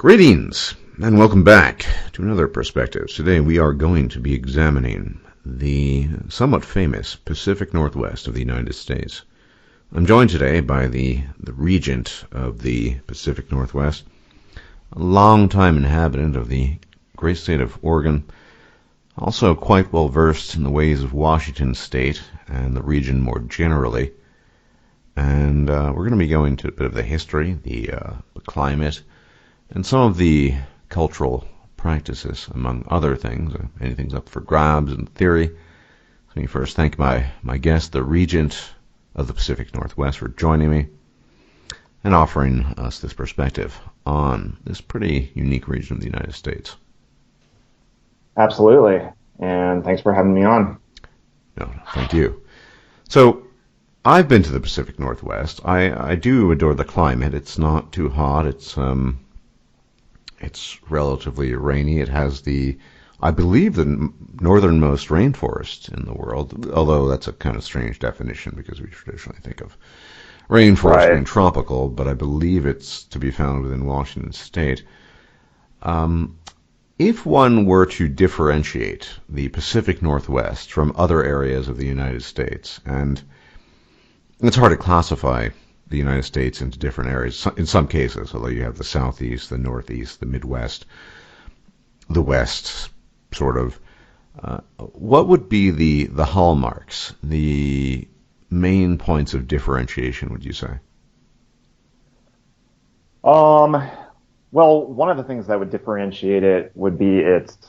Greetings, and welcome back to another Perspectives. Today we are going to be examining the somewhat famous Pacific Northwest of the United States. I'm joined today by the regent of the Pacific Northwest, a long-time inhabitant of the great state of Oregon, also quite well versed in the ways of Washington State and the region more generally. And we're going to be going to a bit of the history, the climate, and some of the cultural practices, among other things. Anything's up for grabs in theory. Let me first thank my guest, the regent of the Pacific Northwest, for joining me and offering us this perspective on this pretty unique region of the United States. Absolutely, and thanks for having me on. No, thank you. So, I've been to the Pacific Northwest. I do adore the climate. It's not too hot. It's relatively rainy. It has I believe, the northernmost rainforest in the world, although that's a kind of strange definition because we traditionally think of rainforest being tropical, but I believe it's to be found within Washington State. If one were to differentiate the Pacific Northwest from other areas of the United States, and it's hard to classify the United States into different areas in some cases, although you have the Southeast, the Northeast, the Midwest, the West, sort of. What would be the hallmarks, the main points of differentiation, would you say? Well, one of the things that would differentiate it would be its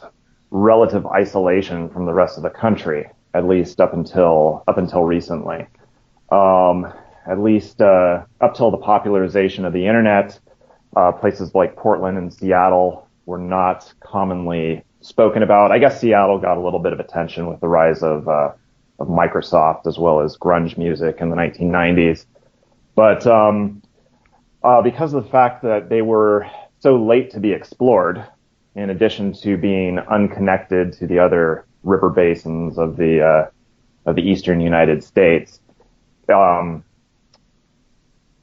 relative isolation from the rest of the country, at least up until recently. At least up till the popularization of the internet, places like Portland and Seattle were not commonly spoken about. I guess Seattle got a little bit of attention with the rise of Microsoft as well as grunge music in the 1990s. But because of the fact that they were so late to be explored, in addition to being unconnected to the other river basins of the eastern United States,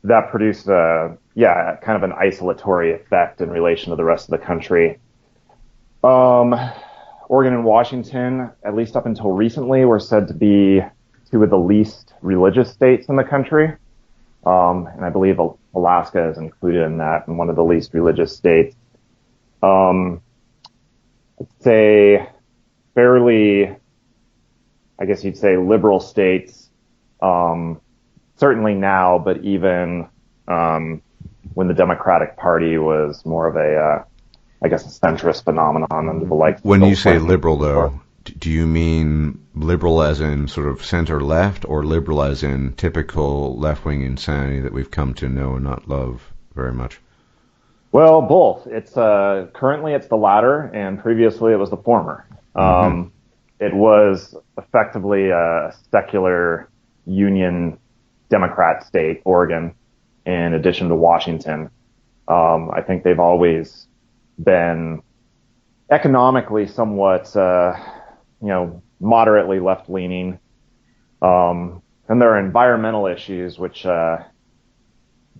that produced kind of an isolatory effect in relation to the rest of the country. Oregon and Washington, at least up until recently, were said to be two of the least religious states in the country. And I believe Alaska is included in that, and one of the least religious states. I'd say fairly, I guess you'd say, liberal states, certainly now, but even when the Democratic Party was more of a centrist phenomenon under the likes. When you say liberal, though, do you mean liberal as in sort of center-left, or liberal as in typical left-wing insanity that we've come to know and not love very much? Well, both. It's currently it's the latter, and previously it was the former. It was effectively a secular Union Democrat state, Oregon, in addition to Washington. I think they've always been economically somewhat, moderately left-leaning. And there are environmental issues, which, that's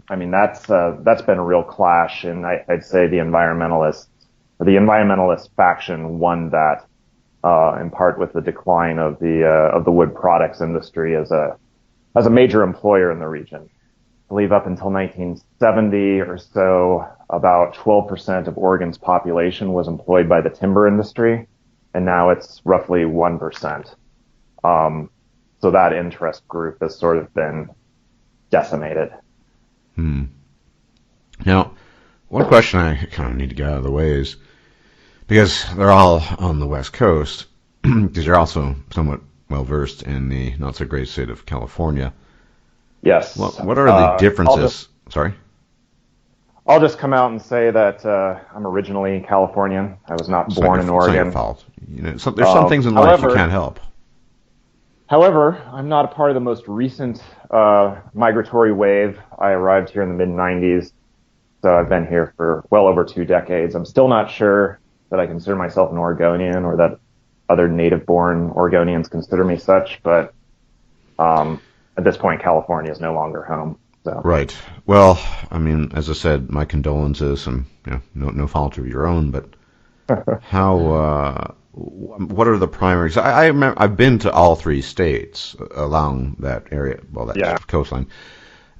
been a real clash. And I'd say the environmentalist faction won that, in part with the decline of the wood products industry as a major employer in the region. I believe up until 1970 or so, about 12% of Oregon's population was employed by the timber industry, and now it's roughly 1%. So that interest group has sort of been decimated. Now, one question I kind of need to get out of the way is, because they're all on the West Coast, because you're also somewhat well-versed in the not-so-great state of California. Yes. What are the differences? Sorry? I'll just come out and say that I'm originally Californian. I was not born in Oregon. It's not your fault. There's some things in life you can't help. However, I'm not a part of the most recent migratory wave. I arrived here in the mid-'90s, so I've been here for well over 2 decades. I'm still not sure that I consider myself an Oregonian or that other native-born Oregonians consider me such, but at this point, California is no longer home. So Right. Well, I mean, as I said, my condolences, and no fault of your own. But what are the primary? 'Cause I remember I've been to all three states along that area, well, that yeah, coastline,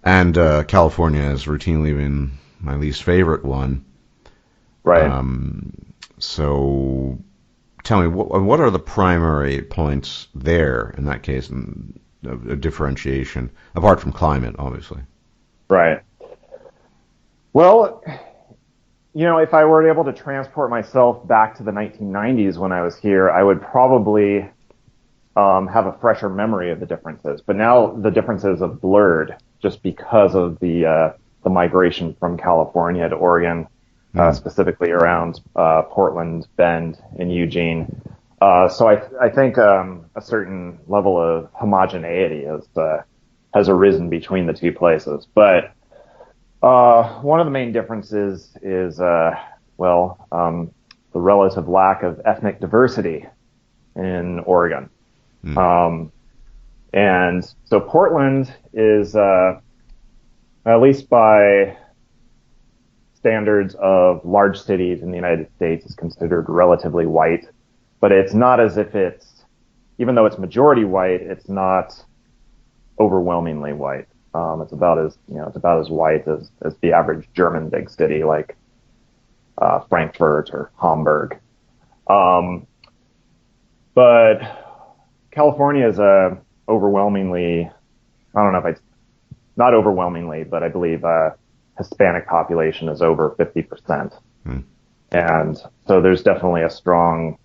and California has routinely been my least favorite one. right. So tell me, what are the primary points there in that case, of differentiation, apart from climate, obviously? Right. Well, if I were able to transport myself back to the 1990s when I was here, I would probably have a fresher memory of the differences. But now the differences have blurred just because of the migration from California to Oregon, specifically around Portland, Bend, and Eugene. So I think a certain level of homogeneity has arisen between the two places. But one of the main differences is, the relative lack of ethnic diversity in Oregon. And so Portland is, at least by standards of large cities in the United States, is considered relatively white. But it's not as if even though it's majority white, it's not overwhelmingly white. It's about as white as the average German big city like Frankfurt or Hamburg. But California is overwhelmingly, I don't know if it's not overwhelmingly, but I believe Hispanic population is over 50%. And so there's definitely a stronger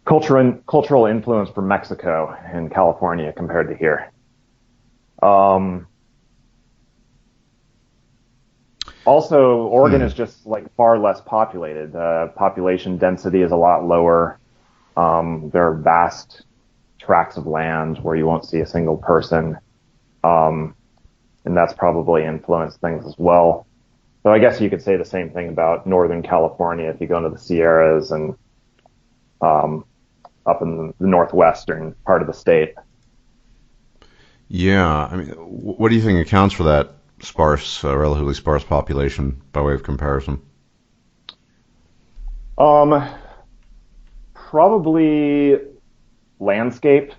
cultural influence from Mexico in California compared to here. Also, Oregon is just like far less populated. Population density is a lot lower. There are vast tracts of land where you won't see a single person. And that's probably influenced things as well. So I guess you could say the same thing about Northern California if you go into the Sierras and up in the northwestern part of the state. Yeah, I mean, what do you think accounts for that relatively sparse population by way of comparison? Probably landscape.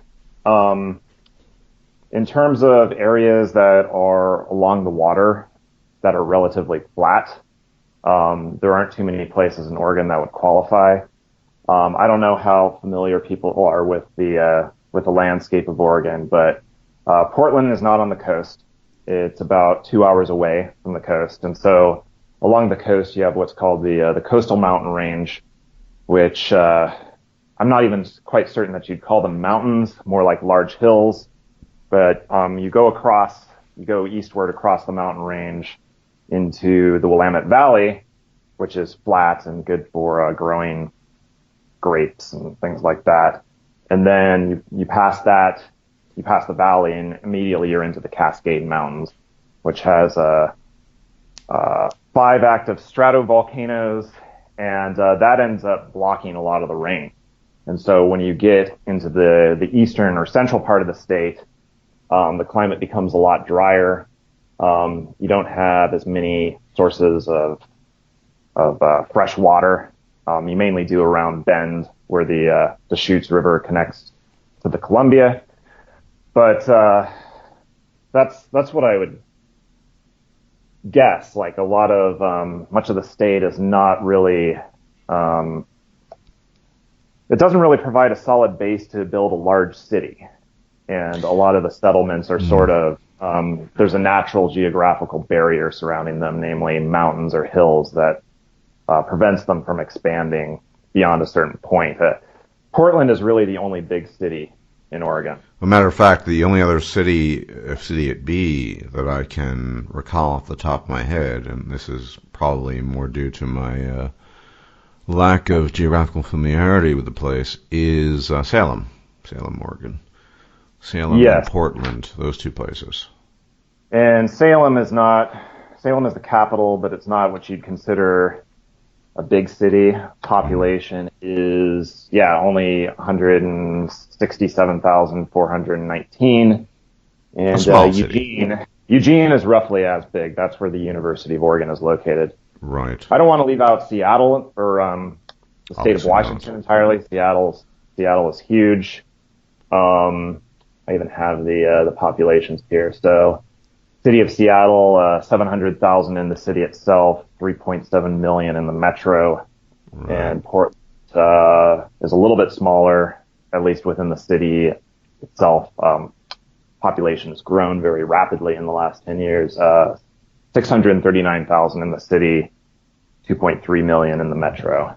In terms of areas that are along the water that are relatively flat, there aren't too many places in Oregon that would qualify. I don't know how familiar people are with the landscape of Oregon, but Portland is not on the coast. It's about 2 hours away from the coast, and so along the coast you have what's called the coastal mountain range, which I'm not even quite certain that you'd call them mountains, more like large hills. But you go eastward across the mountain range into the Willamette Valley, which is flat and good for growing grapes and things like that. And then you pass the valley, and immediately you're into the Cascade Mountains, which has 5 active stratovolcanoes, and that ends up blocking a lot of the rain. And so when you get into the eastern or central part of the state, the climate becomes a lot drier. You don't have as many sources of fresh water. You mainly do around Bend, where the Deschutes River connects to the Columbia. But that's what I would guess. Like much of the state is not really. It doesn't really provide a solid base to build a large city. And a lot of the settlements are sort of, there's a natural geographical barrier surrounding them, namely mountains or hills, that prevents them from expanding beyond a certain point. Portland is really the only big city in Oregon. As a matter of fact, the only other city it be, that I can recall off the top of my head, and this is probably more due to my lack of geographical familiarity with the place, is Salem, Oregon. Salem Yes. and Portland, those two places. And Salem is the capital, but it's not what you'd consider a big city. Population is, only 167,419. And a small city. Eugene is roughly as big. That's where the University of Oregon is located. Right. I don't want to leave out Seattle or the state of Obviously Washington not. entirely. Seattle is huge. I even have the populations here. So, city of Seattle, 700,000 in the city itself, 3.7 million in the metro, Right. and Portland is a little bit smaller, at least within the city itself. Population has grown very rapidly in the last 10 years. 639,000 in the city, 2.3 million in the metro.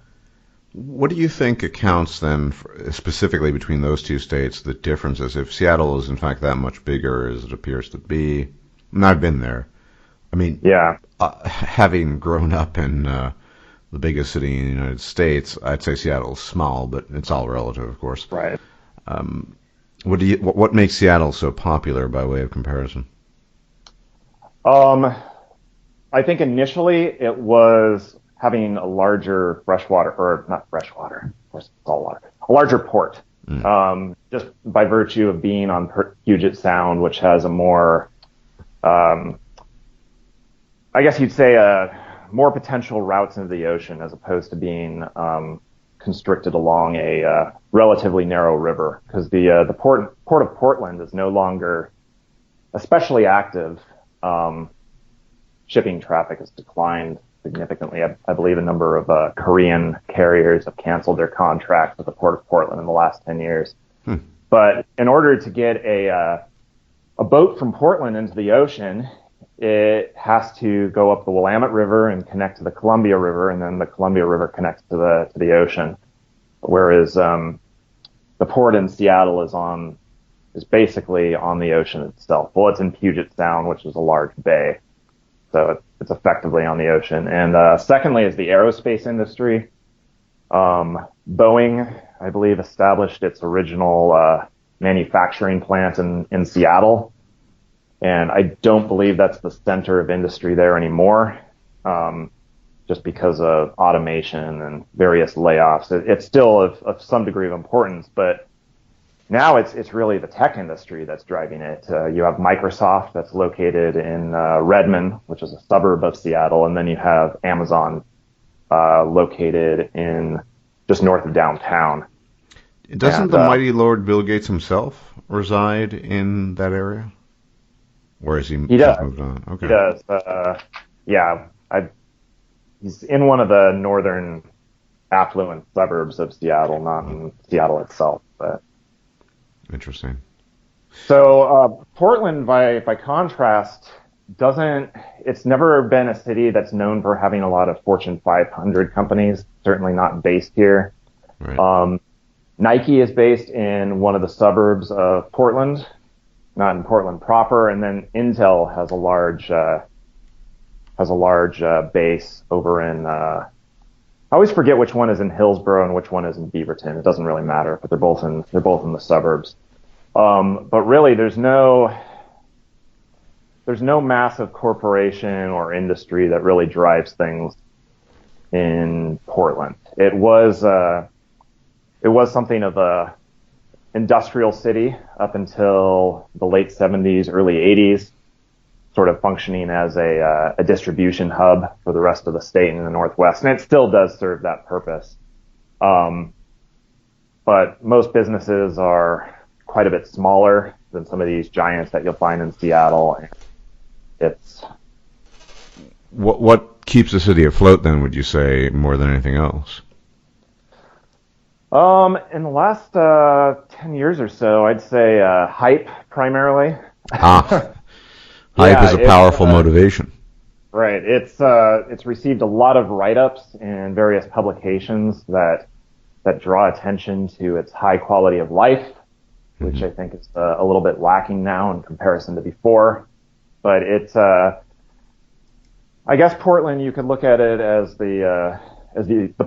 What do you think accounts then, specifically between those two states, the differences? If Seattle is in fact that much bigger as it appears to be, and I've been there. I mean, Yeah. Having grown up in the biggest city in the United States, I'd say Seattle's small, but it's all relative, of course. Right. What makes Seattle so popular by way of comparison? I think initially it was having a larger not freshwater, of course, it's saltwater, a larger port. Just by virtue of being on Puget Sound, which has a more, I guess you'd say, more potential routes into the ocean as opposed to being constricted along a relatively narrow river. Because the port of Portland is no longer especially active. Shipping traffic has declined significantly. I believe a number of Korean carriers have canceled their contracts with the Port of Portland in the last 10 years. But in order to get a boat from Portland into the ocean, it has to go up the Willamette River and connect to the Columbia River, and then the Columbia River connects to the ocean. Whereas the port in Seattle is basically on the ocean itself. Well, it's in Puget Sound, which is a large bay. So it's effectively on the ocean. And secondly is the aerospace industry. Boeing, I believe, established its original manufacturing plant in Seattle. And I don't believe that's the center of industry there anymore, just because of automation and various layoffs. It's still of some degree of importance, but now it's really the tech industry that's driving it. You have Microsoft that's located in Redmond, which is a suburb of Seattle, and then you have Amazon located in just north of downtown. Doesn't the mighty Lord Bill Gates himself reside in that area? Or is he does. moved on? Okay. He does. Yeah, he's in one of the northern affluent suburbs of Seattle, not in Seattle itself, but. Interesting. So Portland, by contrast, it's never been a city that's known for having a lot of Fortune 500 companies, certainly not based here. Right. Nike is based in one of the suburbs of Portland, not in Portland proper, and then Intel has a large base over in, I always forget which one is in Hillsborough and which one is in Beaverton. It doesn't really matter, but they're both in the suburbs. But really, there's no massive corporation or industry that really drives things in Portland. It was something of a industrial city up until the late 70s, early 80s, sort of functioning as a distribution hub for the rest of the state and the Northwest. And it still does serve that purpose. But most businesses are quite a bit smaller than some of these giants that you'll find in Seattle. It's what keeps the city afloat then, would you say, more than anything else? In the last 10 years or so, I'd say hype primarily. Hype Yeah, is a powerful motivation. Right. It's received a lot of write-ups in various publications that draw attention to its high quality of life, which I think is a little bit lacking now in comparison to before. But it's, I guess Portland, you could look at it as the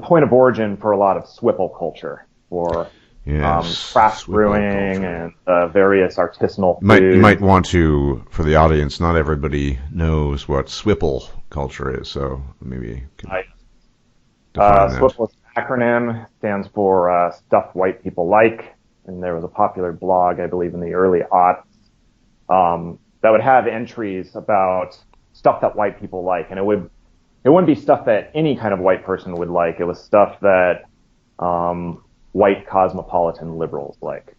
point of origin for a lot of SWPL culture, for craft brewing and various artisanal foods. You might want to, for the audience, not everybody knows what SWPL culture is, so maybe you can define that. SWPL is an acronym, stands for Stuff White People Like, and there was a popular blog, I believe, in the early aughts that would have entries about stuff that white people like, and it wouldn't be stuff that any kind of white person would like. It was stuff that white cosmopolitan liberals like.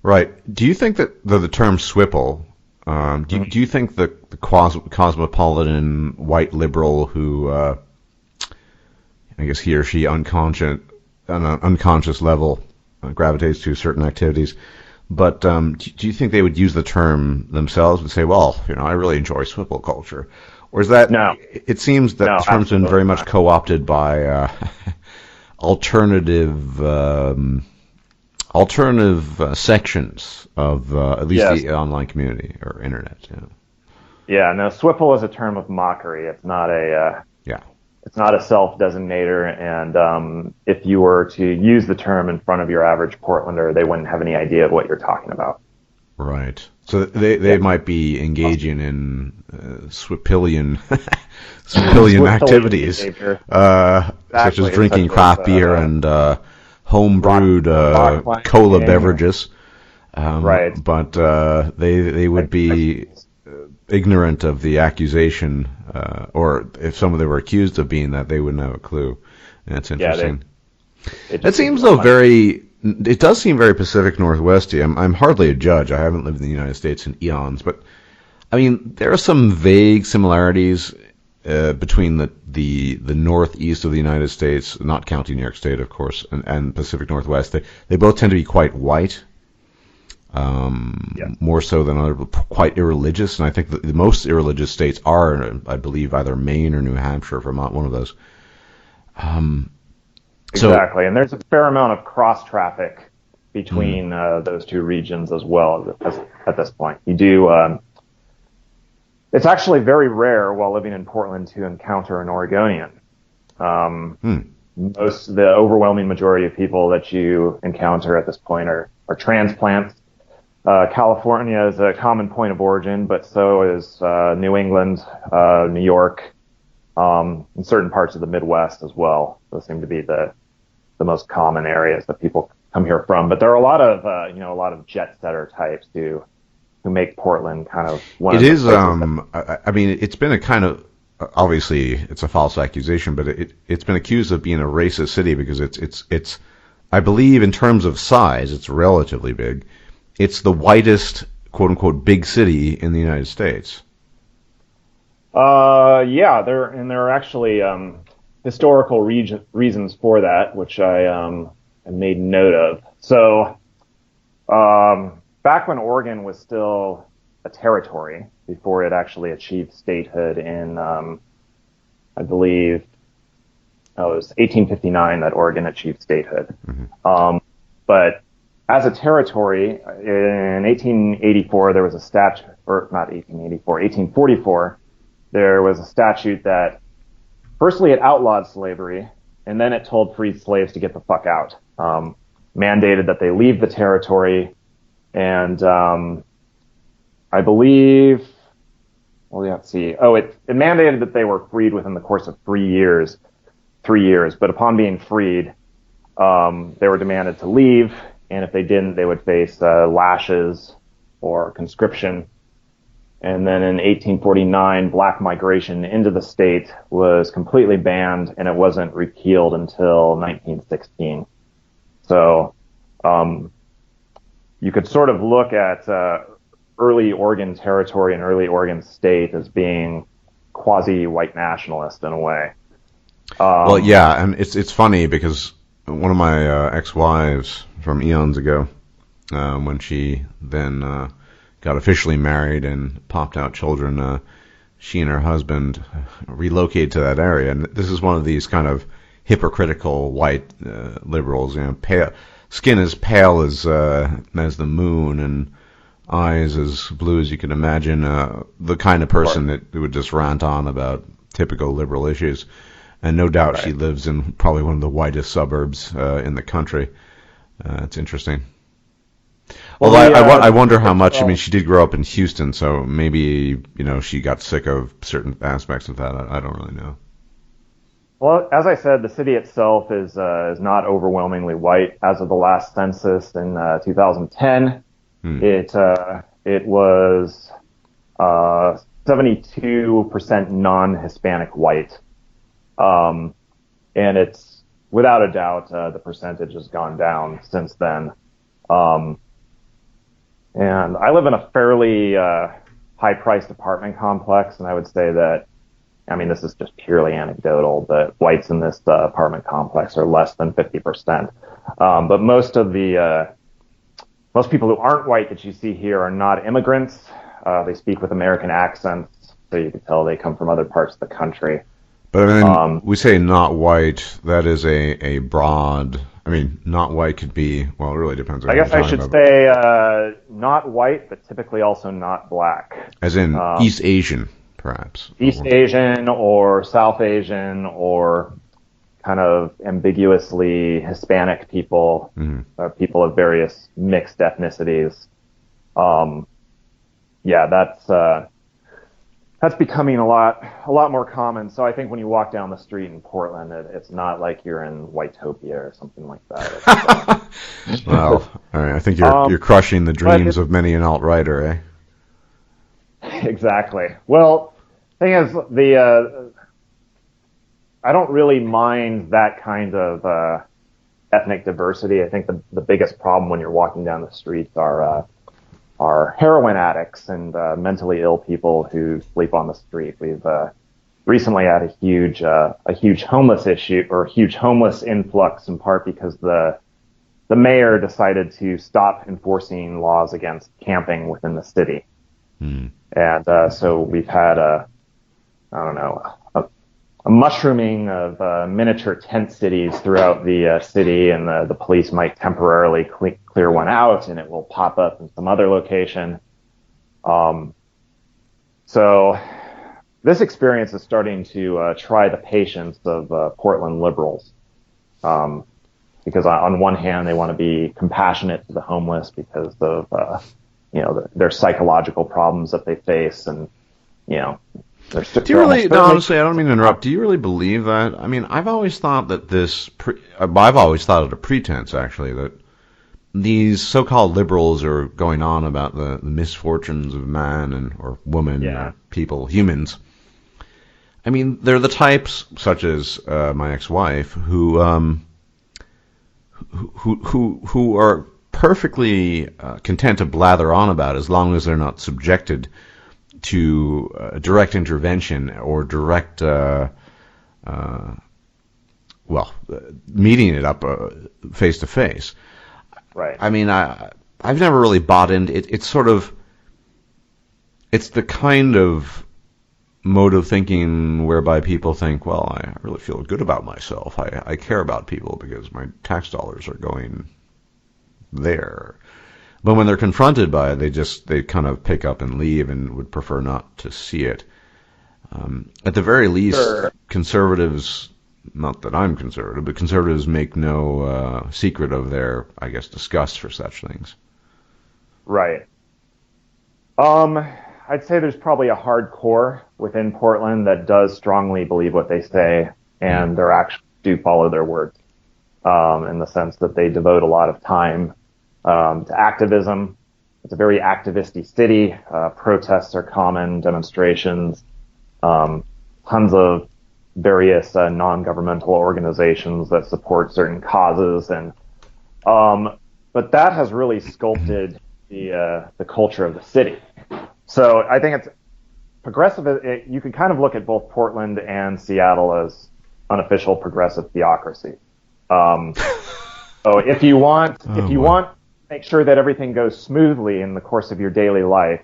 Right. Do you think that the term SWPL, do you think the cosmopolitan white liberal who, I guess he or she on an unconscious level gravitates to certain activities, but do you think they would use the term themselves and say, well, I really enjoy SWPL culture? Or is that, No. It seems that the term's been very much co-opted by alternative sections of at least the online community or internet. Yeah. No, SWPL is a term of mockery. It's not it's not a self-designator, and if you were to use the term in front of your average Portlander, they wouldn't have any idea of what you're talking about. Right. So they might be engaging in SWPLian activities, such as drinking craft beer and home brewed cola beverages. Right. But they would be ignorant of the accusation, or if someone they were accused of being that, they wouldn't have a clue. That's interesting. It seems though it does seem very Pacific Northwesty. I'm hardly a judge. I haven't lived in the United States in eons, but I mean there are some vague similarities between the northeast of the United States, not counting New York State, of course, and Pacific Northwest. They both tend to be quite white. More so than other, quite irreligious, and I think the most irreligious states are, I believe, either Maine or New Hampshire, Vermont, one of those. Exactly, and there's a fair amount of cross traffic between those two regions as well. At this point, you do. It's actually very rare while living in Portland to encounter an Oregonian. The overwhelming majority of people that you encounter at this point are transplants. California is a common point of origin, but so is New England, New York, and certain parts of the Midwest as well. Those seem to be the most common areas that people come here from. But there are a lot of jet setter types who make Portland kind of one of the places I mean, it's been a kind of, obviously it's a false accusation, but it's been accused of being a racist city because it's I believe in terms of size, it's relatively big. It's the whitest, quote unquote, big city in the United States. There are actually historical reasons for that, which I made note of. So, back when Oregon was still a territory, before it actually achieved statehood in, I believe, it was 1859 that Oregon achieved statehood. But as a territory, in 1884, there was a statute, or not 1884, 1844, there was a statute that, firstly, it outlawed slavery, and then it told freed slaves to get the fuck out. Mandated that they leave the territory, and I believe, let's see. It mandated that they were freed within the course of 3 years, but upon being freed, they were demanded to leave, and if they didn't, they would face lashes or conscription. And then in 1849, black migration into the state was completely banned, and it wasn't repealed until 1916. So you could sort of look at early Oregon Territory and early Oregon State as being quasi-white nationalist in a way. Well, yeah, and it's funny because one of my ex-wives from eons ago, when she then got officially married and popped out children, she and her husband relocated to that area. And this is one of these kind of hypocritical white liberals, pale, skin as pale as the moon and eyes as blue as you can imagine, the kind of person that would just rant on about typical liberal issues. And no doubt she lives in probably one of the whitest suburbs in the country. It's interesting. Well, I wonder how much. I mean, she did grow up in Houston, so maybe she got sick of certain aspects of that. I don't really know. Well, as I said, the city itself is not overwhelmingly white. As of the last census in 2010, it was 72% non-Hispanic white. And it's, without a doubt, the percentage has gone down since then. And I live in a fairly high-priced apartment complex, and I would say that, I mean, this is just purely anecdotal, but whites in this apartment complex are less than 50%. But most people who aren't white that you see here are not immigrants. They speak with American accents, so you can tell they come from other parts of the country. But I mean, we say not white, that is a broad, I mean, not white could be, well, it really depends on I guess I should say not white, but typically also not black. As in East Asian, perhaps. East Asian or South Asian or kind of ambiguously Hispanic people, people of various mixed ethnicities. Yeah, that's becoming a lot more common. So I think when you walk down the street in Portland, it's not like you're in Whitopia or something like that. Well, all right. I think you're crushing the dreams of many an alt-righter, eh? Exactly. Well, thing is, I don't really mind that kind of ethnic diversity. I think the biggest problem when you're walking down the streets are heroin addicts and mentally ill people who sleep on the street. We've recently had a huge homeless issue, or a huge homeless influx, in part because the mayor decided to stop enforcing laws against camping within the city. And so we've had a mushrooming of miniature tent cities throughout the city, and the police might temporarily clear one out, and it will pop up in some other location. So this experience is starting to try the patience of Portland liberals, because on one hand they want to be compassionate to the homeless because of their psychological problems that they face, and do you really? No, honestly, I don't mean to interrupt. Do you really believe that? I mean, I've always thought that I've always thought it a pretense, actually, that these so-called liberals are going on about the misfortunes of man or woman, or people, humans. I mean, they're the types, such as my ex-wife, who are perfectly content to blather on about it, as long as they're not subjected to direct intervention or direct, meeting it up face to face. Right. I mean, I've never really bought into it. It's the kind of mode of thinking whereby people think, well, I really feel good about myself. I care about people because my tax dollars are going there. But when they're confronted by it, they kind of pick up and leave and would prefer not to see it. At the very least, Sure. Conservatives, not that I'm conservative, but conservatives make no secret of their, I guess, disgust for such things. Right. I'd say there's probably a hardcore within Portland that does strongly believe what they say, and they actually do follow their words, in the sense that they devote a lot of time to activism. It's a very activisty city. Protests are common, demonstrations, tons of various non-governmental organizations that support certain causes, and but that has really sculpted the culture of the city. So I think it's progressive. You can kind of look at both Portland and Seattle as unofficial progressive theocracy. So if you want to make sure that everything goes smoothly in the course of your daily life,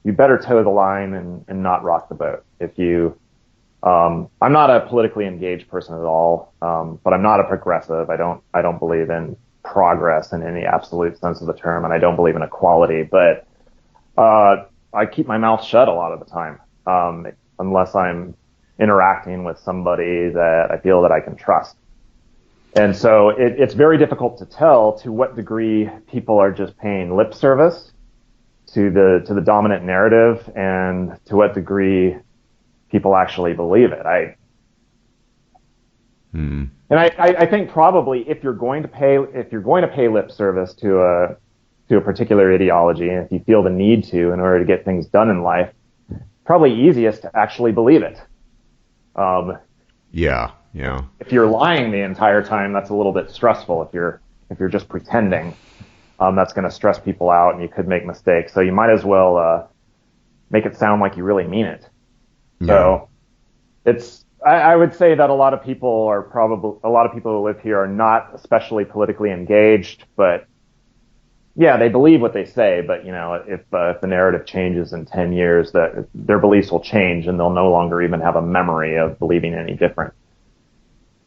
you better toe the line and not rock the boat. I'm not a politically engaged person at all, but I'm not a progressive. I don't believe in progress in any absolute sense of the term, and I don't believe in equality. But I keep my mouth shut a lot of the time, unless I'm interacting with somebody that I feel that I can trust. And so it's very difficult to tell to what degree people are just paying lip service to the dominant narrative, and to what degree people actually believe it. And I think probably if you're going to pay lip service to to a particular ideology, and if you feel the need to in order to get things done in life, probably easiest to actually believe it. Yeah. If you're lying the entire time, that's a little bit stressful. If you're just pretending, that's going to stress people out, and you could make mistakes. So you might as well make it sound like you really mean it. So I would say that a lot of people who live here are not especially politically engaged, but yeah, they believe what they say. But if the narrative changes in 10 years, that their beliefs will change, and they'll no longer even have a memory of believing any different.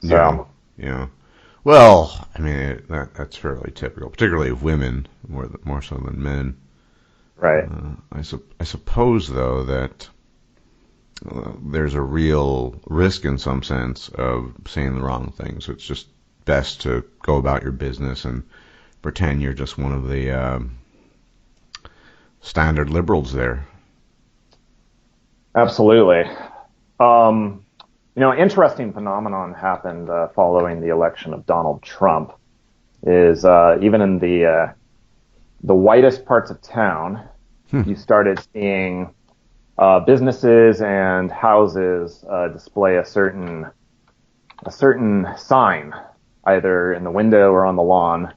So. Yeah. Well, I mean, that's fairly typical, particularly of women, more so than men. Right. I suppose, though, that there's a real risk in some sense of saying the wrong thing. So it's just best to go about your business and pretend you're just one of the standard liberals there. Absolutely. Interesting phenomenon happened following the election of Donald Trump. Is even in the whitest parts of town, you started seeing businesses and houses display a certain sign, either in the window or on the lawn.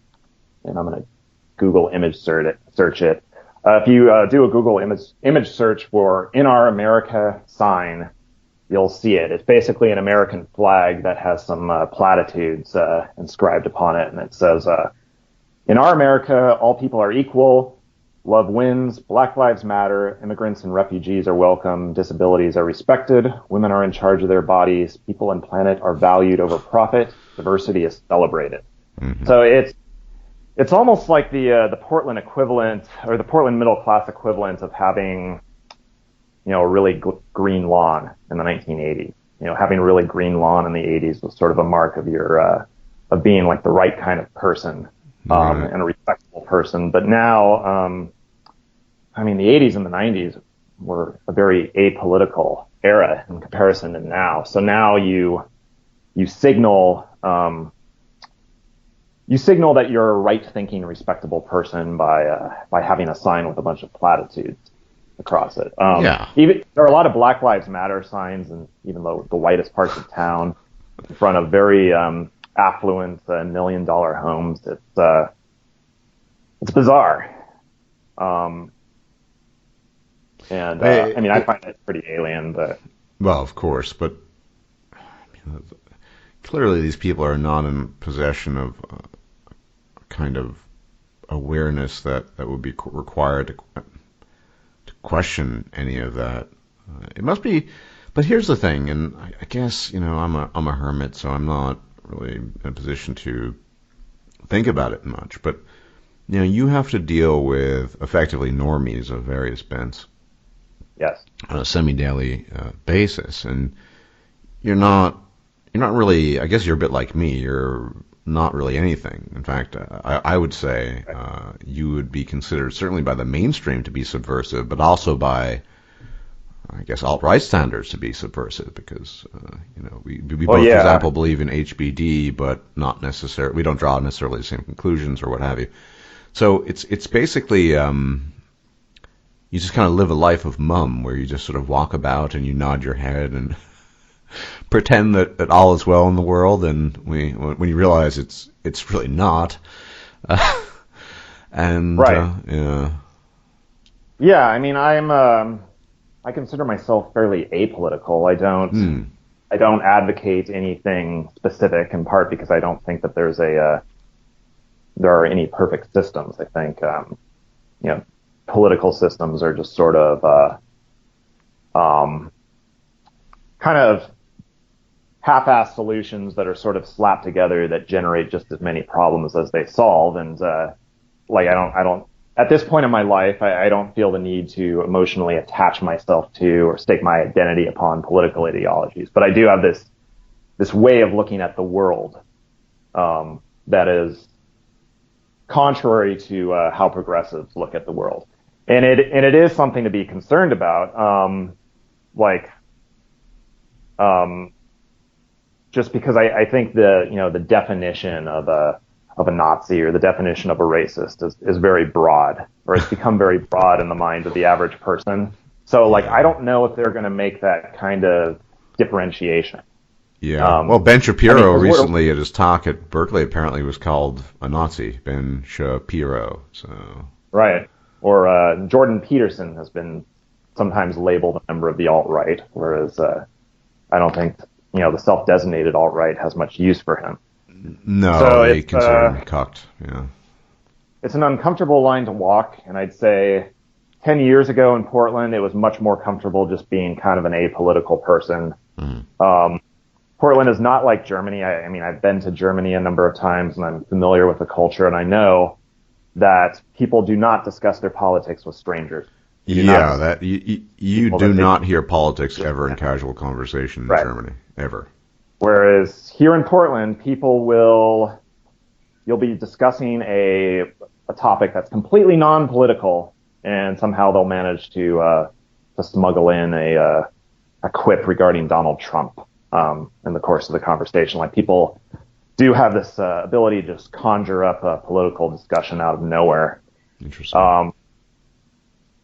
And I'm going to Google image search it. If you do a Google image search for "In Our America" sign, you'll see it. It's basically an American flag that has some platitudes inscribed upon it, and it says, "In our America, all people are equal. Love wins. Black lives matter. Immigrants and refugees are welcome. Disabilities are respected. Women are in charge of their bodies. People and planet are valued over profit. Diversity is celebrated." Mm-hmm. So it's almost like the Portland equivalent, or the Portland middle class equivalent of having, a really green lawn in the 1980s. Having a really green lawn in the 80s was sort of a mark of your of being like the right kind of person. And a respectable person. But now, the 80s and the 90s were a very apolitical era in comparison to now. So now you signal that you're a right-thinking, respectable person by having a sign with a bunch of platitudes across it. Even there are a lot of Black Lives Matter signs, and even the whitest parts of town, in front of very affluent $1 million homes. It's bizarre. I find it pretty alien, but. Well, of course, but clearly these people are not in possession of a kind of awareness that would be required to question any of that. It must be, but here's the thing, and I guess I'm a hermit, so I'm not really in a position to think about it much, but you have to deal with effectively normies of various bents. Yes. On a semi-daily basis, and you're not really, I guess you're a bit like me, you're not really anything. In fact, I would say you would be considered certainly by the mainstream to be subversive, but also by, I guess, alt-right standards to be subversive, because we both, for example, believe in HBD, but not necessarily, we don't draw necessarily the same conclusions or what have you. So it's basically you just kind of live a life of mum, where you just sort of walk about and you nod your head and pretend that all is well in the world, and when you realize it's really not. And right. I consider myself fairly apolitical. I don't advocate anything specific, in part because I don't think that there are any perfect systems. I think political systems are just sort of kind of half-assed solutions that are sort of slapped together that generate just as many problems as they solve. And I don't at this point in my life, I don't feel the need to emotionally attach myself to or stake my identity upon political ideologies. But I do have this way of looking at the world that is contrary to how progressives look at the world, and it is something to be concerned about. Just because I think the definition of of a Nazi or the definition of a racist is very broad, or it's become very broad in the mind of the average person. So, like, I don't know if they're going to make that kind of differentiation. Yeah. Well, Ben Shapiro recently at his talk at Berkeley apparently was called a Nazi, Ben Shapiro. So. Right. Or Jordan Peterson has been sometimes labeled a member of the alt-right, whereas I don't think, the self-designated alt-right has much use for him. No, so they consider him cucked. Yeah. It's an uncomfortable line to walk, and I'd say 10 years ago in Portland, it was much more comfortable just being kind of an apolitical person. Portland is not like Germany. I mean, I've been to Germany a number of times, and I'm familiar with the culture, and I know that people do not discuss their politics with strangers. You do not hear politics ever in casual conversation in Germany, ever. Whereas here in Portland, you'll be discussing a topic that's completely non-political, and somehow they'll manage to smuggle in a quip regarding Donald Trump in the course of the conversation. Like, people do have this ability to just conjure up a political discussion out of nowhere. Interesting.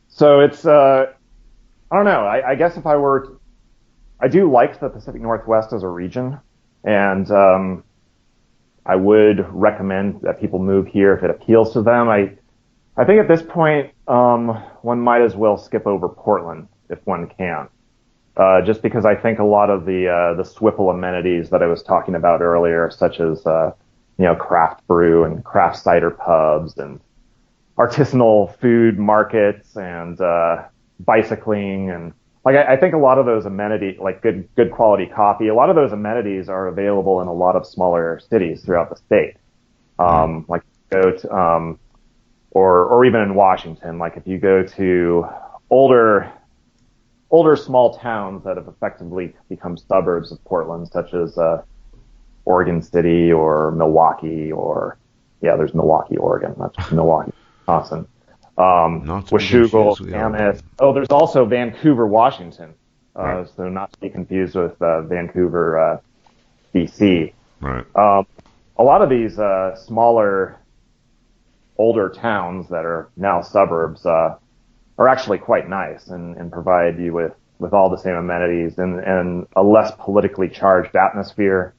So it's, I don't know. I guess I do like the Pacific Northwest as a region, and I would recommend that people move here if it appeals to them. I think at this point, one might as well skip over Portland if one can. Just because I think a lot of the SWPL amenities that I was talking about earlier, such as craft brew and craft cider pubs and artisanal food markets and bicycling, and I think a lot of those amenities, like good quality coffee, a lot of those amenities are available in a lot of smaller cities throughout the state. Like go to or even in Washington, like if you go to older small towns that have effectively become suburbs of Portland, such as Oregon City or Milwaukee, or there's Milwaukee, Oregon, not just Milwaukee, Wisconsin. Washougal, Cannabis. Oh, there's also Vancouver, Washington. So not to be confused with Vancouver, BC. Right. A lot of these smaller, older towns that are now suburbs are actually quite nice and provide you with all the same amenities and a less politically charged atmosphere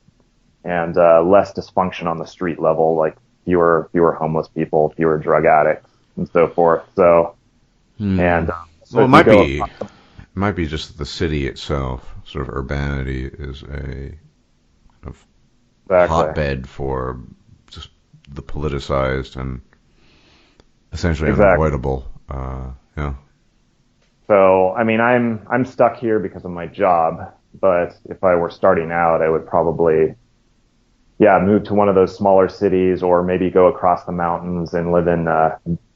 and less dysfunction on the street level, like fewer homeless people, fewer drug addicts, and so forth. So, so it might be just that the city itself, sort of urbanity, is a kind of hotbed for just the politicized and essentially unavoidable. Yeah. So, I mean, I'm stuck here because of my job, but if I were starting out, I would probably, move to one of those smaller cities, or maybe go across the mountains and live in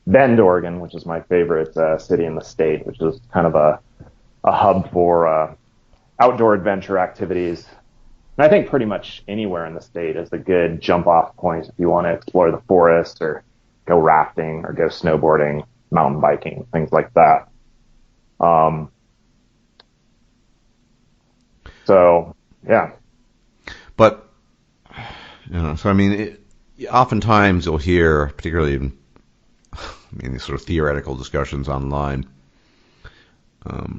Bend, Oregon, which is my favorite city in the state, which is kind of a hub for outdoor adventure activities. And I think pretty much anywhere in the state is a good jump-off point if you want to explore the forest or go rafting or go snowboarding, mountain biking, things like that. So, yeah. But, so I mean, oftentimes you'll hear, particularly in these sort of theoretical discussions online,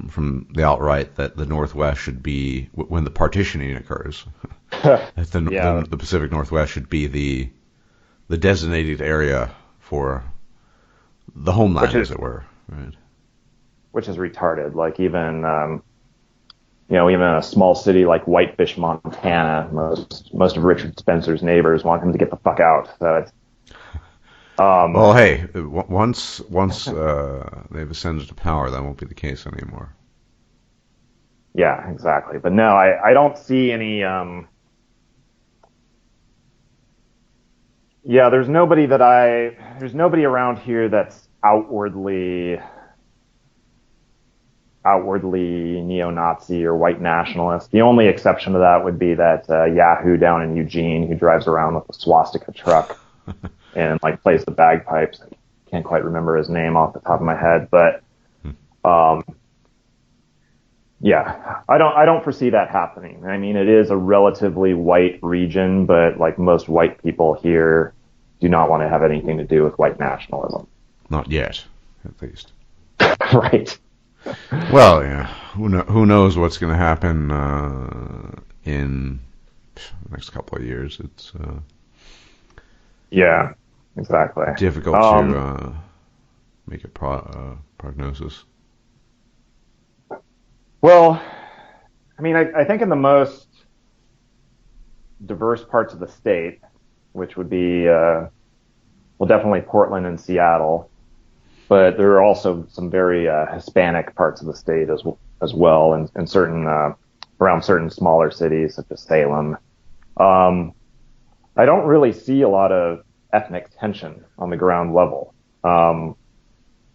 from the alt-right, that the Northwest should be, when the partitioning occurs, that the Pacific Northwest should be the designated area for the homeland, as it were, right? Which is retarded. Like even even a small city like Whitefish, Montana, most of Richard Spencer's neighbors want him to get the fuck out. So it's well, hey, once they've ascended to power, that won't be the case anymore. Yeah, exactly. But no, I don't see any. There's nobody around here that's outwardly neo-Nazi or white nationalist. The only exception to that would be that Yahoo down in Eugene who drives around with a swastika truck and plays the bagpipes. I can't quite remember his name off the top of my head, but I don't foresee that happening. I mean, it is a relatively white region, but like most white people here do not want to have anything to do with white nationalism. Not yet, at least. Right. Well, yeah. Who knows what's going to happen in the next couple of years? It's yeah, exactly. difficult to make a prognosis. Well, I mean, I think in the most diverse parts of the state, which would be, well, definitely Portland and Seattle, but there are also some very Hispanic parts of the state as well, and certain around certain smaller cities such as Salem. I don't really see a lot of ethnic tension on the ground level.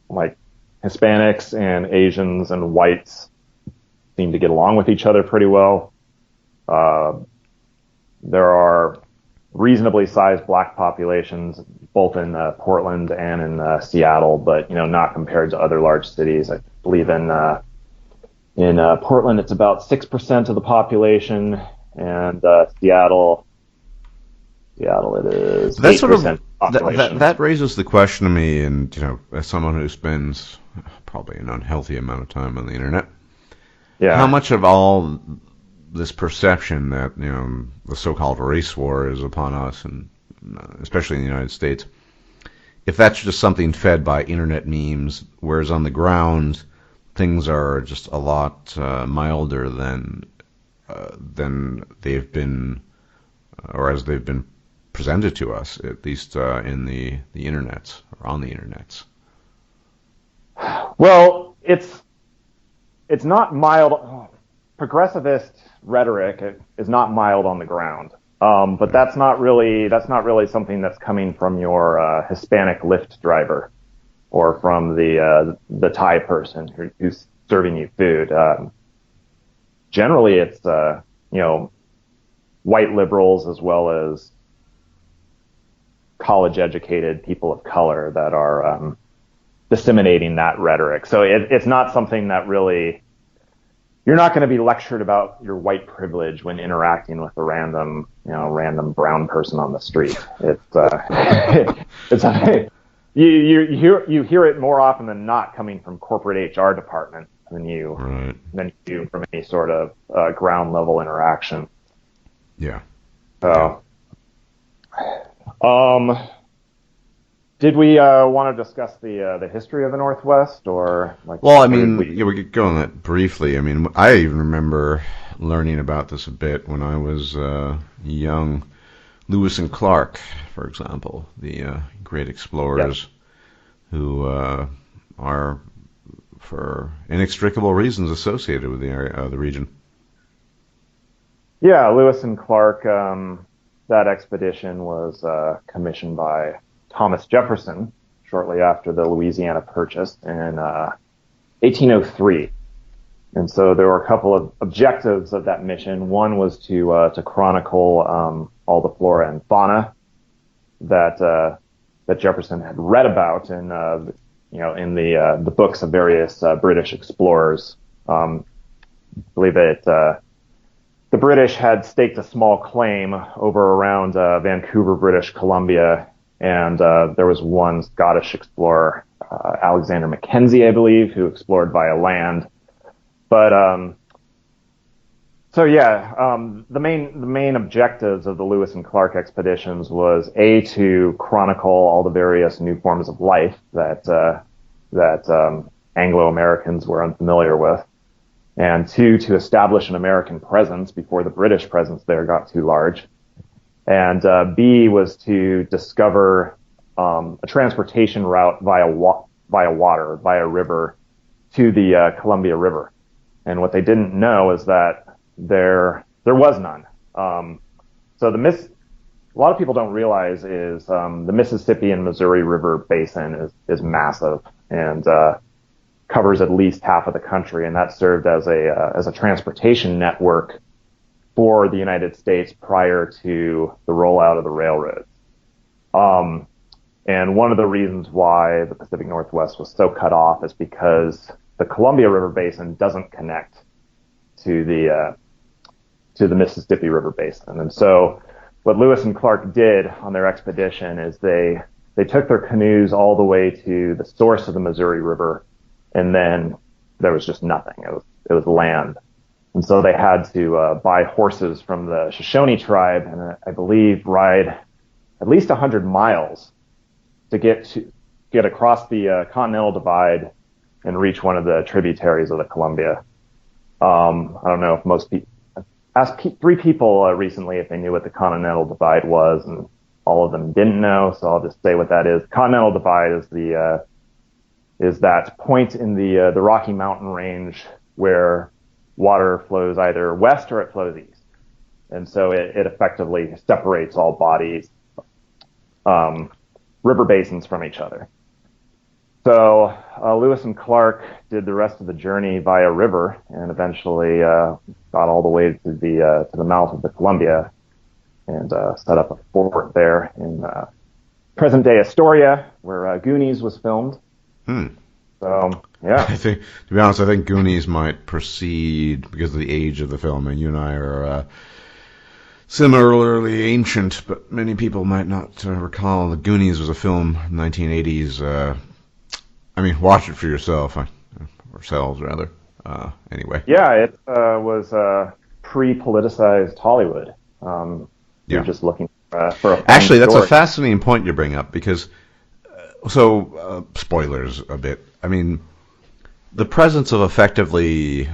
Like Hispanics and Asians and whites seem to get along with each other pretty well. There are reasonably sized black populations both in Portland and in Seattle, but not compared to other large cities. I believe in Portland it's about 6% of the population, and Seattle it is 8% population. That raises the question to me, and as someone who spends probably an unhealthy amount of time on the internet, how much of all this perception that the so-called race war is upon us, and especially in the United States, if that's just something fed by internet memes, whereas on the ground things are just a lot milder than they've been, or as they've been presented to us, at least in the internets or on the internets. Well, it's not mild. Progressivist rhetoric is not mild on the ground, but that's not really something that's coming from your Hispanic Lyft driver or from the Thai person who's serving you food. Generally, it's white liberals as well as college-educated people of color that are disseminating that rhetoric. So it's not something that really. You're not going to be lectured about your white privilege when interacting with a random brown person on the street. You hear it more often than not coming from corporate HR department than you do from any sort of ground level interaction. Yeah. So, did we want to discuss the history of the Northwest, or like? Well, I mean, we could go on that briefly. I mean, I even remember learning about this a bit when I was young. Lewis and Clark, for example, the great explorers who are, for inextricable reasons, associated with the area, the region. Yeah, Lewis and Clark. That expedition was commissioned by Thomas Jefferson shortly after the Louisiana Purchase in 1803. And so there were a couple of objectives of that mission. One was to chronicle all the flora and fauna that Jefferson had read about in the books of various British explorers. I believe that the British had staked a small claim over around Vancouver, British Columbia. And there was one Scottish explorer, Alexander Mackenzie, I believe, who explored via land. But the main objectives of the Lewis and Clark expeditions was to chronicle all the various new forms of life that Anglo-Americans were unfamiliar with, and two, to establish an American presence before the British presence there got too large. And B was to discover a transportation route via water, via river, to the Columbia River. And what they didn't know is that there was none. So a lot of people don't realize is the Mississippi and Missouri River basin is massive and covers at least half of the country, and that served as a transportation network for the United States prior to the rollout of the railroads. And one of the reasons why the Pacific Northwest was so cut off is because the Columbia River Basin doesn't connect to the Mississippi River Basin. And so what Lewis and Clark did on their expedition is they took their canoes all the way to the source of the Missouri River, and then there was just nothing. It was land. And so they had to buy horses from the Shoshone tribe and I believe ride at least 100 miles to get across the Continental Divide and reach one of the tributaries of the Columbia. I don't know if most people asked three people recently if they knew what the Continental Divide was, and all of them didn't know. So I'll just say what that is. Continental Divide is that point in the Rocky Mountain range where water flows either west or it flows east, and so it effectively separates all bodies, river basins from each other. So Lewis and Clark did the rest of the journey via river and eventually got all the way to the mouth of the Columbia and set up a fort there in present-day Astoria, where Goonies was filmed. So, yeah. I think, to be honest, I think Goonies might precede, because of the age of the film, and you and I are similarly ancient, but many people might not recall that Goonies was a film in the 1980s. I mean, watch it for yourself, ourselves rather. Anyway. Yeah, it was pre-politicized Hollywood. You're just looking for a Actually, that's story. a fascinating point you bring up, because spoilers a bit. I mean, the presence of effectively,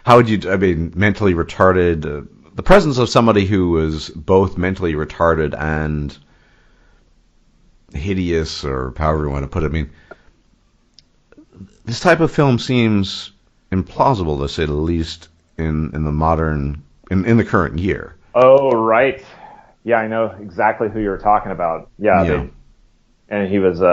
mentally retarded, the presence of somebody who was both mentally retarded and hideous, or however you want to put it. I mean, this type of film seems implausible, to say the least, in the modern, in the current year. Oh, right. Yeah, I know exactly who you're talking about. Yeah. And he was, he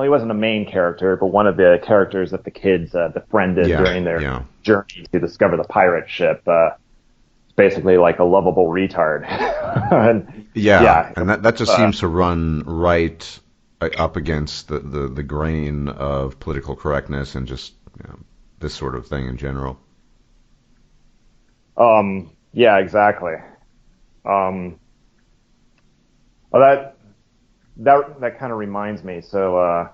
wasn't a main character, but one of the characters that the kids befriended during their journey to discover the pirate ship. It's basically like a lovable retard. and that just seems to run right up against the grain of political correctness and just this sort of thing in general. Yeah, exactly. Well, that kind of reminds me. So,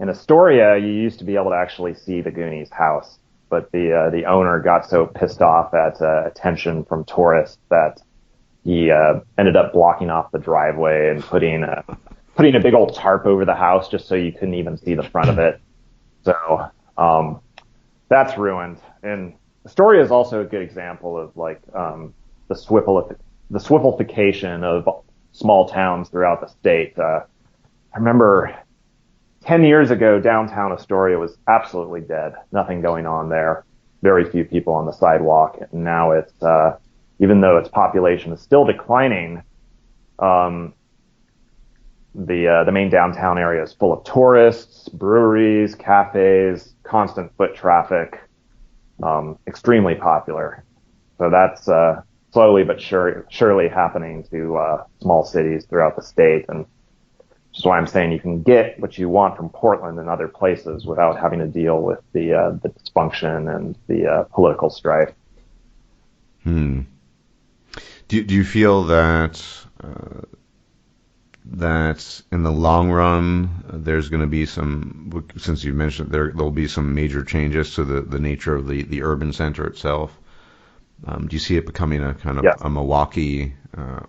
in Astoria, you used to be able to actually see the Goonies' house, but the owner got so pissed off at attention from tourists that he ended up blocking off the driveway and putting a big old tarp over the house just so you couldn't even see the front of it. So, that's ruined. And Astoria is also a good example of like the Swiffification of small towns throughout the state. I remember 10 years ago, downtown Astoria was absolutely dead. Nothing going on there. Very few people on the sidewalk. And now it's, even though its population is still declining, the main downtown area is full of tourists, breweries, cafes, constant foot traffic, extremely popular. So that's slowly but surely happening to small cities throughout the state, and which is why I'm saying you can get what you want from Portland and other places without having to deal with the dysfunction and the political strife. Do you feel that in the long run there's going to be some, since you mentioned there'll be some major changes to the nature of the urban center itself? Do you see it becoming a kind of a Milwaukee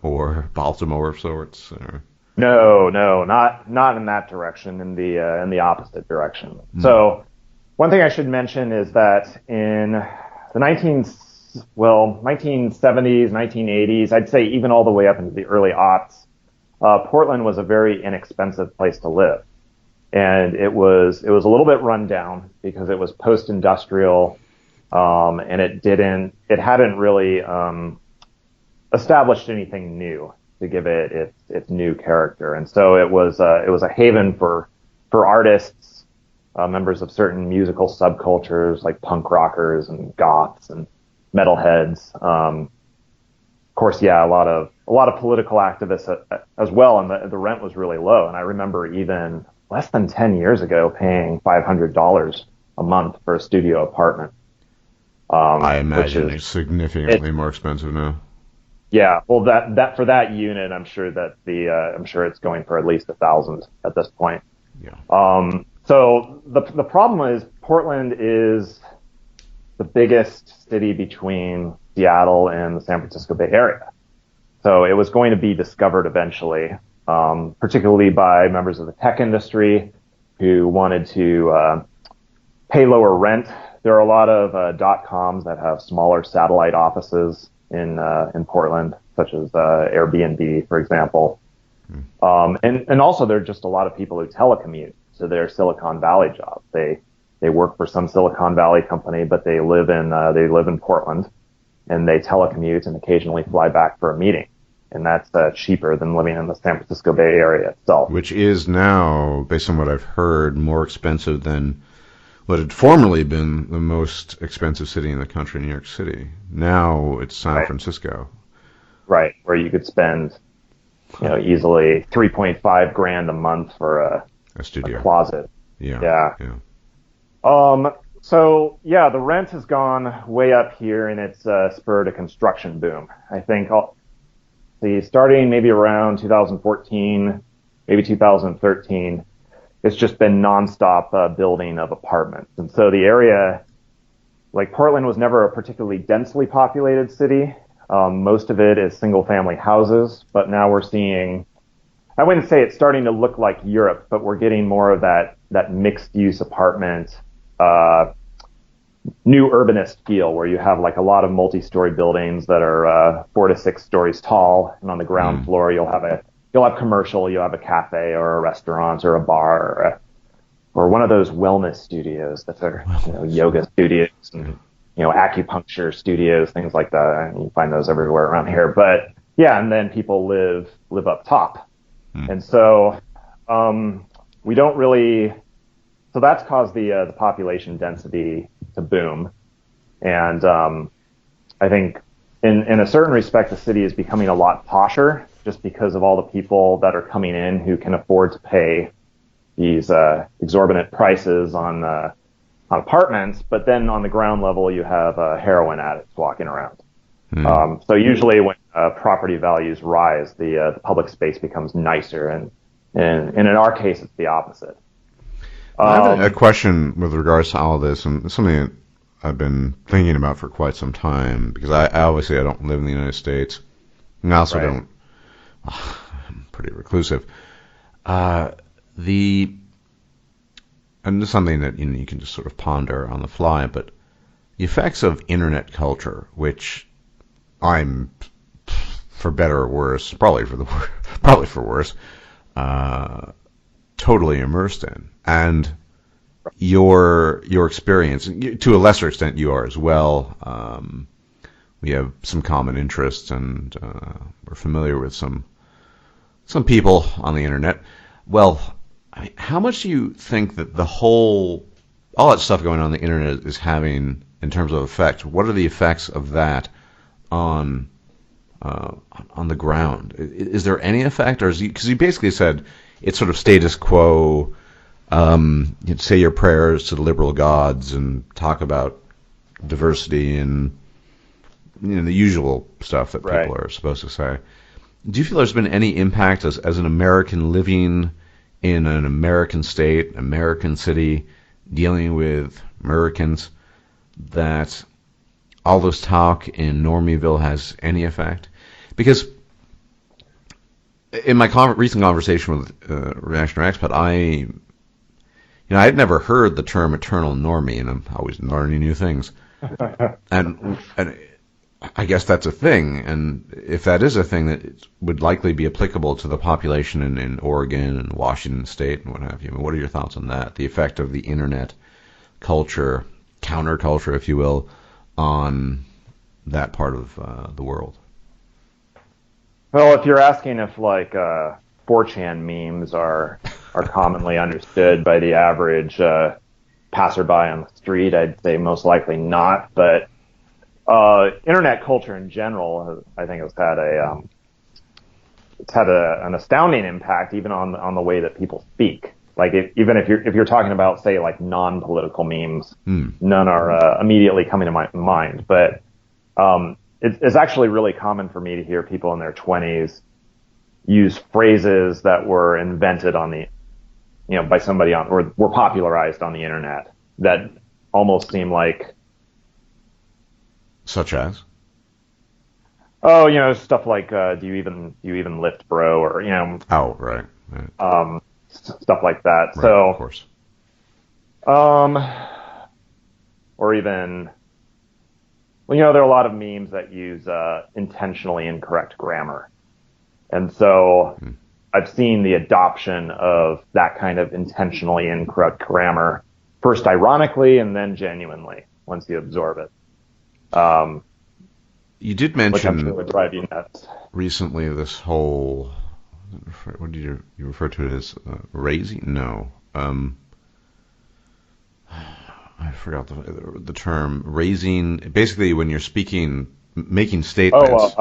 or Baltimore of sorts? Or? No, not in that direction. In the opposite direction. So, one thing I should mention is that in the 1970s, 1980s, I'd say even all the way up into the early aughts, Portland was a very inexpensive place to live, and it was a little bit run down because it was post-industrial. And it hadn't really established anything new to give it its new character, and so it was a haven for artists, members of certain musical subcultures like punk rockers and goths and metalheads. Of course, a lot of political activists as well, and the rent was really low. And I remember even less than 10 years ago paying $500 a month for a studio apartment. I imagine it's significantly more expensive now. Yeah, well, that for that unit, I'm sure that I'm sure it's going for at least 1,000 at this point. Yeah. So the problem is Portland is the biggest city between Seattle and the San Francisco Bay Area. So it was going to be discovered eventually, particularly by members of the tech industry who wanted to pay lower rent. There are a lot of .coms that have smaller satellite offices in Portland, such as Airbnb, for example. And also there are just a lot of people who telecommute to their Silicon Valley jobs. They work for some Silicon Valley company, but they live in Portland, and they telecommute and occasionally fly back for a meeting. And that's cheaper than living in the San Francisco Bay Area itself. Which is now, based on what I've heard, more expensive than what had formerly been the most expensive city in the country, New York City. Now it's San Francisco. Right, where you could spend, easily $3.5 grand a month for a studio, a closet. Yeah. So the rent has gone way up here, and it's spurred a construction boom. I think starting maybe around 2014, maybe 2013, it's just been nonstop building of apartments. And so the area, like Portland, was never a particularly densely populated city. Most of it is single-family houses, but now we're seeing, I wouldn't say it's starting to look like Europe, but we're getting more of that mixed-use apartment, new urbanist feel, where you have like a lot of multi-story buildings that are 4 to 6 stories tall, and on the ground floor you'll have commercial, you'll have a cafe or a restaurant or a bar or one of those wellness studios that are yoga studios and acupuncture studios, things like that. And you find those everywhere around here. But and then people live up top, and so we don't really. So that's caused the population density to boom, and I think in a certain respect the city is becoming a lot posher just because of all the people that are coming in who can afford to pay these exorbitant prices on apartments. But then on the ground level you have heroin addicts walking around. So usually when property values rise, the public space becomes nicer, and in our case it's the opposite. I have a question with regards to all this, and it's something that I've been thinking about for quite some time, because I obviously I don't live in the United States, and I also don't. I'm pretty reclusive. And this is something that you can just sort of ponder on the fly, but the effects of internet culture, which I'm, for better or worse, probably for worse, totally immersed in, and your experience, to a lesser extent you are as well. We have some common interests, and we're familiar with some people on the internet. Well, how much do you think that all that stuff going on the internet is having in terms of effect? What are the effects of that on the ground? Is there any effect, or because you basically said it's sort of status quo? You'd say your prayers to the liberal gods and talk about diversity and the usual stuff that people are supposed to say. Do you feel there's been any impact as an American living in an American state, American city, dealing with Americans, that all this talk in Normieville has any effect? Because in my recent conversation with Reactionary Expat, I'd never heard the term eternal normie, and I'm always learning new things. and I guess that's a thing, and if that is a thing, that it would likely be applicable to the population in Oregon and Washington State and what have you. I mean, what are your thoughts on that? The effect of the internet culture, counterculture, if you will, on that part of the world. Well, if you're asking if 4chan memes are commonly understood by the average passerby on the street, I'd say most likely not. But internet culture in general, I think, has had an astounding impact even on the way that people speak. Like even if you're talking about, say, like non-political memes, Hmm. none are immediately coming to my mind. But it's actually really common for me to hear people in their 20s use phrases that were invented on the, by somebody on, or were popularized on the internet that almost seem like, Such as? oh, stuff like, do you even lift, bro? Or, Oh, right. stuff like that. Right, of So, course. um, or even, well, there are a lot of memes that use intentionally incorrect grammar. And so Hmm. I've seen the adoption of that kind of intentionally incorrect grammar, first ironically and then genuinely, once you absorb it. You did Which I'm sure mention would drive you nuts. recently this whole, what did you refer to it as, raising? No. I forgot the term. Raising, basically when you're speaking, making statements.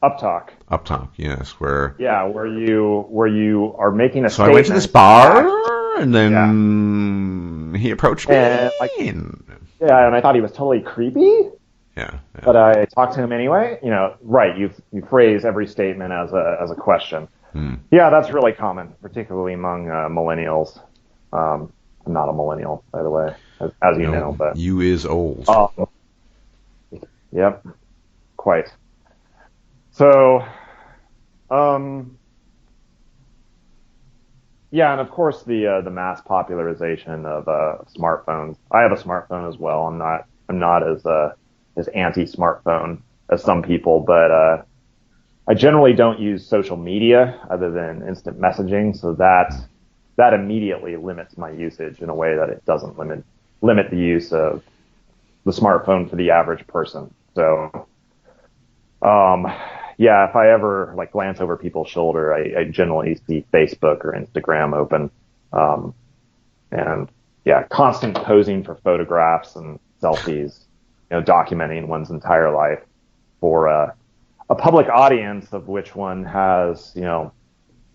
Uptalk. Up top, yes, where. Yeah, where you are making a So I statement. went to this bar, and Yeah. then he approached me, And and yeah, and I thought he was totally creepy, yeah, yeah. but I talked to him anyway. Right? You phrase every statement as a question. Hmm. Yeah, that's really common, particularly among millennials. I'm not a millennial, by the way, as you know, No, but you is old. yep, quite. So, um, yeah, and of course the mass popularization of smartphones. I have a smartphone as well. I'm not as anti-smartphone as some people, but I generally don't use social media other than instant messaging, so that immediately limits my usage in a way that it doesn't limit the use of the smartphone for the average person. So, um, yeah, if I ever like glance over people's shoulder, I generally see Facebook or Instagram open, um, and yeah, constant posing for photographs and selfies, documenting one's entire life for a public audience of which one has,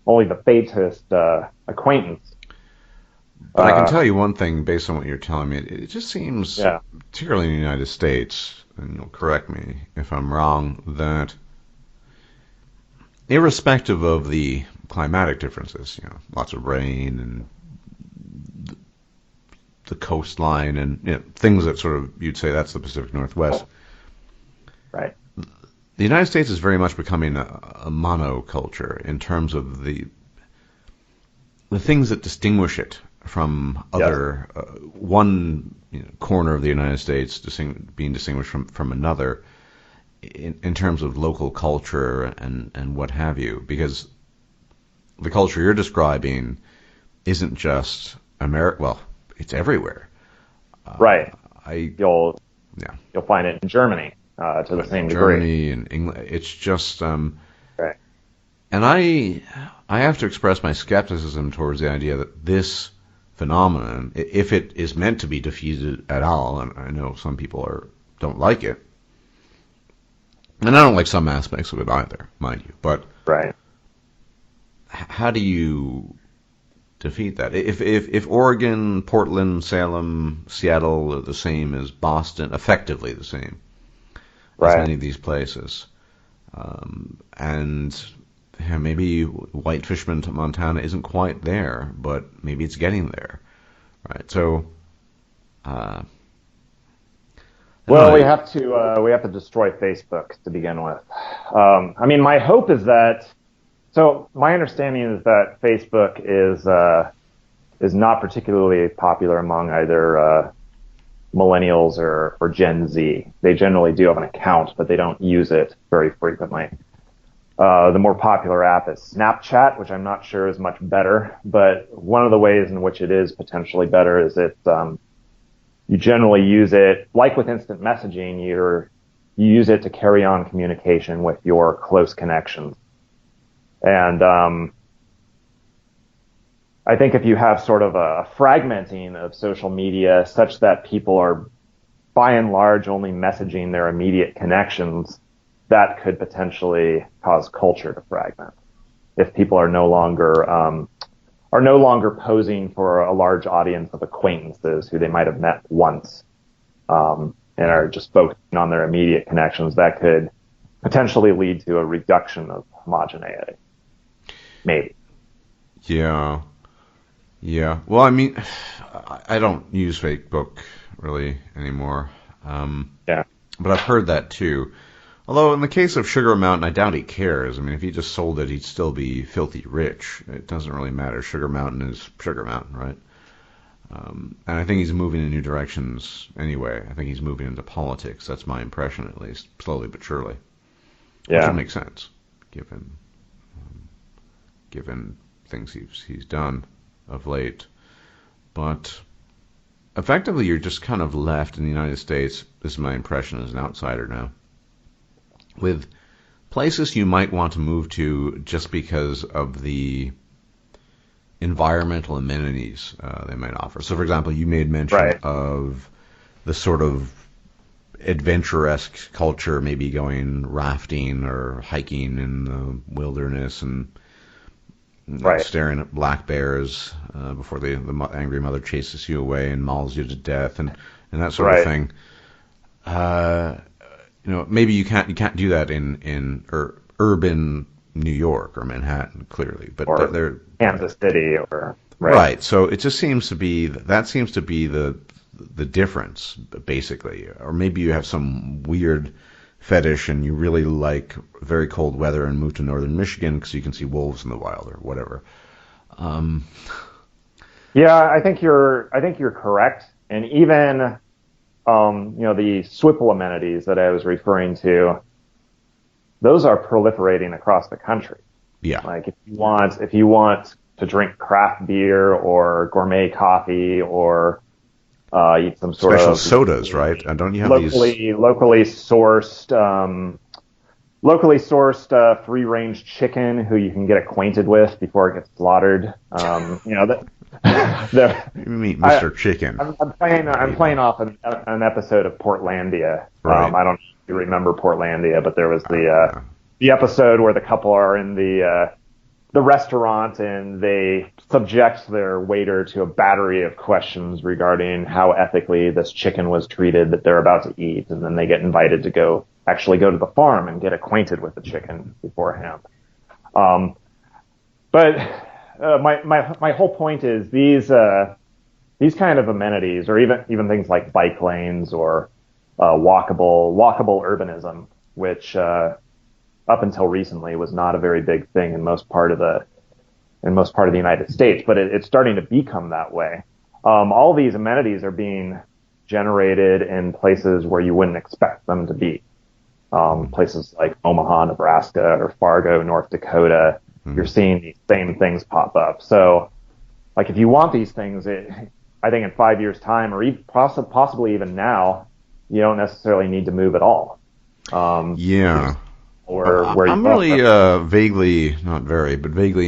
only the faintest acquaintance. But I can tell you one thing based on what you're telling me. It just seems, Yeah. particularly in the United States, and you'll correct me if I'm wrong, that irrespective of the climatic differences, lots of rain and the coastline and things that sort of you'd say that's the Pacific Northwest. Right. The United States is very much becoming a monoculture in terms of the things that distinguish it from other one corner of the United States being distinguished from another in terms of local culture and what have you, because the culture you're describing isn't just America. Well, it's everywhere. Right. I You'll yeah. you'll find it in Germany to the same degree. Germany and England. It's just Right. and I have to express my skepticism towards the idea that this phenomenon, if it is meant to be defeated at all, and I know some people don't like it, and I don't like some aspects of it either, mind you, but Right. how do you defeat that? If Oregon, Portland, Salem, Seattle are the same as Boston, effectively the same as Right. many of these places, and maybe White Fishman to Montana isn't quite there, but maybe it's getting there, right? So, Well, we have to destroy Facebook to begin with. I mean, my hope is that. So my understanding is that Facebook is not particularly popular among either millennials or Gen Z. They generally do have an account, but they don't use it very frequently. The more popular app is Snapchat, which I'm not sure is much better, but one of the ways in which it is potentially better is you generally use it, like with instant messaging, you use it to carry on communication with your close connections. And I think if you have sort of a fragmenting of social media such that people are by and large only messaging their immediate connections, that could potentially cause culture to fragment. If people are no longer are no longer posing for a large audience of acquaintances who they might have met once, and are just focusing on their immediate connections. That could potentially lead to a reduction of homogeneity. Maybe. Yeah. Yeah. Well, I mean, I don't use Facebook really anymore. Yeah. But I've heard that too. Although in the case of Sugar Mountain, I doubt he cares. I mean, if he just sold it, he'd still be filthy rich. It doesn't really matter. Sugar Mountain is Sugar Mountain, right? And I think he's moving in new directions anyway. I think he's moving into politics. That's my impression, at least, slowly but surely. Yeah. Which would make sense, given things he's done of late. But effectively, you're just kind of left in the United States, this is my impression as an outsider now, with places you might want to move to just because of the environmental amenities they might offer. So, for example, you made mention of the sort of adventure-esque culture, maybe going rafting or hiking in the wilderness and staring at black bears before the angry mother chases you away and mauls you to death and that sort of thing. Maybe you can't do that in urban New York or Manhattan, clearly, but they're Kansas City or right. So it just seems to be the difference, basically. Or maybe you have some weird fetish and you really like very cold weather and move to northern Michigan because you can see wolves in the wild or whatever. Yeah, I think you're correct. And even the SWPL amenities that I was referring to, those are proliferating across the country. Yeah. Like if you want to drink craft beer or gourmet coffee or eat some sort special of sodas, right? And don't you have locally sourced free range chicken who you can get acquainted with before it gets slaughtered? You meet Mr. Chicken. I'm playing off an episode of Portlandia. Right. I don't know if you remember Portlandia, but there was the episode where the couple are in the restaurant and they subject their waiter to a battery of questions regarding how ethically this chicken was treated that they're about to eat, and then they get invited to go to the farm and get acquainted with the chicken beforehand. But my whole point is these kind of amenities, or even things like bike lanes or walkable urbanism, which up until recently was not a very big thing in most part of the United States, but it's starting to become that way. All these amenities are being generated in places where you wouldn't expect them to be. Places like Omaha, Nebraska, or Fargo, North Dakota. You're seeing these same things pop up. So, like, if you want these things, I think in 5 years' time, or even possibly even now, you don't necessarily need to move at all. Yeah. I'm really vaguely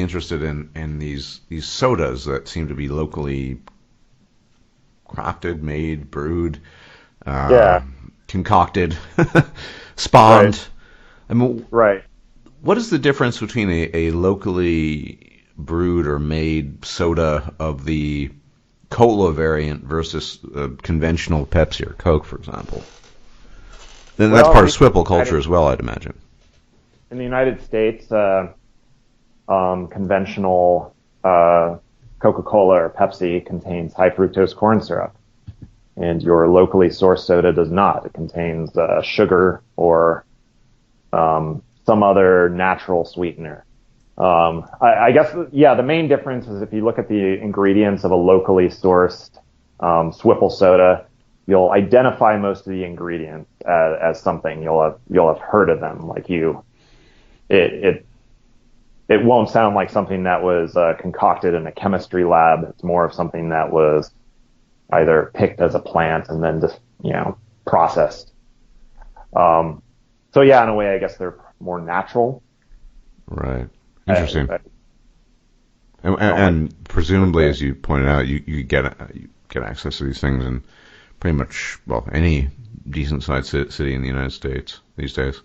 interested in these sodas that seem to be locally crafted, made, brewed, concocted, spawned. Right. I mean, right. What is the difference between a locally brewed or made soda of the cola variant versus conventional Pepsi or Coke, for example? Then that's part of SWPL culture as well, I'd imagine. In the United States, conventional Coca-Cola or Pepsi contains high fructose corn syrup, and your locally sourced soda does not. It contains sugar or some other natural sweetener. I guess, the main difference is if you look at the ingredients of a locally sourced SWPL soda, you'll identify most of the ingredients as something. You'll have heard of them. Like it won't sound like something that was concocted in a chemistry lab. It's more of something that was either picked as a plant and then just processed. So in a way, I guess they're more natural. Right. Interesting. And presumably, as you pointed out, you get access to these things in pretty much any decent-sized city in the United States these days.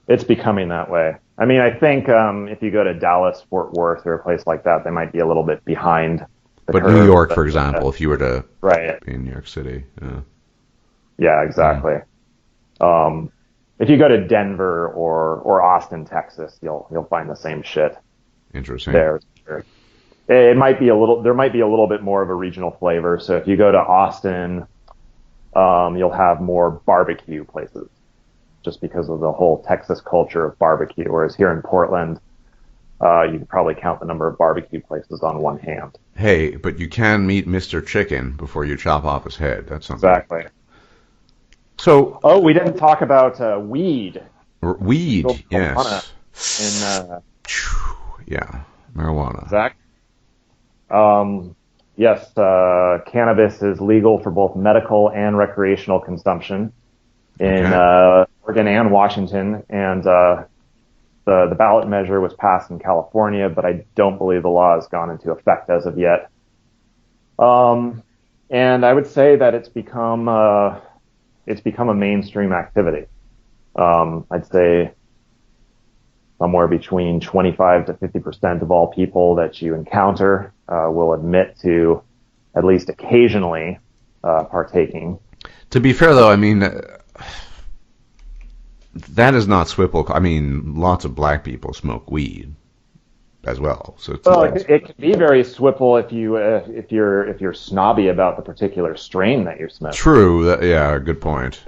It's becoming that way. I mean, I think if you go to Dallas, Fort Worth, or a place like that, they might be a little bit behind the But curve. New York, for example, if you were to right. be in New York City. Yeah, exactly. If you go to Denver or Austin, Texas, you'll find the same shit. Interesting. There. It might be there might be a little bit more of a regional flavor. So if you go to Austin, you'll have more barbecue places, just because of the whole Texas culture of barbecue. Whereas here in Portland, you could probably count the number of barbecue places on one hand. Hey, but you can meet Mr. Chicken before you chop off his head. That's something. Exactly. So. Oh, we didn't talk about weed. Weed, yes. Yeah, marijuana. Exactly. Yes, cannabis is legal for both medical and recreational consumption in Oregon and Washington, and the ballot measure was passed in California, but I don't believe the law has gone into effect as of yet. And I would say that it's become a mainstream activity. I'd say somewhere between 25 to 50% of all people that you encounter will admit to at least occasionally partaking. To be fair, though, I mean, that is not SWPL. I mean, lots of black people smoke weed as well. So it can be very SWPL if you're snobby about the particular strain that you're smoking. True. Good point.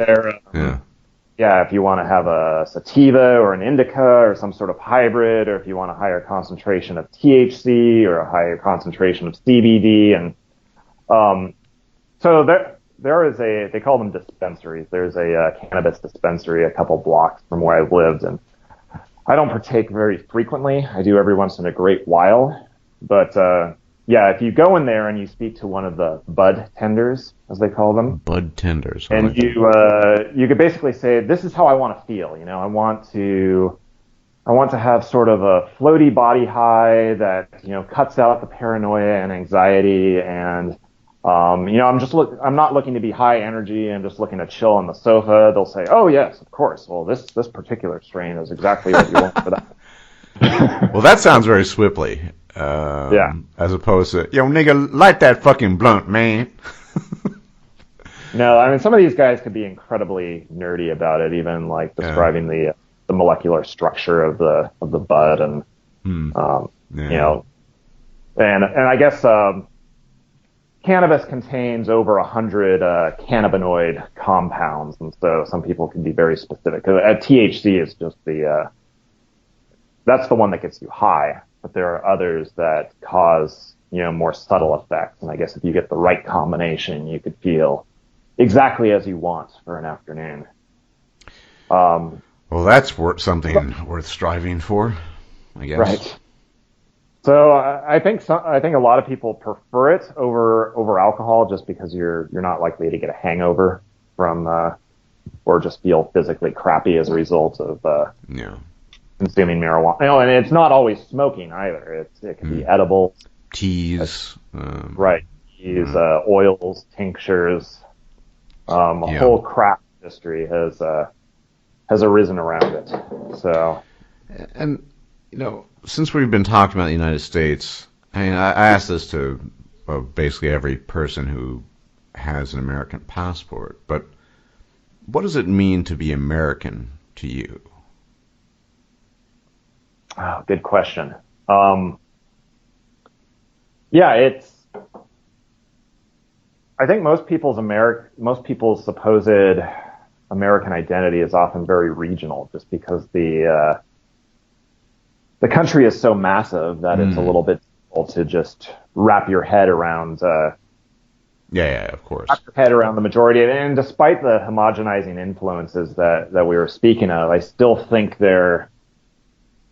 Yeah, if you want to have a sativa or an indica or some sort of hybrid, or if you want a higher concentration of THC or a higher concentration of CBD, and so there is they call them dispensaries. There's a cannabis dispensary a couple blocks from where I've lived, and I don't partake very frequently. I do every once in a great while, but if you go in there and you speak to one of the bud tenders, as they call them. Bud tenders. And you could basically say, this is how I want to feel. You know, I want to have sort of a floaty body high that, cuts out the paranoia and anxiety. And, I'm not looking to be high energy. I'm just looking to chill on the sofa. They'll say, oh, yes, of course. Well, this particular strain is exactly what you want for that. Well, that sounds very SWPL. As opposed to, yo, nigga, light that fucking blunt, man. No, I mean, some of these guys could be incredibly nerdy about it, even like describing the molecular structure of the bud, and and I guess cannabis contains over 100 cannabinoid compounds, and so some people can be very specific. THC is just that's the one that gets you high, but there are others that cause more subtle effects, and I guess if you get the right combination, you could feel exactly as you want for an afternoon. Well, that's something worth striving for, I guess. Right. So I think a lot of people prefer it over alcohol, just because you're not likely to get a hangover from or just feel physically crappy as a result of consuming marijuana. And it's not always smoking either. It can be edibles, teas, right? Teas, oils, tinctures. A whole craft industry has arisen around it. So, and since we've been talking about the United States, I mean, I asked this to basically every person who has an American passport, but what does it mean to be American to you? Oh, good question. I think most people's supposed American identity is often very regional, just because the country is so massive that it's a little bit difficult to just wrap your head around. Of course. Wrap your head around the majority, and despite the homogenizing influences that we were speaking of, I still think there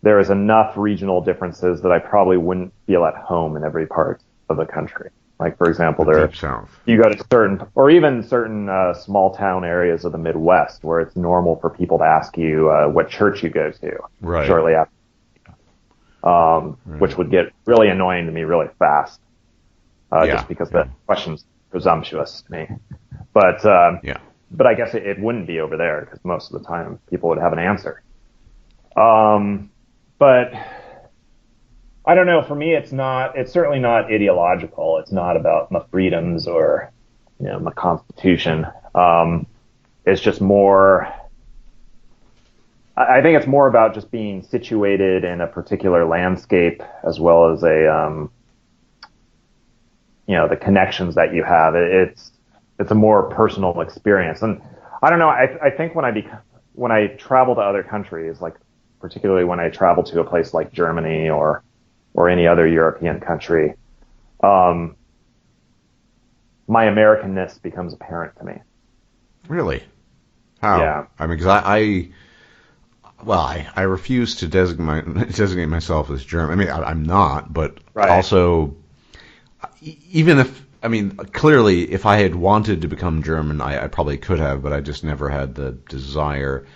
is enough regional differences that I probably wouldn't feel at home in every part of the country. Like, for example, you go to certain small town areas of the Midwest where it's normal for people to ask you what church you go to shortly after, which would get really annoying to me really fast, just because the question's presumptuous to me. But I guess it wouldn't be over there, because most of the time people would have an answer. But I don't know. For me, it's certainly not ideological. It's not about my freedoms or, my constitution. It's just more, I think it's more about just being situated in a particular landscape as well as the connections that you have. It's a more personal experience. And I don't know. I think when I travel to other countries, like particularly when I travel to a place like Germany or any other European country, my Americanness becomes apparent to me. Really? How? Yeah. I mean, because I refuse to designate myself as German. I mean, I'm not, but Right. also, even if, I mean, clearly, if I had wanted to become German, I probably could have, but I just never had the desire.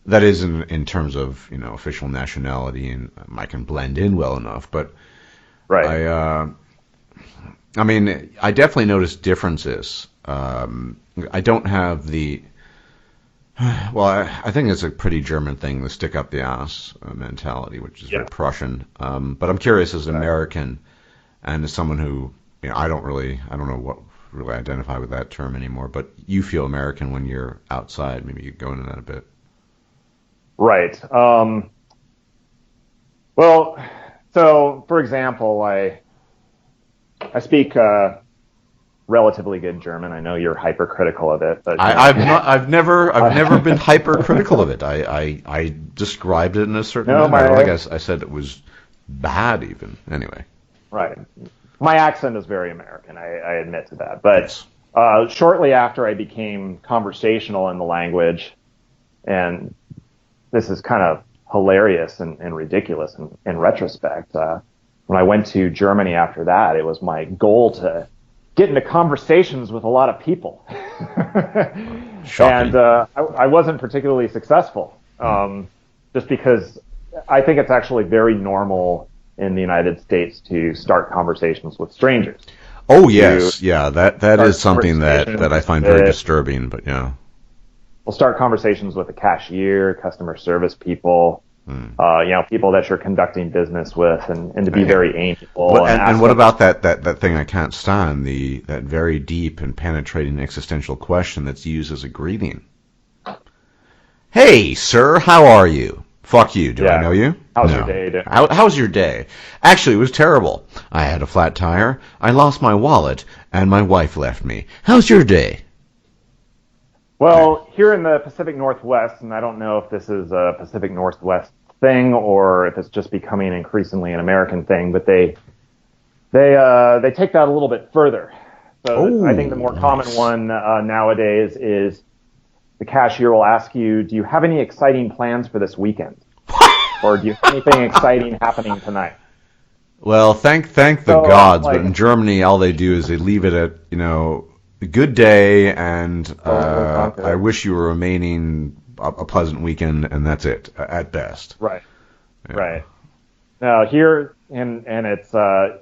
That is in terms of, official nationality, and I can blend in well enough, but Right. I mean, I definitely notice differences. I don't have the, well, I think it's a pretty German thing, the stick up the ass mentality, which is very Prussian. But I'm curious as an American and as someone who, I don't know what really identify with that term anymore, but you feel American when you're outside. Maybe you could go into that a bit. Right. Well, so for example, I speak relatively good German. I know you're hypercritical of it, but I've never been hypercritical of it. I described it in a certain manner. I don't think I said it was bad even. Anyway. Right. My accent is very American. I admit to that. But shortly after I became conversational in the language, and this is kind of hilarious and ridiculous in retrospect, when I went to Germany after that, it was my goal to get into conversations with a lot of people. Shocking. And I wasn't particularly successful, just because I think it's actually very normal in the United States to start conversations with strangers. Oh, yes. Yeah, that is something that I find very disturbing, but yeah. We'll start conversations with the cashier, customer service people, people that you're conducting business with, and to be very amiable. And what about that thing I can't stand, that very deep and penetrating existential question that's used as a greeting? Hey, sir, how are you? Fuck you. Do I know you? How's your day? How's your day? Actually, it was terrible. I had a flat tire, I lost my wallet, and my wife left me. How's your day? Well, here in the Pacific Northwest, and I don't know if this is a Pacific Northwest thing or if it's just becoming increasingly an American thing, but they take that a little bit further. So I think the more common one nowadays is the cashier will ask you, do you have any exciting plans for this weekend? Or do you have anything exciting happening tonight? Well, thank the gods, but in Germany, all they do is they leave it at, a good day, and I wish you were remaining a pleasant weekend, and that's it, at best. Right. Yeah. Right. Now, here, and it's, I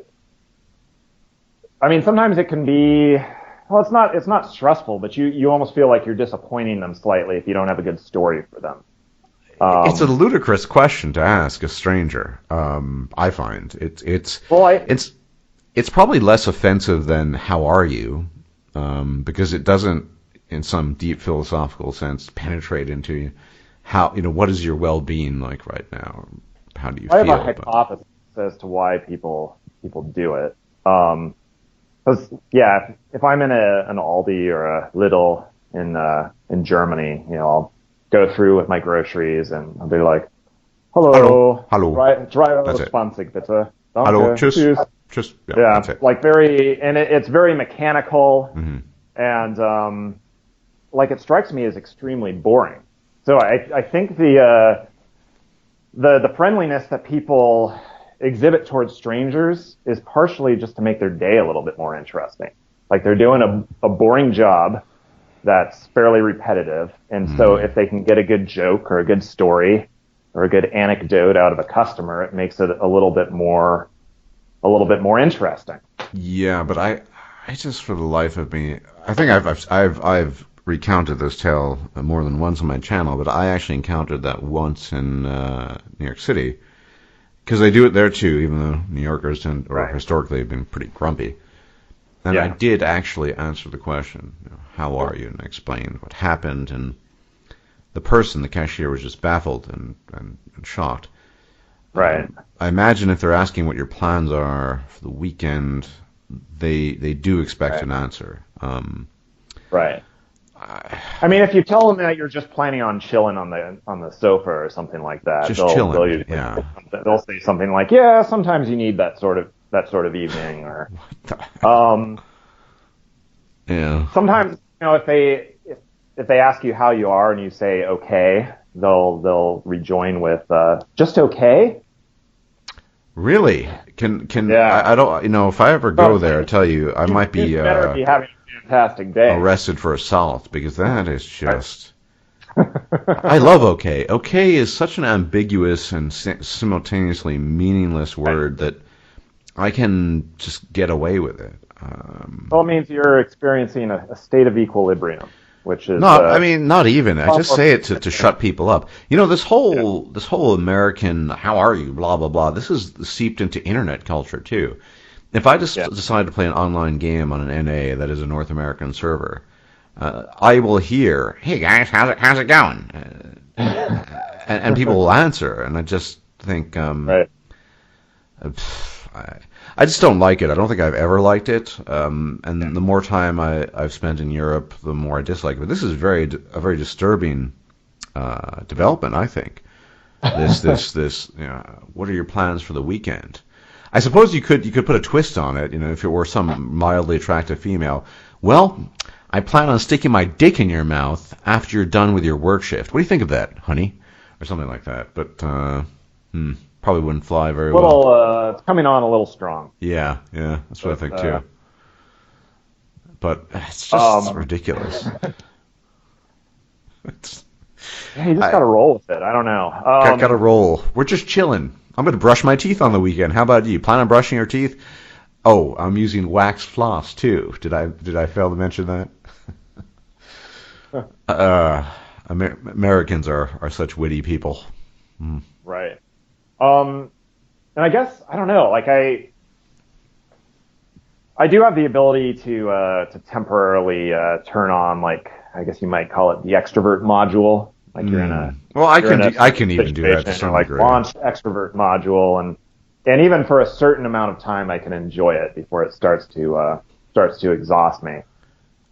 mean, sometimes it can be, well, it's not stressful, but you almost feel like you're disappointing them slightly if you don't have a good story for them. It's a ludicrous question to ask a stranger. I find it's probably less offensive than "How are you?" Because it doesn't, in some deep philosophical sense, penetrate into how what is your well-being like right now? How do you feel? I have a hypothesis as to why people do it. Because if I'm in an Aldi or a Lidl in Germany, I'll go through with my groceries and I'll be like, "Hello, hello, drei zwanzig bitte, danke, hello, tschüss, tschüss." Yeah, that's it. Like it's very mechanical, and it strikes me as extremely boring. So I think the friendliness that people exhibit towards strangers is partially just to make their day a little bit more interesting. Like they're doing a boring job that's fairly repetitive, and so if they can get a good joke or a good story or a good anecdote out of a customer, it makes it a little bit more interesting. Yeah, but I just, for the life of me, I think I've recounted this tale more than once on my channel, but I actually encountered that once in New York City, because they do it there too, even though New Yorkers tend, or historically have been pretty grumpy. And I did actually answer the question, how are you? And I explained what happened, and the person, the cashier, was just baffled and shocked. Right. I imagine if they're asking what your plans are for the weekend, they do expect an answer. Right. I mean, if you tell them that you're just planning on chilling on the sofa or something like that, just chilling. They'll say something like, "Yeah, sometimes you need that sort of evening," or sometimes, if they ask you how you are and you say okay, they'll rejoin with just okay. Really? I don't, if I ever go there, I tell you, I might be better be having a fantastic day. Arrested for assault, because that is just I love okay. Okay is such an ambiguous and simultaneously meaningless word that I can just get away with it. Well, it means you're experiencing a state of equilibrium, which is not even. I just say it to shut people up. This whole American how are you blah blah blah. This is seeped into internet culture too. If I just decide to play an online game on an NA that is a North American server, I will hear, "Hey guys, how's it going?" And people will answer, and I just think, I just don't like it. I don't think I've ever liked it. And the more time I've spent in Europe, the more I dislike it. But this is a very disturbing development, I think. This. What are your plans for the weekend? I suppose you could put a twist on it. If it were some mildly attractive female. Well, I plan on sticking my dick in your mouth after you're done with your work shift. What do you think of that, honey? Or something like that. But probably wouldn't fly very well. It's coming on a little strong. Yeah, that's what I think too. But it's just ridiculous. You just gotta roll with it. I don't know. Gotta roll. We're just chilling. I'm gonna brush my teeth on the weekend. How about you? Plan on brushing your teeth? Oh, I'm using wax floss too. Did I fail to mention that? Americans are such witty people. Right. And I guess, I don't know, like I do have the ability to temporarily turn on, like, I guess you might call it the extrovert module. Like you're in a I can even do that to some degree. Launch extrovert module, and even for a certain amount of time, I can enjoy it before it starts to exhaust me.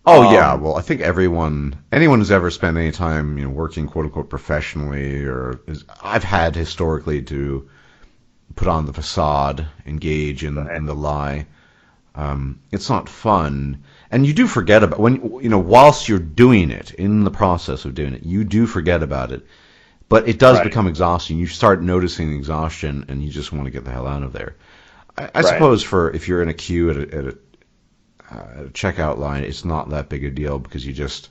Oh yeah, well I think anyone who's ever spent any time working quote unquote professionally I've had historically to put on the facade, engage in the lie. It's not fun, and you do forget about whilst you're doing it, in the process of doing it, you do forget about it. But it does become exhausting. You start noticing exhaustion, and you just want to get the hell out of there. I suppose if you're in a queue at a checkout line, it's not that big a deal because you just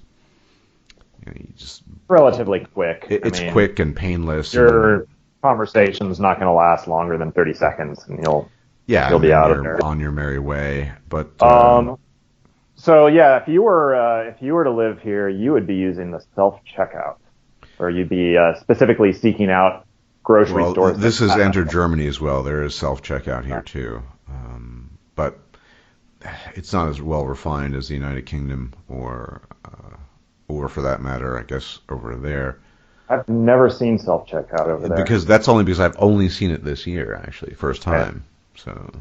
relatively quick. It's quick and painless. Your conversation's not going to last longer than 30 seconds, and you'll be out of there on your merry way. But so yeah, if you were to live here, you would be using the self-checkout, or you'd be specifically seeking out grocery stores. This has entered Germany as well. There is self-checkout here too, but it's not as well refined as the United Kingdom or for that matter, I guess, over there. I've never seen self-checkout over there. Because I've only seen it this year, actually, first time. So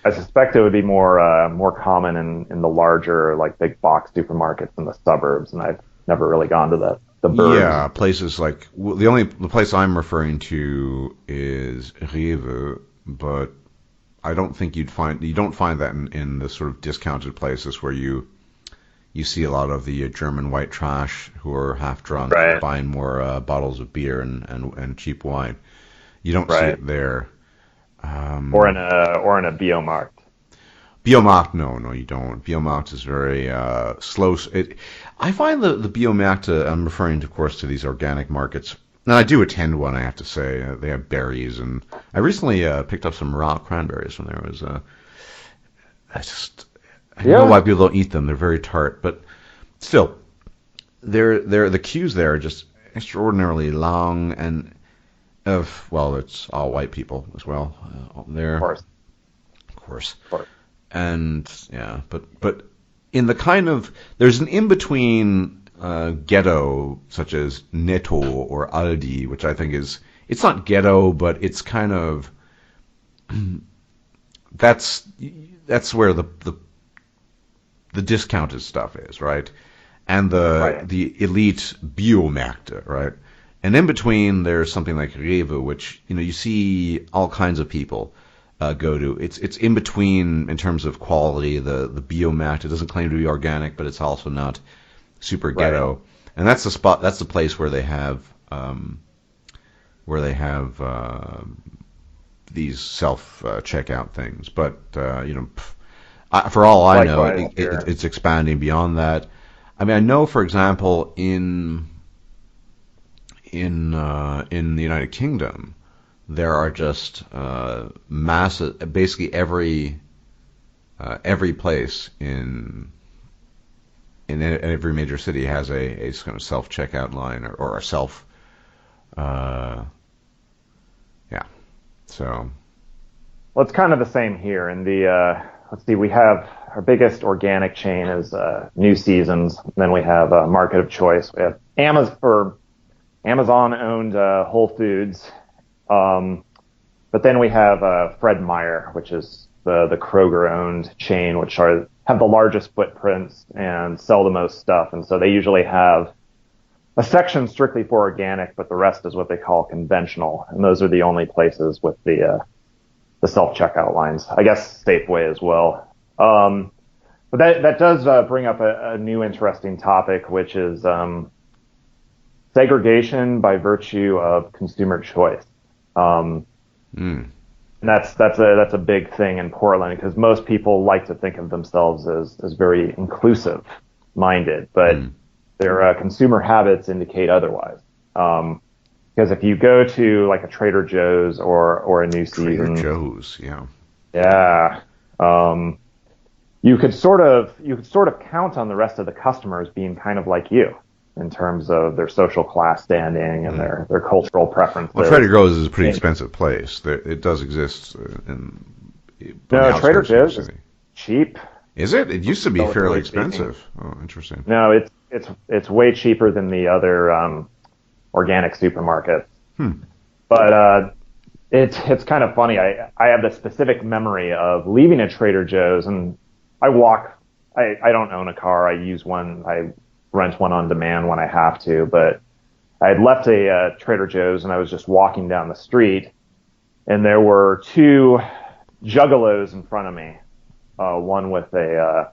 I suspect it would be more common in the larger, like, big box supermarkets in the suburbs, and I've never really gone to the burbs. Yeah, places like the place I'm referring to is Rewe, but I don't think you don't find that in the sort of discounted places where you see a lot of the German white trash who are half drunk buying more bottles of beer and cheap wine. You don't see it there. Or in a Biomarkt. Biomarkt, no, you don't. Biomarkt is very slow. I find the Biomarkt, I'm referring, of course, to these organic markets. And I do attend one, I have to say. They have berries, and I recently picked up some raw cranberries from there. It was I don't know why people don't eat them. They're very tart, but still, the queues there are just extraordinarily long, and it's all white people as well there, Of course, course. And yeah, but in the kind of there's an in between ghetto such as Netto or Aldi, which I think it's not ghetto, but it's kind of that's where the discounted stuff is, right? And the elite Biomärkte, right? And in between, there's something like Rewe, which you see all kinds of people go to. It's in between in terms of quality. The Biomärkte doesn't claim to be organic, but it's also not super ghetto. Right. And that's the spot. That's the place where they have these self checkout things. But for all I know, it's expanding beyond that. I mean, I know, for example, in the United Kingdom, there are just massive. Basically, every place in every major city has a kind of self checkout line or a self. So. Well, it's kind of the same here. In the let's see, we have our biggest organic chain is New Seasons. Then we have Market of Choice. We have Amazon-owned Whole Foods. But then we have Fred Meyer, which is the Kroger-owned chain, which have the largest footprints and sell the most stuff. And so they usually have a section strictly for organic, but the rest is what they call conventional. And those are the only places with the self-checkout lines. I guess Safeway as well. But that does bring up a new interesting topic, which is segregation by virtue of consumer choice. And that's a big thing in Portland because most people like to think of themselves as very inclusive minded, but their consumer habits indicate otherwise. Because if you go to like a Trader Joe's or a New Seasons, Trader Joe's, you could sort of count on the rest of the customers being kind of like you in terms of their social class standing and their cultural preferences. Well, Trader Joe's is a pretty expensive place. It does exist No, Trader Joe's is cheap. Is it? It used to be fairly expensive. Oh, interesting. No, it's way cheaper than the other organic supermarkets. But it's kind of funny. I have this specific memory of leaving a Trader Joe's, and I walk. I don't own a car. I use one. I rent one on demand when I have to. But I had left a Trader Joe's, and I was just walking down the street, and there were two juggalos in front of me. One with a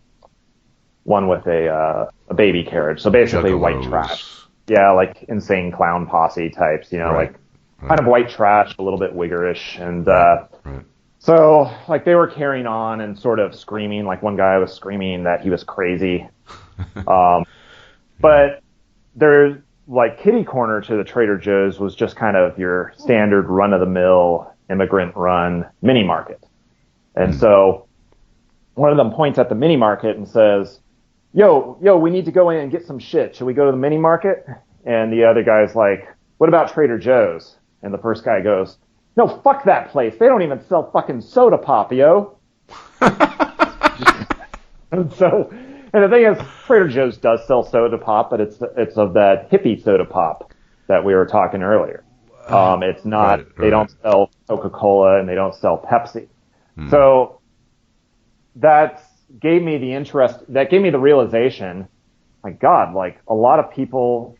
baby carriage. So basically Juggalos. White trash. Yeah, like insane clown posse types, Right. Kind of white trash, a little bit wiggerish. And Right. so like they were carrying on and sort of screaming, like one guy was screaming that he was crazy. But there's like kitty corner to the Trader Joe's was just kind of your standard run of the mill immigrant run mini market. And so one of them points at the mini market and says, yo, we need to go in and get some shit. Should we go to the mini market? And the other guy's like, what about Trader Joe's? And the first guy goes, no, fuck that place. They don't even sell fucking soda pop, yo. And the thing is, Trader Joe's does sell soda pop, but it's of that hippie soda pop that we were talking earlier. It's not, They don't sell Coca-Cola and they don't sell Pepsi. So that gave me the realization, my God, like a lot of people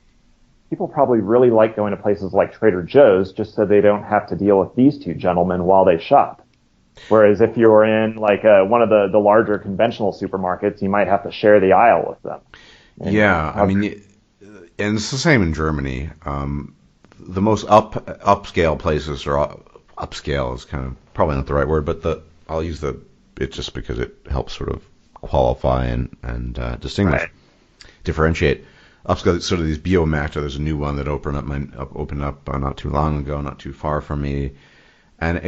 probably really like going to places like Trader Joe's just so they don't have to deal with these two gentlemen while they shop. Whereas if you're in like one of the larger conventional supermarkets, you might have to share the aisle with them. I mean, and it's the same in Germany. The most upscale places, or upscale is kind of probably not the right word, but I'll use it just because it helps sort of qualify and distinguish, differentiate. Upscale, sort of these Biomärkte. There's a new one that opened up not too long ago, not too far from me, and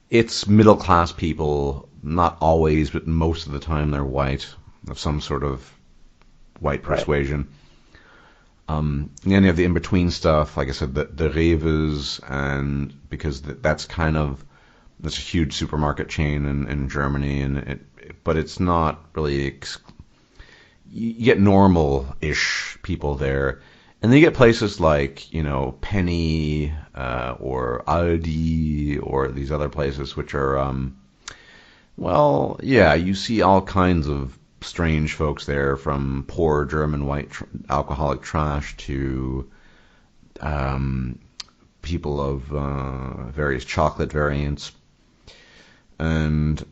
it's middle class people. Not always, but most of the time they're white, of some sort of white persuasion. And then you have the in-between stuff, like I said, the Reves, and because that's a huge supermarket chain in Germany, but it's not really, you get normal-ish people there. And then you get places like, Penny, or Aldi, or these other places which are, you see all kinds of strange folks there, from poor German white alcoholic trash to people of various chocolate variants, and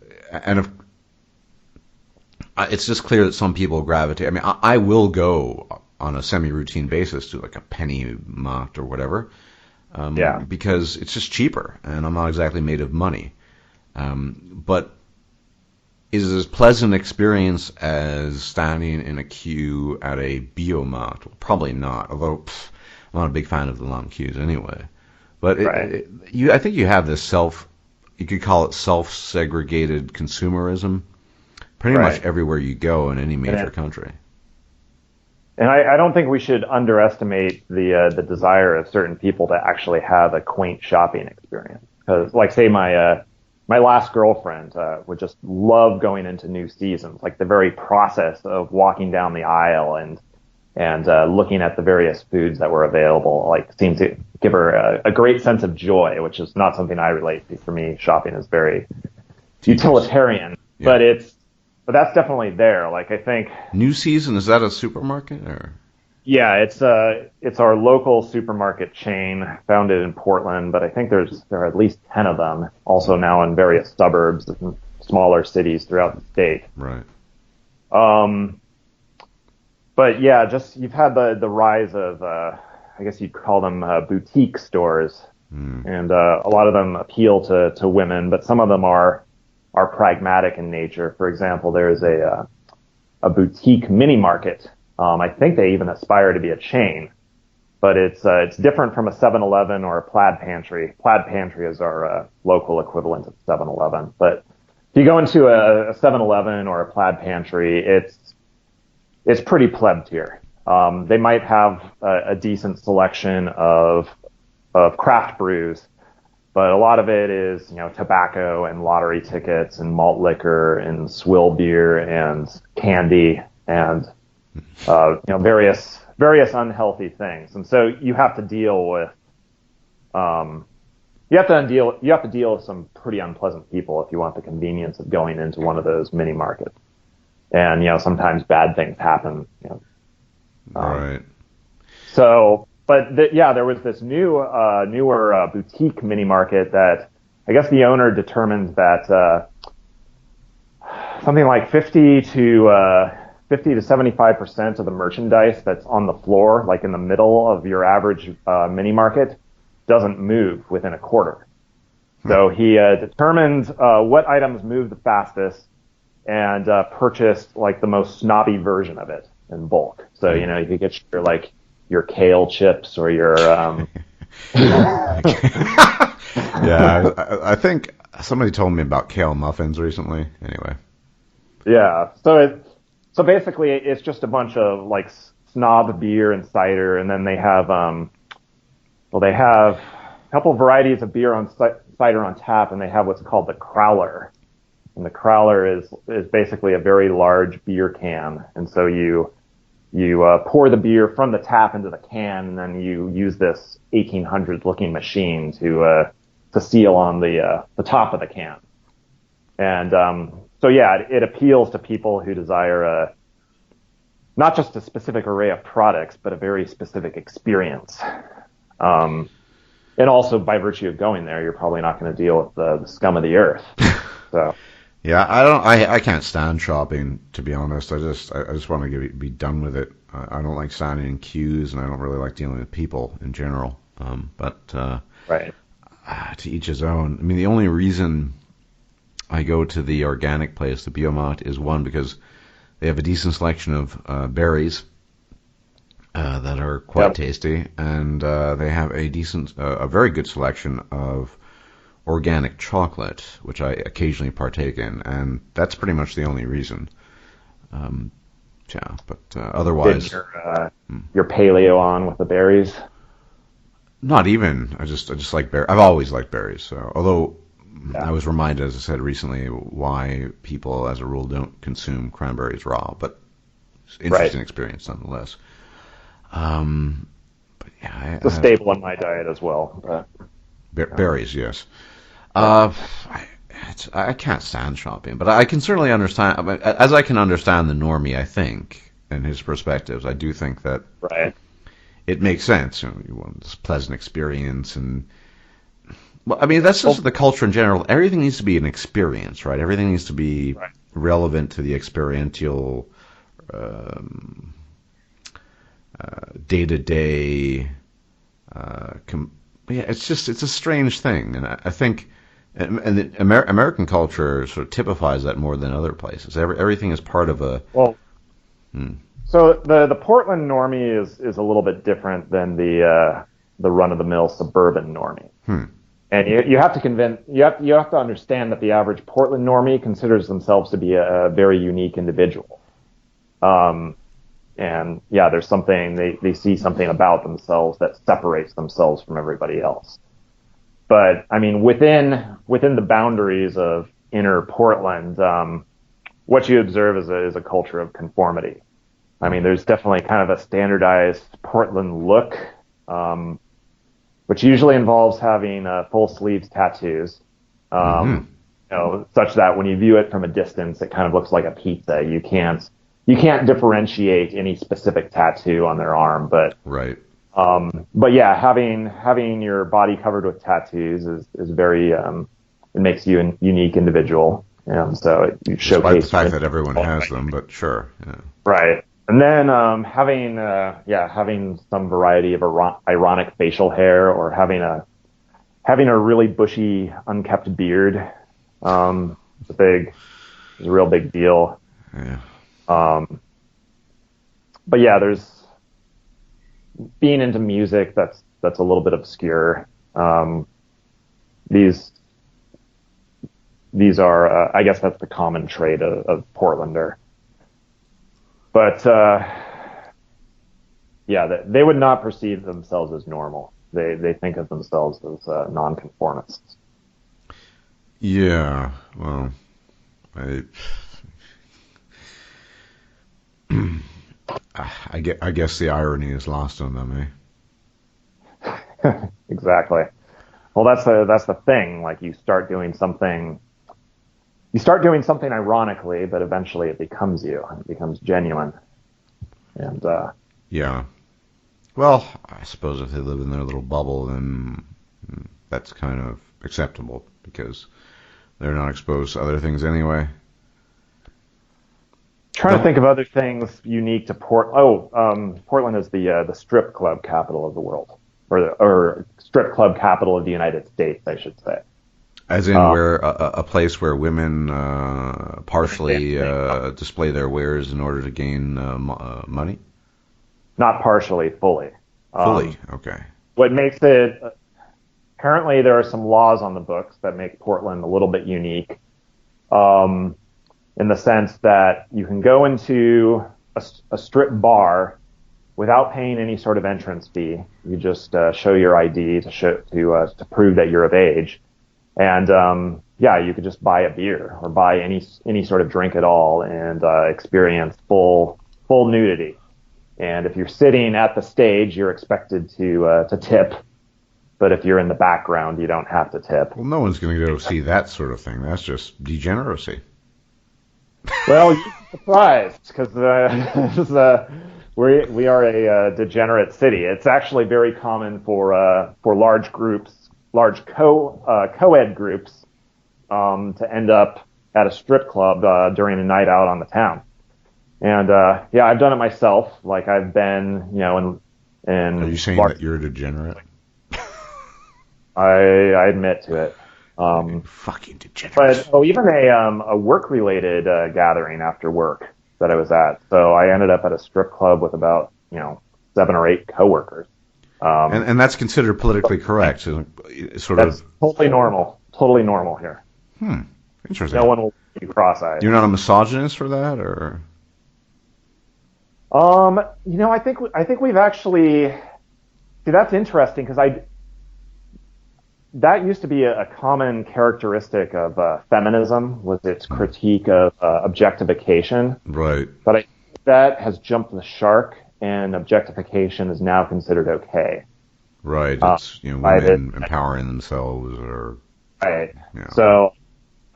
it's just clear that some people gravitate. I mean, I will go on a semi-routine basis to like a Penny Markt or whatever, because it's just cheaper, and I'm not exactly made of money, but is it as pleasant experience as standing in a queue at a Biomarkt? Well, probably not, although I'm not a big fan of the long queues anyway. But I think you have this you could call it self-segregated consumerism pretty much everywhere you go in any major country. And I don't think we should underestimate the desire of certain people to actually have a quaint shopping experience. Because, like, say my last girlfriend would just love going into new seasons, like the very process of walking down the aisle and looking at the various foods that were available, like, seemed to give her a great sense of joy, which is not something I relate to. For me, shopping is very utilitarian, but that's definitely there. Like, I think New Season, is that a supermarket or? Yeah, it's our local supermarket chain, founded in Portland, but I think there are at least 10 of them, also now in various suburbs and smaller cities throughout the state. Right. But yeah, just you've had the rise of I guess you'd call them boutique stores, and a lot of them appeal to women, but some of them are pragmatic in nature. For example, there's a boutique mini market. I think they even aspire to be a chain, but it's different from a 7-Eleven or a Plaid Pantry. Plaid Pantry is our local equivalent of 7-Eleven. But if you go into a 7-Eleven or a Plaid Pantry, it's pretty pleb tier. They might have a decent selection of craft brews, but a lot of it is tobacco and lottery tickets and malt liquor and swill beer and candy and various unhealthy things. And so you have to deal with you have to deal with some pretty unpleasant people if you want the convenience of going into one of those mini markets. And sometimes bad things happen. Right. So, but there was this newer boutique mini market that I guess the owner determined that something like 50 to 75% of the merchandise that's on the floor, like in the middle of your average mini market, doesn't move within a quarter. So he determined what items move the fastest and purchased like the most snobby version of it in bulk. So you could get your kale chips or your Yeah, I think somebody told me about kale muffins recently. Anyway. Yeah. So basically, it's just a bunch of like snob beer and cider, and then they have they have a couple varieties of beer on cider on tap, and they have what's called the crowler. And the crowler is basically a very large beer can, and so you pour the beer from the tap into the can, and then you use this 1800s looking machine to seal on the top of the can. And so yeah, it appeals to people who desire not just a specific array of products, but a very specific experience. And also, by virtue of going there, you're probably not going to deal with the scum of the earth. So. Yeah, I can't stand shopping, to be honest. I just want to be done with it. I don't like standing in queues, and I don't really like dealing with people in general. But right. To each his own. I mean, the only reason I go to the organic place, the Biomarkt, is one, because they have a decent selection of berries that are quite tasty, and they have a very good selection of organic chocolate, which I occasionally partake in, and that's pretty much the only reason. Yeah, but otherwise, Did your paleo on with the berries? not even. I just like berries. I've always liked berries. So, although Yeah. I was reminded, as I said recently, why people, as a rule, don't consume cranberries raw. But it's an interesting experience nonetheless. But yeah, It's a staple in my diet as well. But, berries, yes. I can't stand shopping, but I can certainly understand. I mean, as I can understand the normie, I think, and his perspectives, I do think that it makes sense. You want this pleasant experience, and well, I mean, that's just the culture in general. Everything needs to be an experience, right? Everything needs to be relevant to the experiential, day-to-day. It's a strange thing, and I think. And the American culture sort of typifies that more than other places. Everything is part of a. Well, so the Portland normie is a little bit different than the run-of-the-mill suburban normie. And you have to understand that the average Portland normie considers themselves to be a very unique individual. And yeah, there's something they see something about themselves that separates themselves from everybody else. But I mean, within the boundaries of inner Portland, what you observe is a culture of conformity. I mean, there's definitely kind of a standardized Portland look, which usually involves having full sleeves tattoos, such that when you view it from a distance, it kind of looks like a pizza. You can't differentiate any specific tattoo on their arm, but But yeah, having your body covered with tattoos is very it makes you a unique individual. So you showcase despite the fact that everyone has them, but sure. Yeah. Right. And then having some variety of ironic facial hair, or having a really bushy, unkept beard, is a real big deal. Yeah. But yeah, there's being into music that's a little bit obscure. These are I guess that's the common trait of Portlander. But they would not perceive themselves as normal. They think of themselves as nonconformists. Yeah, well, I guess the irony is lost on them, eh? Exactly. Well, that's the thing. Like, you start doing something ironically, but eventually it becomes you. It becomes genuine. And yeah. Well, I suppose if they live in their little bubble, then that's kind of acceptable because they're not exposed to other things anyway. Trying to think of other things unique to Portland is the strip club capital of the world, or strip club capital of the United States, I should say. As in, where a place where women partially display their wares in order to gain money? Not partially, fully. Fully, okay. What makes it... Apparently, there are some laws on the books that make Portland a little bit unique, in the sense that you can go into a strip bar without paying any sort of entrance fee. You just show your ID to prove that you're of age. And you could just buy a beer or buy any sort of drink at all and experience full nudity. And if you're sitting at the stage, you're expected to tip. But if you're in the background, you don't have to tip. Well, no one's going to go see that sort of thing. That's just degeneracy. Well, you'd be surprised, because we are a degenerate city. It's actually very common for large groups, large co-ed groups, to end up at a strip club during a night out on the town. And I've done it myself. Like, I've been, in Are you saying that you're a degenerate? I admit to it. Fucking degenerate. But even a work-related gathering after work that I was at. So I ended up at a strip club with about 7 or 8 coworkers. And that's considered politically correct. That's totally normal. Totally normal here. Interesting. No one will be cross-eyed. You're not a misogynist for that, or? I think we've actually see that's interesting because I that used to be a common characteristic of feminism was its critique of objectification, Right. but I think that has jumped the shark, and objectification is now considered okay. Right. Uh, It's, provided, women empowering themselves or, right. yeah. So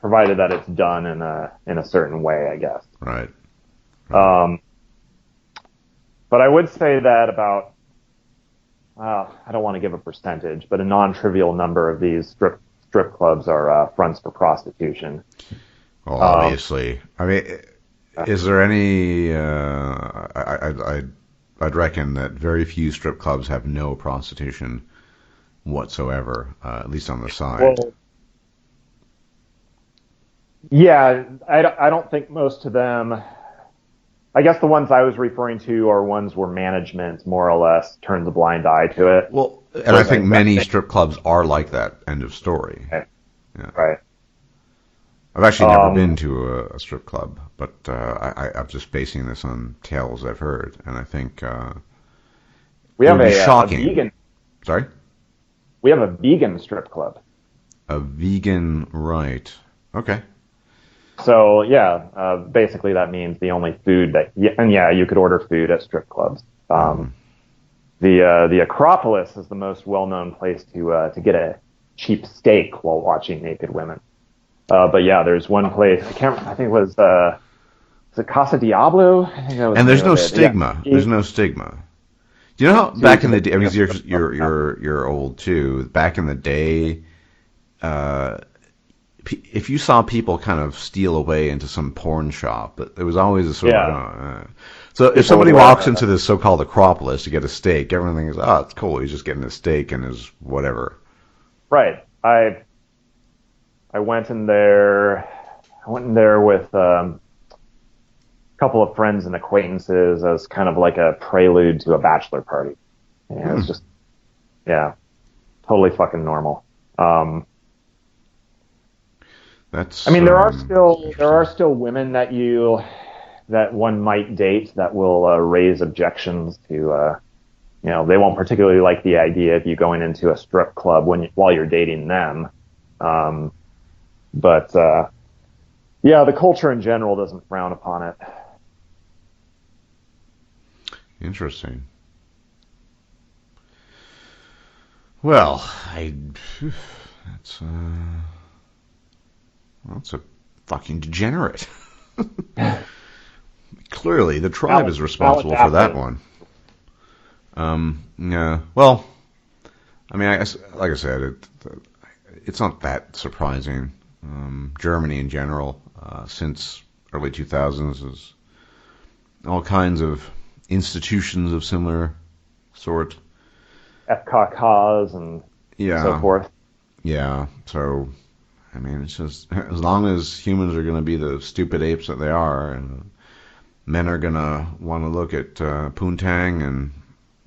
provided that it's done in a certain way, I guess. Right. Right. Um, but I would say that about I don't want to give a percentage, but a non-trivial number of these strip clubs are fronts for prostitution. Well, Um, obviously. I mean, is there any, I'd reckon that very few strip clubs have no prostitution whatsoever, at least on the side. well, yeah, I don't think most of them. I guess the ones I was referring to are ones where management more or less turns a blind eye to it. Well, and I Whereas think I many think, strip clubs are like that. End of story. right, Yeah. right. I've actually never been Um, to a strip club, but I'm just basing this on tales I've heard, and I think we it have would be a shocking. vegan. Sorry? We have a vegan strip club. A vegan, right. Okay. So yeah, basically that means the only food that and yeah, you could order food at strip clubs. Hmm. The Acropolis is the most well-known place to get a cheap steak while watching naked women. But yeah, there's one place I think it was it Casa Diablo? I think that was And the there's name no of it. Yeah. stigma. There's no stigma. Do you know how To, back to in the make day? I mean, you're old too. Back in the day, uh, if you saw people kind of steal away into some porn shop, there was always a sort of. yeah, So if people would somebody wear walks into this so-called Acropolis to get a steak, everyone thinks, "Oh, it's cool. He's just getting a steak and his whatever." right. I went in there. I went in there with a couple of friends and acquaintances as kind of like a prelude to a bachelor party. And Hmm. it's just yeah, totally fucking normal. Um, I That's mean, there are interesting. still women that one might date that will raise objections to they won't particularly like the idea of you going into a strip club while you're dating them. Um, but yeah, the culture in general doesn't frown upon it. Interesting. Well, that's that's a fucking degenerate. Clearly, the tribe is responsible for that Maladaptive. one. Yeah. Well, I mean, like I said, it's not that surprising. Germany in general, since early 2000s, is all kinds of institutions of similar sort. FKKs and so Yeah. forth. Yeah. So, I mean, it's just as long as humans are going to be the stupid apes that they are, and men are going to want to look at poontang, and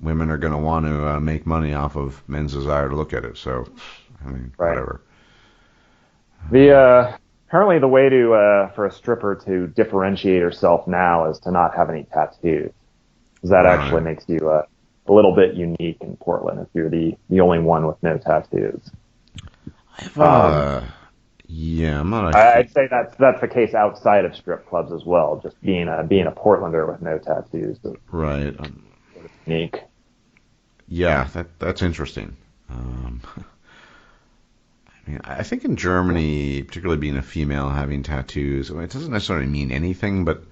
women are going to want to make money off of men's desire to look at it. So, I mean, Right. whatever. The apparently the way to for a stripper to differentiate herself now is to not have any tattoos. 'Cause that actually Right. makes you a little bit unique in Portland if you're the only one with no tattoos. I've, Um, yeah, I'm not a I'd say that's the case outside of strip clubs as well. Just being a Portlander with no tattoos is right. unique. Yeah, that's interesting. I mean, I think in Germany, particularly being a female having tattoos, I mean, it doesn't necessarily mean anything, but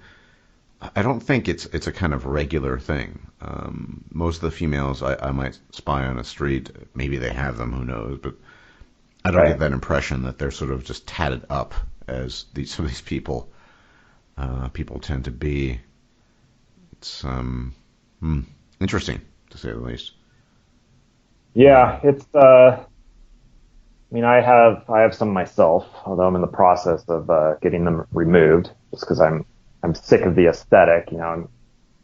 I don't think it's a kind of regular thing. Most of the females I might spy on a street, maybe they have them, who knows, but I don't get Right. that impression that they're sort of just tatted up as some of these people tend to be. It's interesting to say the least. Yeah, it's I mean, I have some myself, although I'm in the process of getting them removed, just because I'm sick of the aesthetic. I'm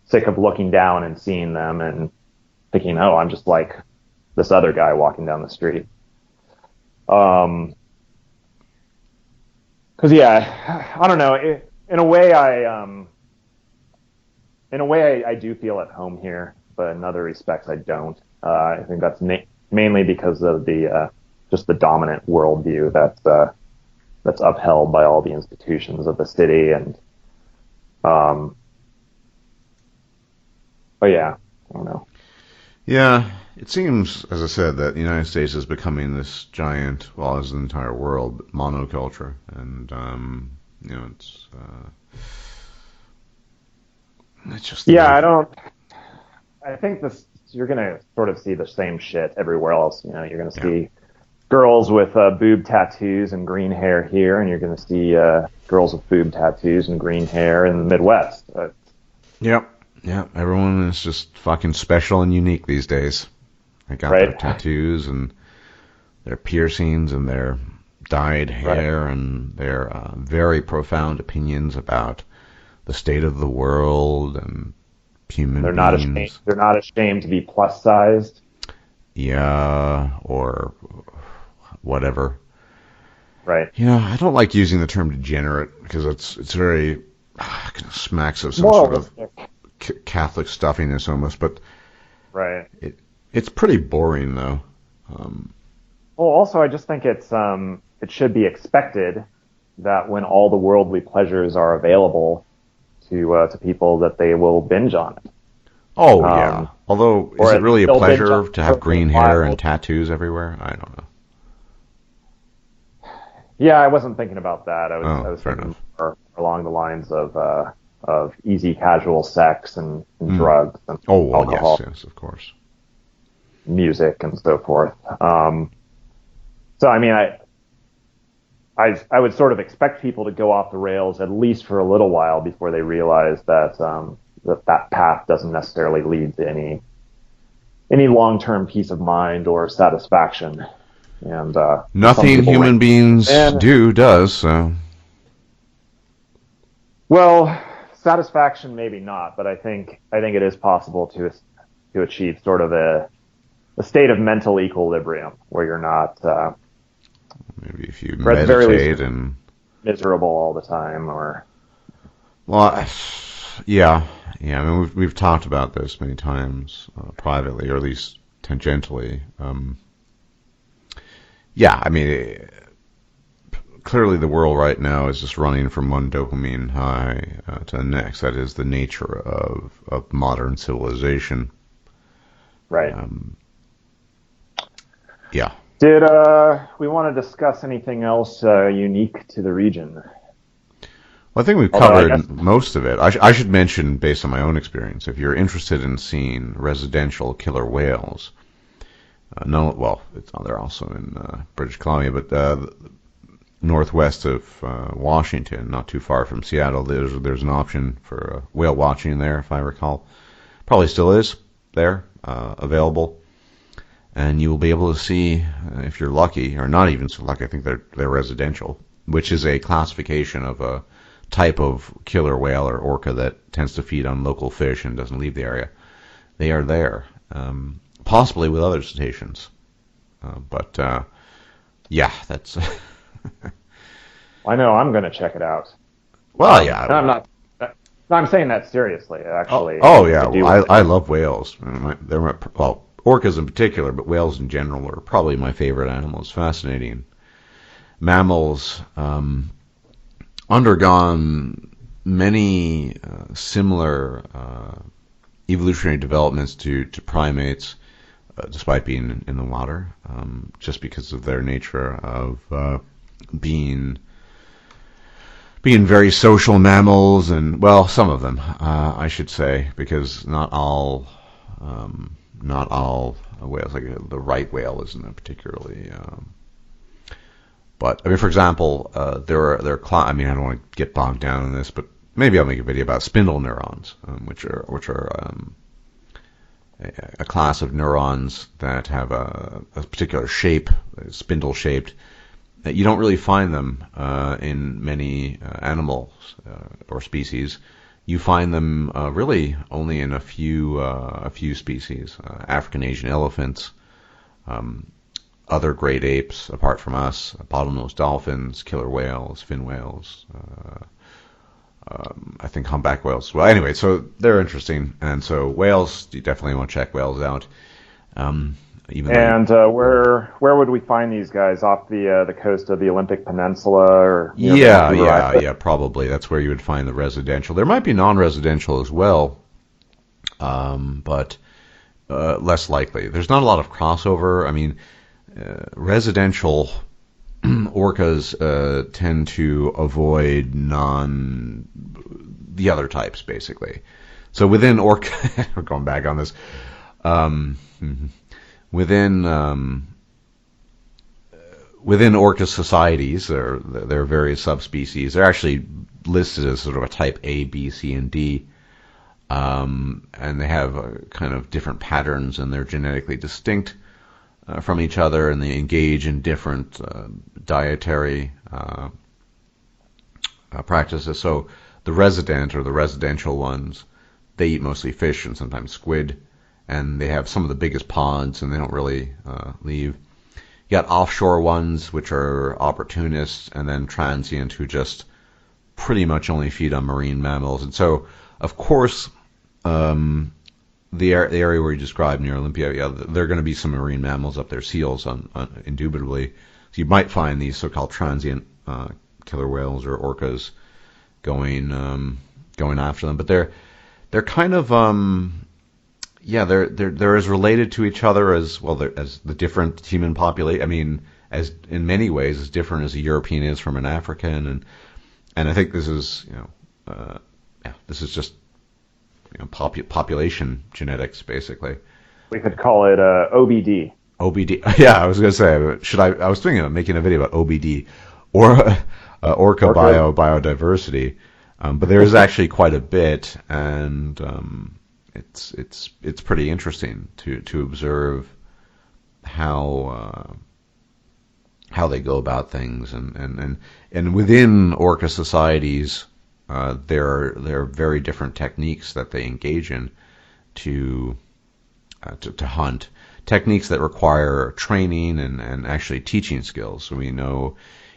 sick of looking down and seeing them and thinking, oh, I'm just like this other guy walking down the street. Because yeah, I don't know. In a way, in a way, I do feel at home here, but in other respects, I don't. I think that's mainly because of the just the dominant worldview that's upheld by all the institutions of the city, and but yeah, I don't know. Yeah, it seems, as I said, that the United States is becoming this giant, well, as the entire world, monoculture, and it's just the Yeah, way. I don't. I think this you're gonna sort of see the same shit everywhere else. You're gonna Yeah. see girls with boob tattoos and green hair here, and you're gonna see girls with boob tattoos and green hair in the Midwest. Yep. Yeah, everyone is just fucking special and unique these days. They got their Right, tattoos and their piercings and their dyed right. hair and their very profound opinions about the state of the world and human They're not ashamed. beings. They're not ashamed to be plus sized. Yeah, or whatever. Right. I don't like using the term degenerate because it's very kind of smacks of some sort of Moralistic. Catholic stuffiness almost, but Right. it's pretty boring though. Um, Well, also, I just think it should be expected that when all the worldly pleasures are available to people, that they will binge on it. oh yeah. Although, is Or it really a they'll binge pleasure on to have it green for a hair while. and tattoos everywhere? I don't know. Yeah, I wasn't thinking about that. I Oh, was fair thinking enough. more along the lines of easy casual sex and Mm. drugs and Oh well, alcohol, yes, of course. music, and so forth. So I mean, I would sort of expect people to go off the rails at least for a little while before they realize that that path doesn't necessarily lead to any long-term peace of mind or satisfaction. And some Nothing people human beings and does. So well, satisfaction maybe not, but I think it is possible to achieve sort of a state of mental equilibrium where you're not, maybe if you or at the very meditate least, and miserable all the time. Or well, yeah, yeah. I mean, we've talked about this many times privately, or at least tangentially. Yeah, I mean, clearly the world right now is just running from one dopamine high to the next. That is the nature of modern civilization. right. Um, yeah. Did we want to discuss anything else unique to the region? Well, I think we've Although I guess covered most of it. I should mention, based on my own experience, if you're interested in seeing residential killer whales, no, well, they're also in British Columbia, but northwest of Washington, not too far from Seattle, there's an option for whale watching there, if I recall. Probably still is there, available. And you will be able to see, if you're lucky, or not even so lucky, I think they're residential, which is a classification of a type of killer whale or orca that tends to feed on local fish and doesn't leave the area. They are there, possibly with other cetaceans. But yeah, that's I know I'm going to check it out. well, yeah. And I'm not. I'm saying that seriously. Actually, Oh yeah, I do. I love whales. Well, orcas in particular, but whales in general are probably my favorite animals. Fascinating mammals, undergone many similar evolutionary developments to primates, despite being in the water, just because of their nature of being very social mammals, and well, some of them, I should say, because not all whales, like the right whale, isn't a particularly. But I mean, for example, I mean, I don't want to get bogged down in this, but maybe I'll make a video about spindle neurons, which are a class of neurons that have a particular shape, spindle shaped. You don't really find them in many animals or species. You find them really only in a few species. African Asian elephants, other great apes apart from us, bottlenose dolphins, killer whales, fin whales, I think humpback whales. Well, anyway, so they're interesting, and so whales, you definitely want to check whales out. Even And where would we find these guys off the coast of the Olympic Peninsula or near Vancouver Island? yeah, probably that's where you would find the residential. There might be non-residential as well, but less likely. There's not a lot of crossover. I mean, residential orcas tend to avoid the other types, basically. So within orca, we're going back on this. Within orca societies, there are various subspecies. They're actually listed as sort of a type A, B, C, and D, and they have kind of different patterns, and they're genetically distinct from each other, and they engage in different dietary practices. So the resident or the residential ones, they eat mostly fish and sometimes squid, and they have some of the biggest pods, and they don't really leave. You got offshore ones, which are opportunists, and then transient, who just pretty much only feed on marine mammals. And so, of course, the area where you described near Olympia, yeah, there are going to be some marine mammals up there, seals, indubitably. So you might find these so-called transient killer whales or orcas going after them, but they're kind of they're as related to each other as well as the different human population. I mean, as in many ways as different as a European is from an African, and I think this is this is just population genetics, basically. We could call it OBD. OBD. Yeah, I was going to say, I was thinking of making a video about OBD or Orca biodiversity, but there is actually quite a bit, and it's pretty interesting to observe how they go about things, and within orca societies, there are very different techniques that they engage in to hunt. Techniques that require training and actually teaching skills. So we know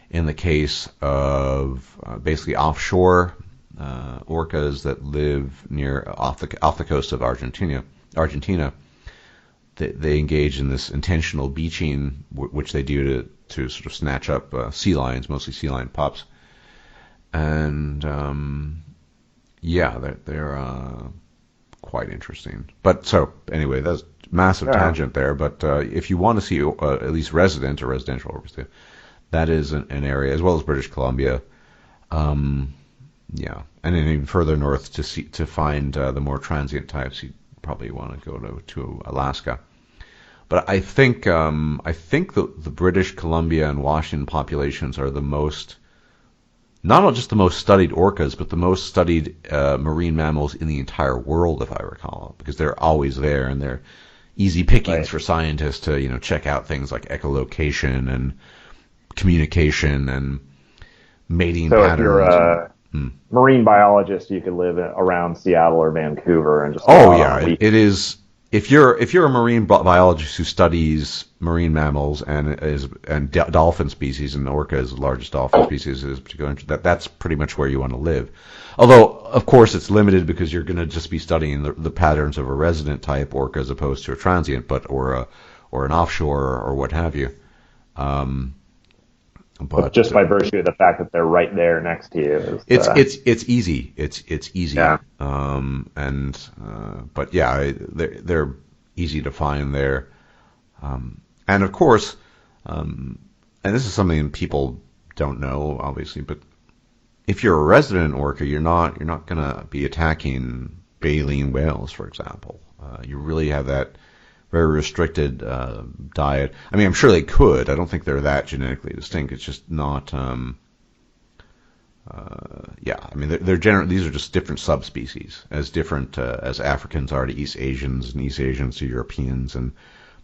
in the case of basically offshore orcas that live off the coast of Argentina, they engage in this intentional beaching, which they do to sort of snatch up sea lions, mostly sea lion pups, and they're quite interesting. But so anyway, that's massive tangent there. But if you want to see at least resident or residential orcas, that is an area, as well as British Columbia. And then even further north to find the more transient types, you probably want to go to Alaska. But I think the British Columbia and Washington populations are the most, not just the most studied orcas, but the most studied marine mammals in the entire world, if I recall, because they're always there and they're easy pickings for scientists to check out things like echolocation and communication and mating patterns. If you're a marine biologist, you could live around Seattle or Vancouver and just. It is. If you're a marine biologist who studies marine mammals and dolphin species, and orca is the largest dolphin species, is particular that's pretty much where you want to live. Although, of course, it's limited because you're going to just be studying the patterns of a resident type orca as opposed to a transient, or an offshore or what have you. But just by virtue of the fact that they're right there next to you, it's easy. It's easy. Yeah. They're easy to find there. And of course, and this is something people don't know, obviously, but if you're a resident orca, you're not going to be attacking baleen whales, for example. You really have that very restricted diet. I mean, I'm sure they could. I don't think they're that genetically distinct. It's just not. I mean, they're generally, these are just different subspecies, as different as Africans are to East Asians and East Asians to Europeans, and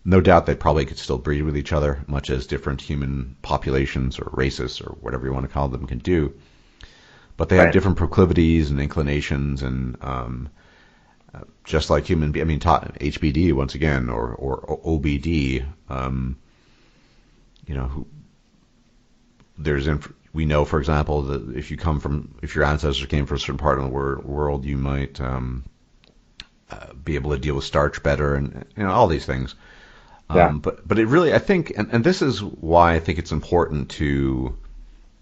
no doubt they probably could still breed with each other, much as different human populations or races or whatever you want to call them can do. But they have different proclivities and inclinations, and just like human beings, I mean, HBD once again, or OBD, we know, for example, that if your ancestors came from a certain part of the world, you might be able to deal with starch better, and all these things. But it really, I think, and this is why I think it's important to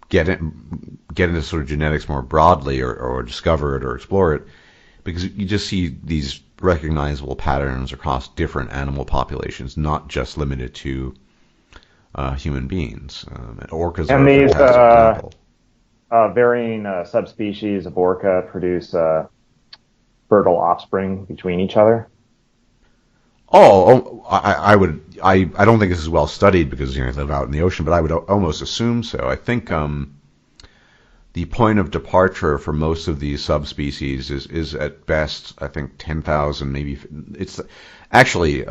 get into sort of genetics more broadly, or discover it or explore it, because you just see these recognizable patterns across different animal populations, not just limited to human beings. Orcas are a fantastic example. Varying subspecies of orca produce fertile offspring between each other. I don't think this is well studied because I live out in the ocean, but I would almost assume so. I think the point of departure for most of these subspecies is at best, I think, 10,000. Maybe it's actually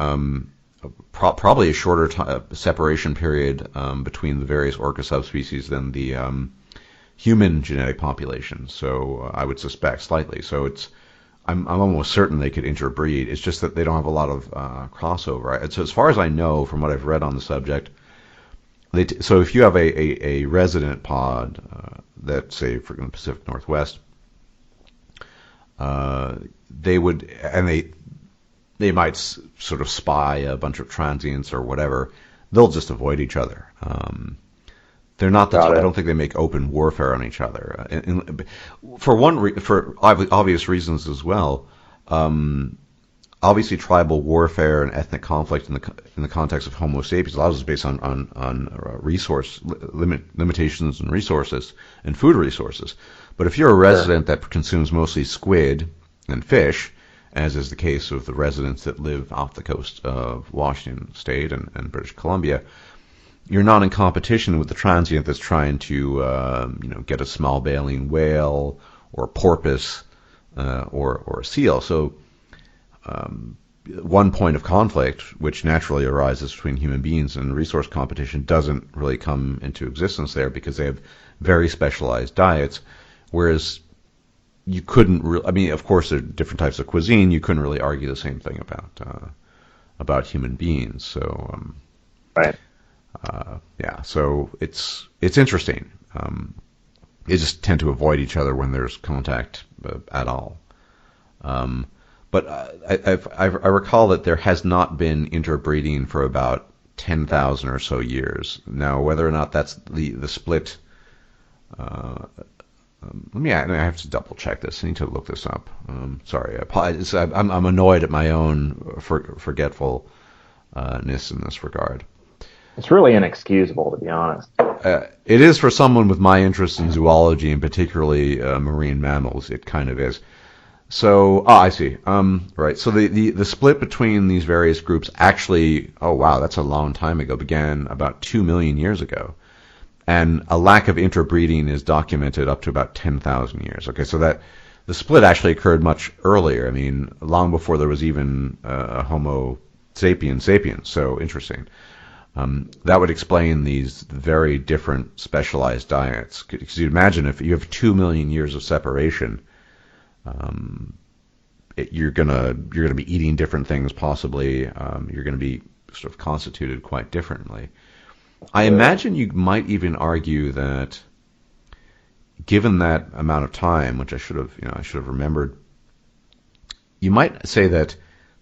probably a shorter separation period between the various orca subspecies than the human genetic population. So I would suspect slightly. So I'm almost certain they could interbreed. It's just that they don't have a lot of crossover. So as far as I know, from what I've read on the subject, so if you have a resident pod that, say, for the Pacific Northwest, they might sort of spy a bunch of transients or whatever. They'll just avoid each other. They're not I don't think they make open warfare on each other. For obvious reasons as well. Obviously, tribal warfare and ethnic conflict in the context of Homo sapiens, a lot of it is based on resource limitations and resources and food resources. But if you're a resident that consumes mostly squid and fish, as is the case of the residents that live off the coast of Washington State and British Columbia, you're not in competition with the transient that's trying to get a small baleen whale or porpoise or a seal. So one point of conflict, which naturally arises between human beings and resource competition, doesn't really come into existence there because they have very specialized diets, whereas you couldn't really, I mean, of course, there are different types of cuisine. You couldn't really argue the same thing about human beings. So, right. So it's interesting. They just tend to avoid each other when there's contact at all. But I recall that there has not been interbreeding for about 10,000 or so years. Now, whether or not that's the split, I have to double check this. I need to look this up. Sorry, I apologize. I'm annoyed at my own forgetfulness in this regard. It's really inexcusable, to be honest. It is for someone with my interest in zoology and particularly marine mammals. It kind of is. So, I see. Right. So the split between these various groups actually, oh wow, that's a long time ago, began about 2 million years ago. And a lack of interbreeding is documented up to about 10,000 years. Okay, so that the split actually occurred much earlier. I mean, long before there was even a Homo sapiens. So interesting. That would explain these very different specialized diets. Because you imagine if you have 2 million years of separation, you're gonna be eating different things. Possibly, you're gonna be sort of constituted quite differently. I imagine you might even argue that, given that amount of time, which I should have remembered, you might say that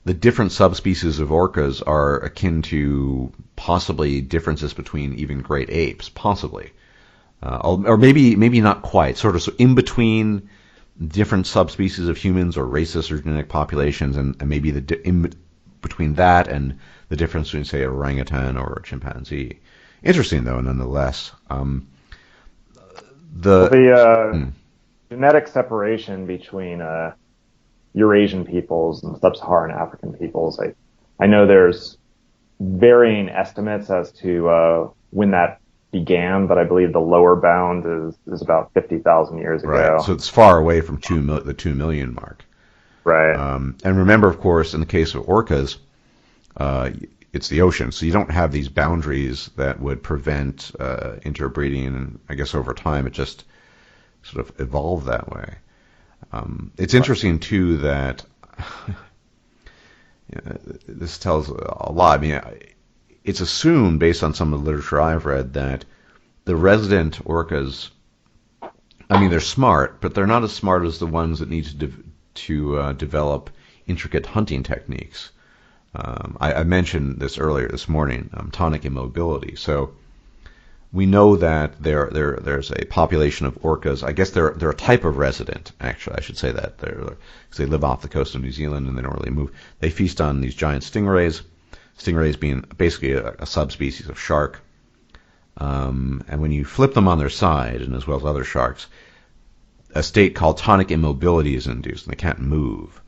the different subspecies of orcas are akin to possibly differences between even great apes, possibly, or maybe not quite. Sort of so in between different subspecies of humans or races or genetic populations, and maybe in between that and the difference between, say, a orangutan or a chimpanzee. Interesting, though, nonetheless. Genetic separation between Eurasian peoples and sub-Saharan African peoples, I know there's varying estimates as to when that began, but I believe the lower bound is about 50,000 years ago. Right, so it's far away from the 2 million mark. Right. And remember, of course, in the case of orcas, it's the ocean, so you don't have these boundaries that would prevent interbreeding, and I guess over time it just sort of evolved that way. It's interesting, too, that this tells a lot. I mean, it's assumed, based on some of the literature I've read, that the resident orcas, I mean, they're smart, but they're not as smart as the ones that need to develop intricate hunting techniques. I mentioned this earlier this morning, tonic immobility. So we know that there's a population of orcas. I guess they're a type of resident, actually. I should say that. Because they live off the coast of New Zealand and they don't really move. They feast on these giant stingrays, stingrays being basically a subspecies of shark. And when you flip them on their side, and as well as other sharks, a state called tonic immobility is induced, and they can't move.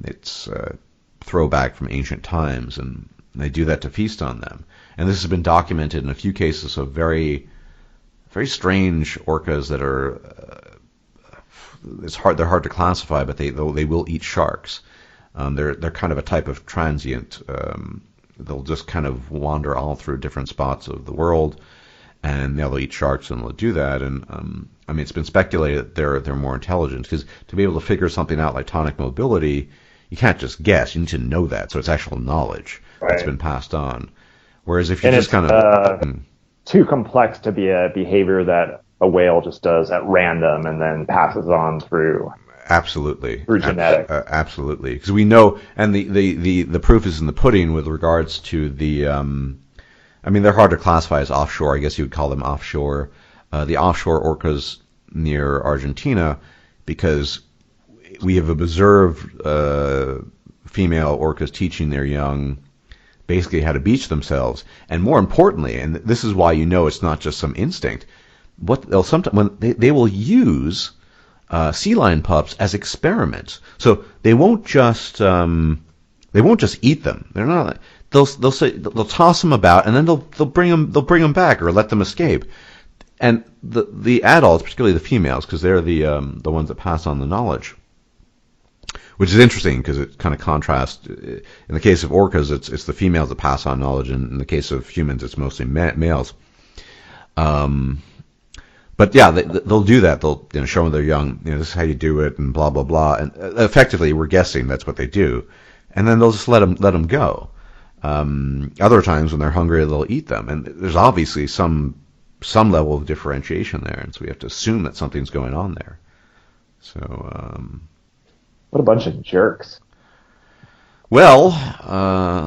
It's a throwback from ancient times, and they do that to feast on them. And this has been documented in a few cases of very, very strange orcas that are. They're hard to classify, but they will eat sharks. They're kind of a type of transient. They'll just kind of wander all through different spots of the world, and they'll eat sharks, and they'll do that. And I mean, it's been speculated that they're more intelligent, because to be able to figure something out like tonic mobility, you can't just guess. You need to know that, so it's actual knowledge that's been passed on. Whereas if you just kind of too complex to be a behavior that a whale just does at random and then passes on through. Absolutely. Through genetics. Absolutely. Because we know, and the proof is in the pudding with regards to the, I mean, they're hard to classify as offshore. I guess you would call them offshore. The offshore orcas near Argentina, because we have observed female orcas teaching their young basically how to beach themselves. And more importantly, and this is why you know it's not just some instinct, what they'll sometimes, when they will use sea lion pups as experiments. So they won't just eat them. They're not. They'll toss them about, and then they'll bring them back or let them escape. And the adults, particularly the females, because they're the ones that pass on the knowledge, which is interesting because it kind of contrasts. In the case of orcas, it's the females that pass on knowledge, and in the case of humans, it's mostly males. But yeah, they'll do that. They'll show them their young, this is how you do it, and blah blah blah. And effectively, we're guessing that's what they do, and then they'll just let them go. Other times, when they're hungry, they'll eat them, and there's obviously some level of differentiation there, and so we have to assume that something's going on there. So, what a bunch of jerks. Well,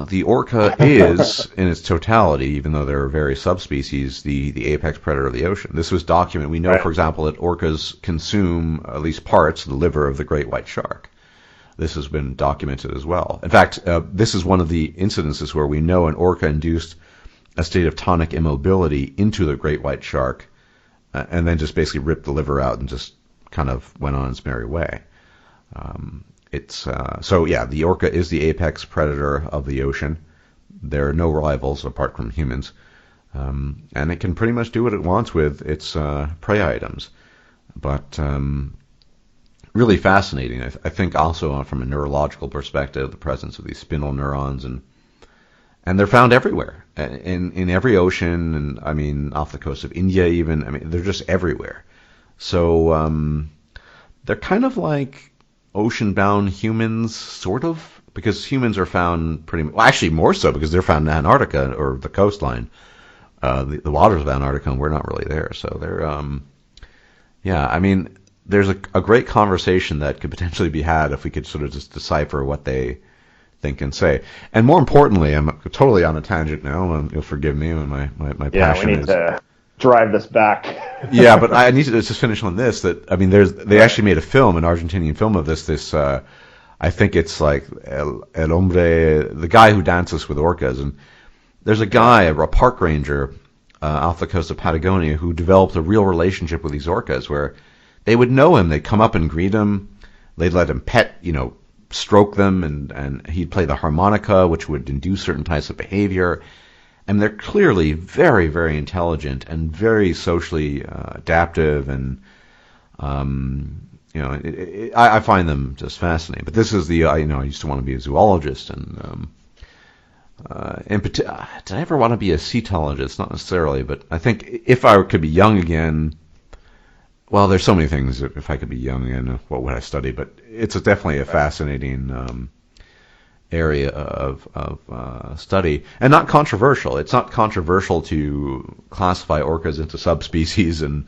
the orca is, in its totality, even though there are various subspecies, the apex predator of the ocean. This was documented. We know, for example, that orcas consume at least parts of the liver of the great white shark. This has been documented as well. In fact, this is one of the incidences where we know an orca induced a state of tonic immobility into the great white shark, and then just basically ripped the liver out and just kind of went on its merry way. So yeah, the orca is the apex predator of the ocean. There are no rivals apart from humans, and it can pretty much do what it wants with its prey items. But really fascinating. I think also from a neurological perspective, the presence of these spindle neurons, and they're found everywhere in every ocean, and I mean off the coast of India even. I mean they're just everywhere. So they're kind of like ocean-bound humans, sort of, because humans are found actually more so because they're found in Antarctica or the coastline, the waters of Antarctica, and we're not really there. So they're, I mean, there's a great conversation that could potentially be had if we could sort of just decipher what they think and say. And more importantly, I'm totally on a tangent now, and you'll forgive me when my passion is... Yeah, we need to drive this back. Yeah, but I need to just finish on this. That I mean, they actually made a film, an Argentinian film of this. I think it's like El Hombre, the guy who dances with orcas, and there's a guy, a park ranger off the coast of Patagonia, who developed a real relationship with these orcas, where they would know him, they'd come up and greet him, they'd let him stroke them, and he'd play the harmonica, which would induce certain types of behavior. And they're clearly very, very intelligent and very socially adaptive, and I find them just fascinating. But this is I used to want to be a zoologist, and did I ever want to be a cetologist? Not necessarily, but I think if I could be young again, well, there's so many things. If I could be young again, what would I study? But it's definitely a fascinating area of study, and not controversial. It's not controversial to classify orcas into subspecies and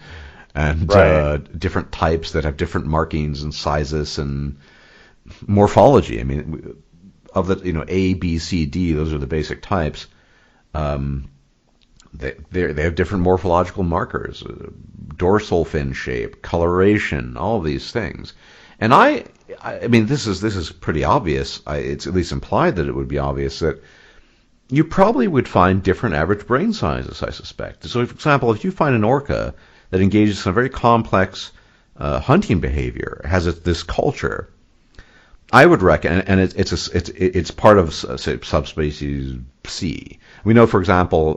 different types that have different markings and sizes and morphology. I mean, of the A, B, C, D, those are the basic types. They have different morphological markers, dorsal fin shape, coloration, all of these things. And I mean, this is pretty obvious. It's at least implied that it would be obvious that you probably would find different average brain sizes, I suspect. So, for example, if you find an orca that engages in a very complex hunting behavior, has this culture, I would reckon, and it's part of say, subspecies C. We know, for example,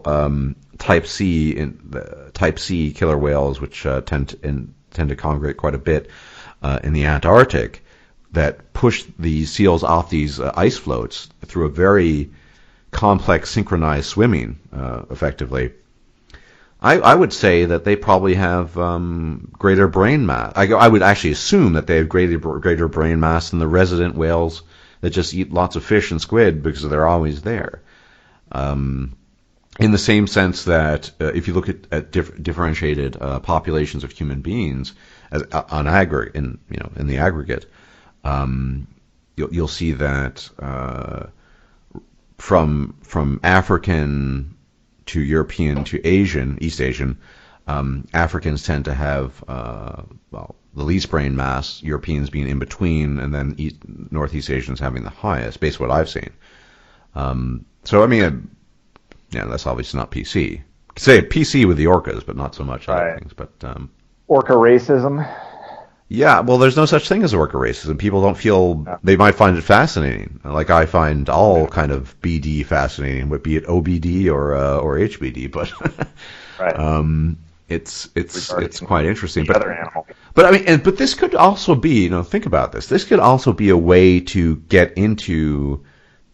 type C killer whales, which tend to congregate quite a bit in the Antarctic, that push the seals off these ice floats through a very complex synchronized swimming, effectively. I would say that they probably have greater brain mass. I would actually assume that they have greater brain mass than the resident whales that just eat lots of fish and squid because they're always there. In the same sense that if you look at differentiated populations of human beings in the aggregate, you'll see that from African to European to Asian, East Asian, Africans tend to have the least brain mass, Europeans being in between, and then Northeast Asians having the highest, based on what I've seen. So I mean, that's obviously not PC. You could say PC with the orcas, but not so much other things. But orca racism. Yeah, well, there's no such thing as orca racism. People don't feel they might find it fascinating. Like I find all kind of BD fascinating, be it OBD or HBD. But it's quite interesting. But other animal. But I mean, but this could also be, think about this. This could also be a way to get into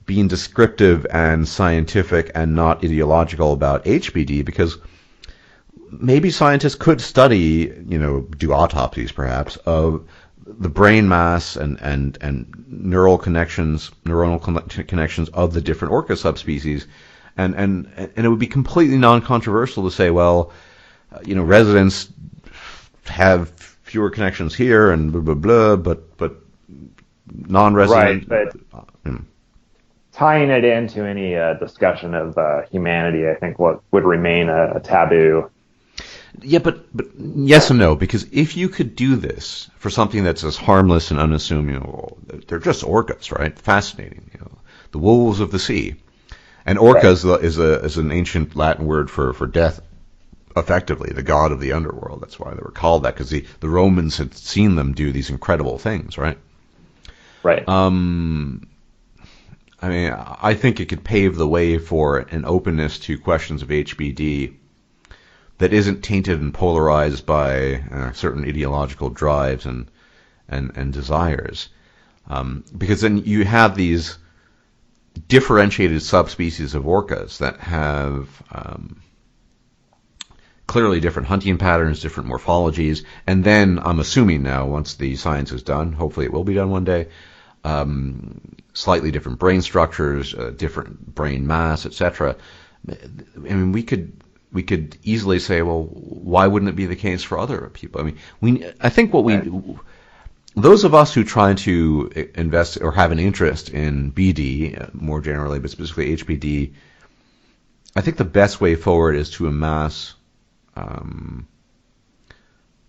being descriptive and scientific and not ideological about HBD, because maybe scientists could study, do autopsies perhaps, of the brain mass and neuronal connections of the different orca subspecies, and it would be completely non-controversial to say, well, residents have fewer connections here and blah blah blah, but non-resident. Right, but tying it into any discussion of humanity, I think what would remain a taboo. Yeah, but yes and no, because if you could do this for something that's as harmless and unassuming, they're just orcas, right? Fascinating, the wolves of the sea. And orcas is an ancient Latin word for death, effectively, the god of the underworld. That's why they were called that, because the Romans had seen them do these incredible things, right? Right. I mean, I think it could pave the way for an openness to questions of HBD that isn't tainted and polarized by certain ideological drives and desires, because then you have these differentiated subspecies of orcas that have clearly different hunting patterns, different morphologies, and then I'm assuming now, once the science is done, hopefully it will be done one day, slightly different brain structures, different brain mass, etc. I mean, we could easily say, well, why wouldn't it be the case for other people? I mean, I think those of us who try to invest or have an interest in BD more generally, but specifically HBD, I think the best way forward is to amass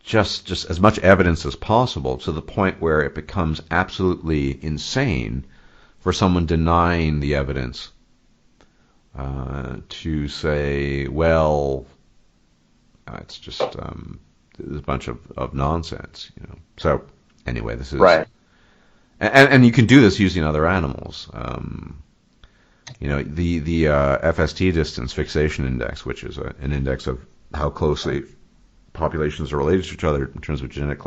just as much evidence as possible, to the point where it becomes absolutely insane for someone denying the evidence to say, well, it's just a bunch of nonsense, So anyway, this is right, and you can do this using other animals. The FST distance fixation index, which is an index of how closely populations are related to each other in terms of genetic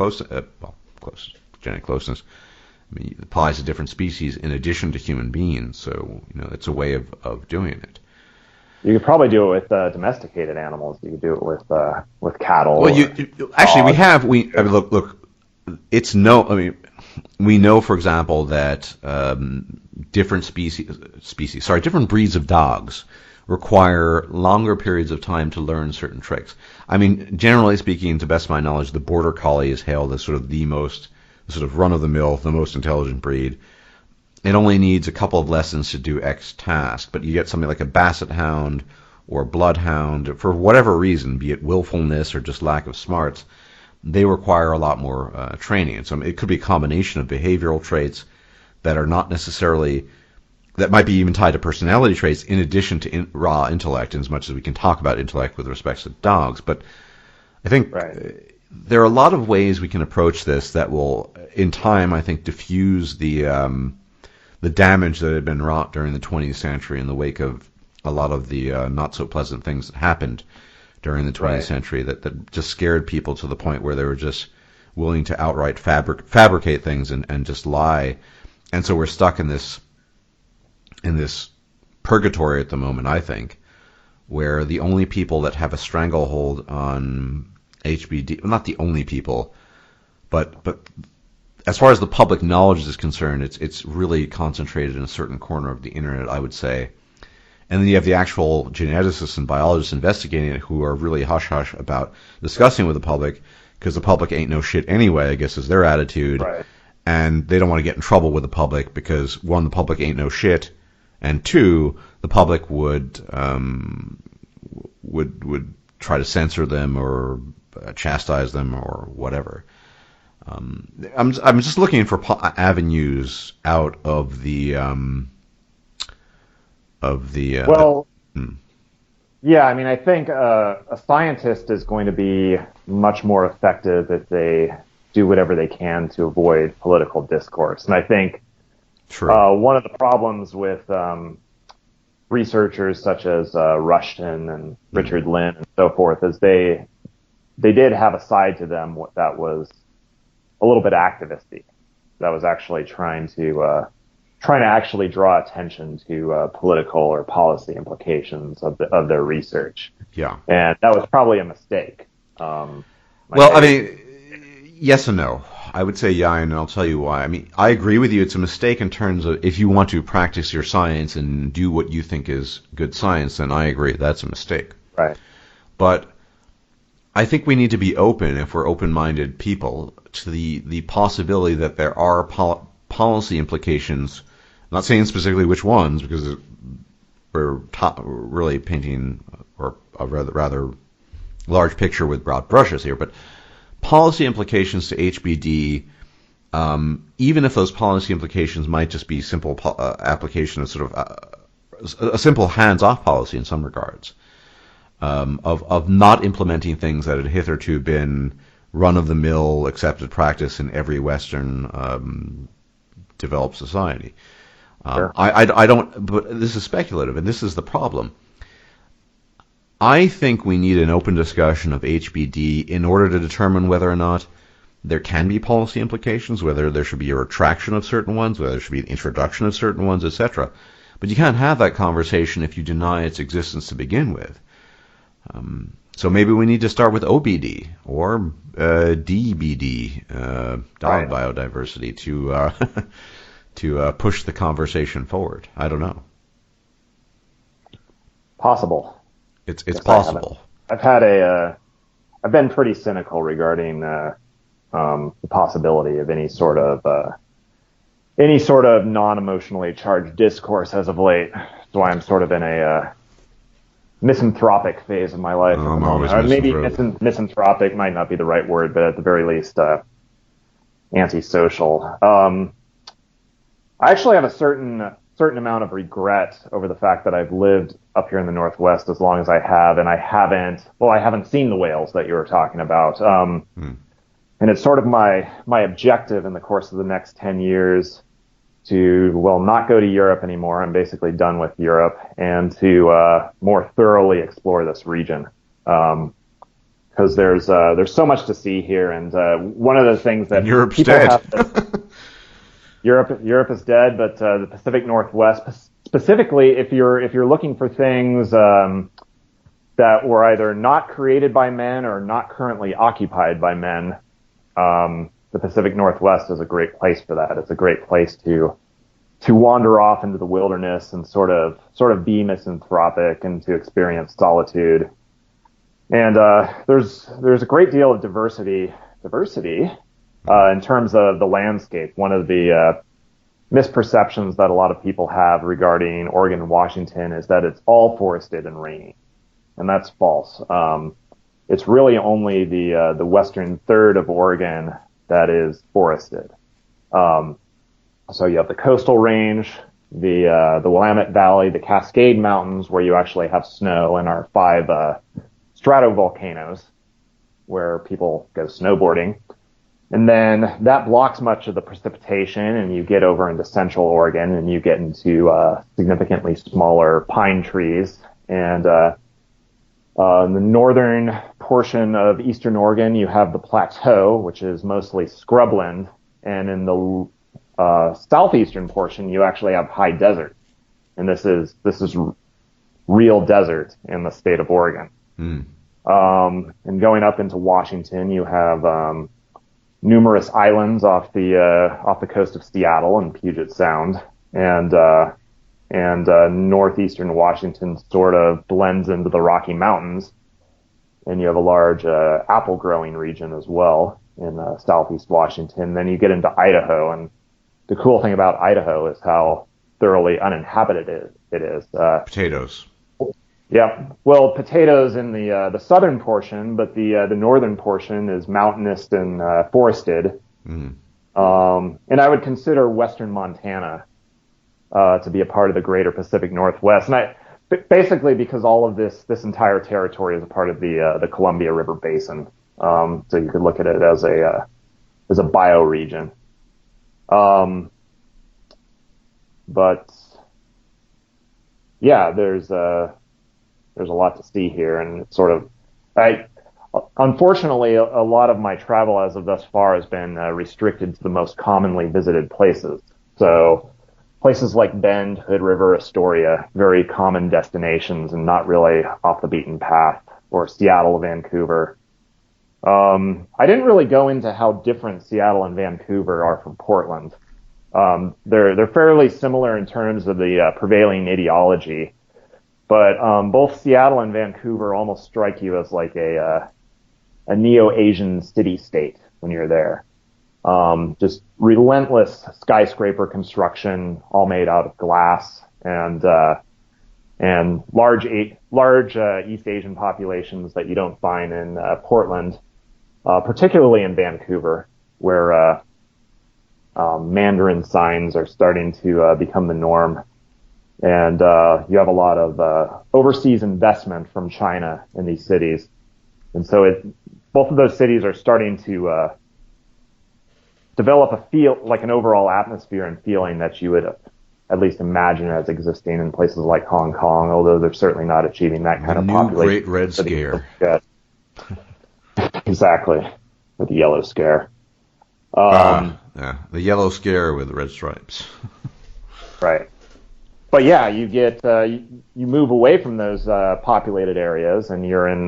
genetic closeness. I mean, it applies to different species in addition to human beings, so it's a way of doing it. You could probably do it with domesticated animals. You could do it with cattle. Well, we have. Look. It's no. I mean, we know, for example, that different different breeds of dogs require longer periods of time to learn certain tricks. I mean, generally speaking, to best of my knowledge, the Border Collie is hailed as sort of the most sort of run-of-the-mill, the most intelligent breed. It only needs a couple of lessons to do X task, but you get something like a Basset Hound or a Bloodhound, for whatever reason, be it willfulness or just lack of smarts, they require a lot more training. And so it could be a combination of behavioral traits that are not necessarily, that might be even tied to personality traits in addition to raw intellect, in as much as we can talk about intellect with respect to dogs. But I think there are a lot of ways we can approach this that will, in time, I think, diffuse the damage that had been wrought during the 20th century in the wake of a lot of the not so pleasant things that happened during the 20th century that just scared people to the point where they were just willing to outright fabricate things and just lie. And so we're stuck in this purgatory at the moment, I think, where the only people that have a stranglehold on HBD, well, not the only people, but as far as the public knowledge is concerned, it's really concentrated in a certain corner of the internet, I would say. And then you have the actual geneticists and biologists investigating it who are really hush-hush about discussing with the public, because the public ain't no shit anyway, I guess is their attitude. Right. And they don't want to get in trouble with the public because, one, the public ain't no shit, and two, the public would try to censor them or chastise them or whatever. I'm just looking for avenues out of the yeah, I mean, I think a scientist is going to be much more effective if they do whatever they can to avoid political discourse. And I think one of the problems with researchers such as Rushton and Richard Lynn and so forth is they did have a side to them that was a little bit activisty, that was actually trying to actually draw attention to political or policy implications of their research. Yeah, and that was probably a mistake. I mean, yes and no. I would say yeah, and I'll tell you why. I mean, I agree with you. It's a mistake in terms of if you want to practice your science and do what you think is good science, then I agree that's a mistake. Right. But I think we need to be open, if we're open-minded people, to the possibility that there are policy implications. I'm not saying specifically which ones, because we're really painting a rather large picture with broad brushes here, but policy implications to HBD, even if those policy implications might just be simple application of sort of a simple hands-off policy in some regards, of not implementing things that had hitherto been run-of-the-mill accepted practice in every Western developed society. Sure. I don't, but this is speculative, and this is the problem. I think we need an open discussion of HBD in order to determine whether or not there can be policy implications, whether there should be a retraction of certain ones, whether there should be an introduction of certain ones, etc. But you can't have that conversation if you deny its existence to begin with. So maybe we need to start with OBD or DBD, dog biodiversity, to push the conversation forward. I don't know. Possible. It's possible. I've been pretty cynical regarding the possibility of any sort of non-emotionally charged discourse as of late. That's why I'm sort of in a misanthropic phase of my life. I'm always maybe misanthropic might not be the right word, but at the very least, antisocial. I actually have a certain amount of regret over the fact that I've lived up here in the Northwest as long as I have, and I haven't seen the whales that you were talking about. And it's sort of my objective in the course of the next 10 years to, not go to Europe anymore. I'm basically done with Europe, and to more thoroughly explore this region. Because there's so much to see here, and one of the things that Europe's dead. Europe is dead, but the Pacific Northwest, specifically, if you're looking for things that were either not created by men or not currently occupied by men, the the Pacific Northwest is a great place for that. It's a great place to wander off into the wilderness and sort of be misanthropic and to experience solitude. And there's a great deal of diversity in terms of the landscape. One of the misperceptions that a lot of people have regarding Oregon and Washington is that it's all forested and rainy, and that's false. It's really only the western third of Oregon that is forested. So you have the coastal range, the Willamette Valley, the Cascade Mountains, where you actually have snow, and our 5 stratovolcanoes where people go snowboarding. And then that blocks much of the precipitation, and you get over into central Oregon, and you get into significantly smaller pine trees. And in the northern portion of eastern Oregon, you have the plateau, which is mostly scrubland. And in the southeastern portion, you actually have high desert. And this is real desert in the state of Oregon. And going up into Washington, you have numerous islands off the coast of Seattle and Puget Sound, and northeastern Washington sort of blends into the Rocky Mountains, and you have a large apple growing region as well in southeast Washington. Then you get into Idaho, and the cool thing about Idaho is how thoroughly uninhabited it is. Potatoes. Yeah, well, potatoes in the southern portion, but the northern portion is mountainous and forested. And I would consider western Montana to be a part of the greater Pacific Northwest. And basically because all of this entire territory is a part of the Columbia River Basin. So you could look at it as a bioregion. But yeah, there's a lot to see here, and it's sort of, unfortunately, a lot of my travel as of thus far has been restricted to the most commonly visited places. So places like Bend, Hood River, Astoria, very common destinations and not really off the beaten path, or Seattle, Vancouver. I didn't really go into how different Seattle and Vancouver are from Portland. They're fairly similar in terms of the prevailing ideology, but both Seattle and Vancouver almost strike you as like a neo-Asian city-state when you're there. Just relentless skyscraper construction, all made out of glass, and large East Asian populations that you don't find in Portland, particularly in Vancouver, where Mandarin signs are starting to become the norm. And you have a lot of overseas investment from China in these cities. And so both of those cities are starting to develop an overall atmosphere and feeling that you would at least imagine as existing in places like Hong Kong, although they're certainly not achieving that kind of population. The Great Red Scare. Exactly. With the Yellow Scare. Yeah, the Yellow Scare with red stripes. Right. But yeah, you get you move away from those populated areas, and you're in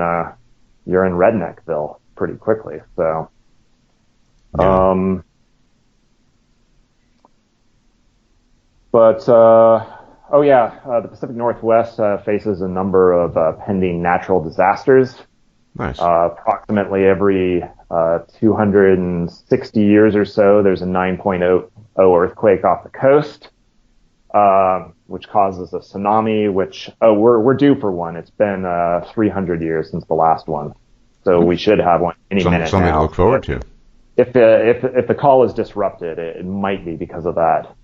Redneckville pretty quickly. So, Yeah. The Pacific Northwest faces a number of pending natural disasters. Nice. Approximately every 260 years or so, there's a 9.0 earthquake off the coast, which causes a tsunami, which, we're due for one. It's been 300 years since the last one. So we should have one any minute something now. to look forward to. If the call is disrupted, it might be because of that.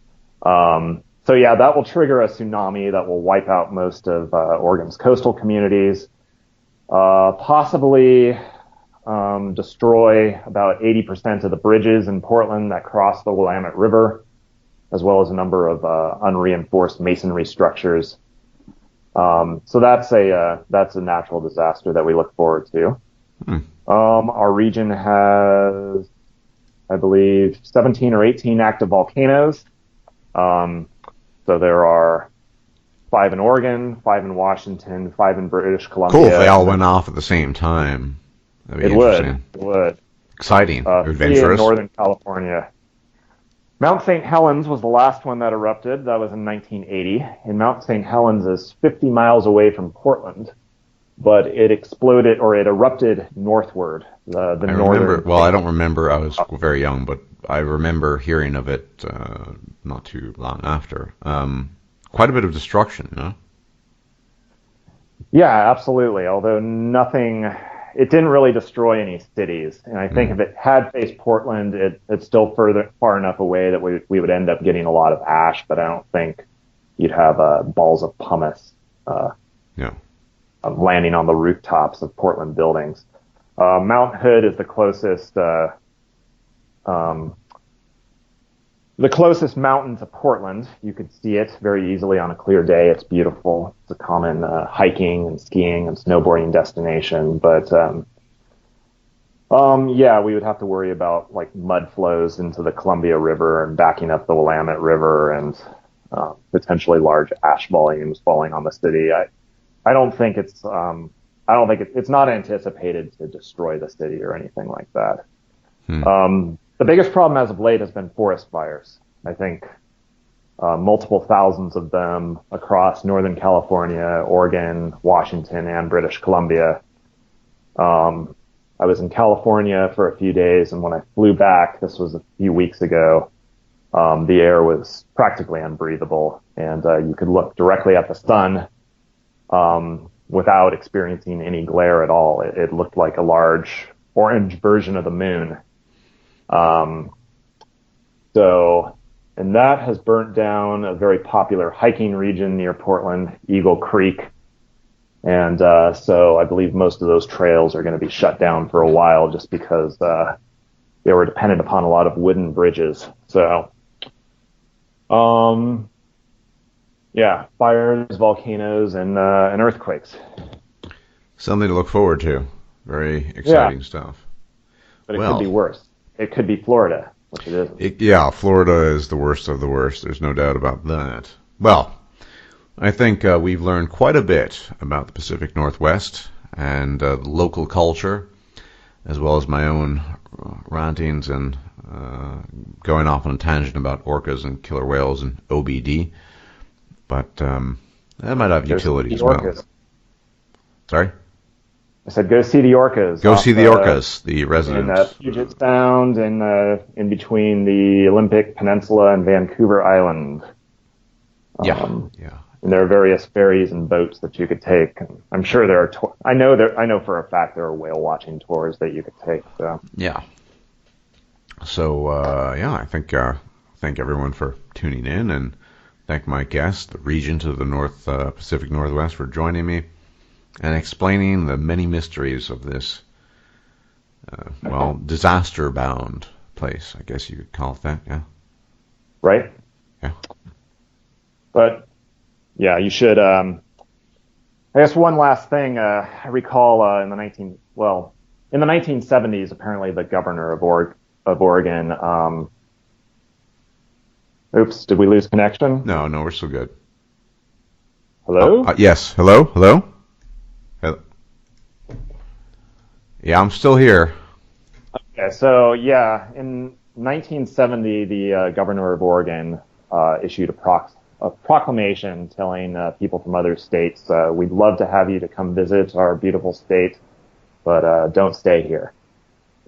So yeah, that will trigger a tsunami that will wipe out most of Oregon's coastal communities, possibly destroy about 80% of the bridges in Portland that cross the Willamette River, as well as a number of unreinforced masonry structures. So that's a natural disaster that we look forward to. Our region has, I believe, 17 or 18 active volcanoes. So there are 5 in Oregon, 5 in Washington, 5 in British Columbia. Cool if they all went off at the same time. That'd be interesting. It would. Exciting, City in adventurous. Northern California. Mount St. Helens was the last one that erupted. That was in 1980. And Mount St. Helens is 50 miles away from Portland, but it exploded or it erupted northward. The I northern. remember. Well, I don't remember. I was very young, but I remember hearing of it not too long after. Quite a bit of destruction, you know? Yeah, absolutely. Although it didn't really destroy any cities. And I think if it had faced Portland, it's still far enough away that we would end up getting a lot of ash, but I don't think you'd have balls of pumice Yeah. landing on the rooftops of Portland buildings. Mount Hood is the closest mountain to Portland. You could see it very easily on a clear day. It's beautiful. It's a common hiking and skiing and snowboarding destination. But yeah, we would have to worry about like mud flows into the Columbia River and backing up the Willamette River and potentially large ash volumes falling on the city. I don't think it's not anticipated to destroy the city or anything like that. The biggest problem as of late has been forest fires. I think multiple thousands of them across Northern California, Oregon, Washington, and British Columbia. I was in California for a few days, and when I flew back, this was a few weeks ago, the air was practically unbreathable, and you could look directly at the sun without experiencing any glare at all. It looked like a large orange version of the moon. And that has burnt down a very popular hiking region near Portland, Eagle Creek. And so I believe most of those trails are going to be shut down for a while just because they were dependent upon a lot of wooden bridges. So, yeah, fires, volcanoes, and earthquakes. Something to look forward to. Very exciting stuff. But it could be worse. It could be Florida, which it isn't. Yeah, Florida is the worst of the worst. There's no doubt about that. Well, I think we've learned quite a bit about the Pacific Northwest and local culture, as well as my own rantings and going off on a tangent about orcas and killer whales and OBD. But that might have utility as well. Sorry? I said, go see the orcas. Go see the orcas, the residents. In Puget Sound and in between the Olympic Peninsula and Vancouver Island. Yeah. And there are various ferries and boats that you could take. I'm sure there are. I know for a fact there are whale watching tours that you could take. So. Yeah. So I think thank everyone for tuning in, and thank my guest, the Regent of the Pacific Northwest, for joining me and explaining the many mysteries of this, disaster-bound place. I guess you could call it that, yeah? Right? Yeah. But, yeah, you should, I guess one last thing, I recall in the 1970s, apparently the governor of Oregon, oops, did we lose connection? No, we're still good. Hello? Yes, hello? Yeah, I'm still here. Okay, so yeah, in 1970, the governor of Oregon issued a proclamation telling people from other states, we'd love to have you to come visit our beautiful state, but don't stay here.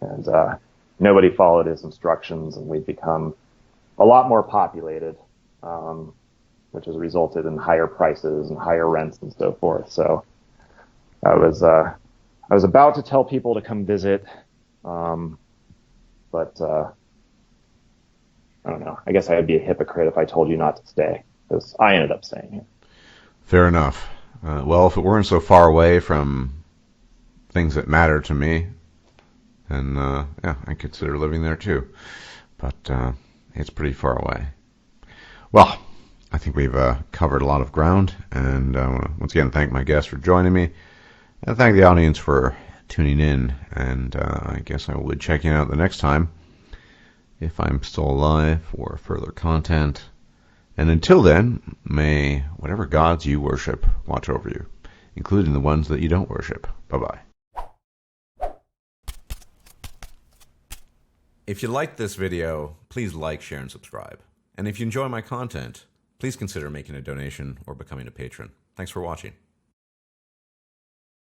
And nobody followed his instructions, and we've become a lot more populated, which has resulted in higher prices and higher rents and so forth. So I was about to tell people to come visit, but I don't know. I guess I'd be a hypocrite if I told you not to stay, because I ended up staying here. Fair enough. Well, if it weren't so far away from things that matter to me, then I consider living there too. But it's pretty far away. Well, I think we've covered a lot of ground, and I want to once again thank my guest for joining me. And thank the audience for tuning in, and I guess I will be checking out the next time, if I'm still alive, for further content. And until then, may whatever gods you worship watch over you, including the ones that you don't worship. Bye-bye. If you liked this video, please like, share, and subscribe. And if you enjoy my content, please consider making a donation or becoming a patron. Thanks for watching.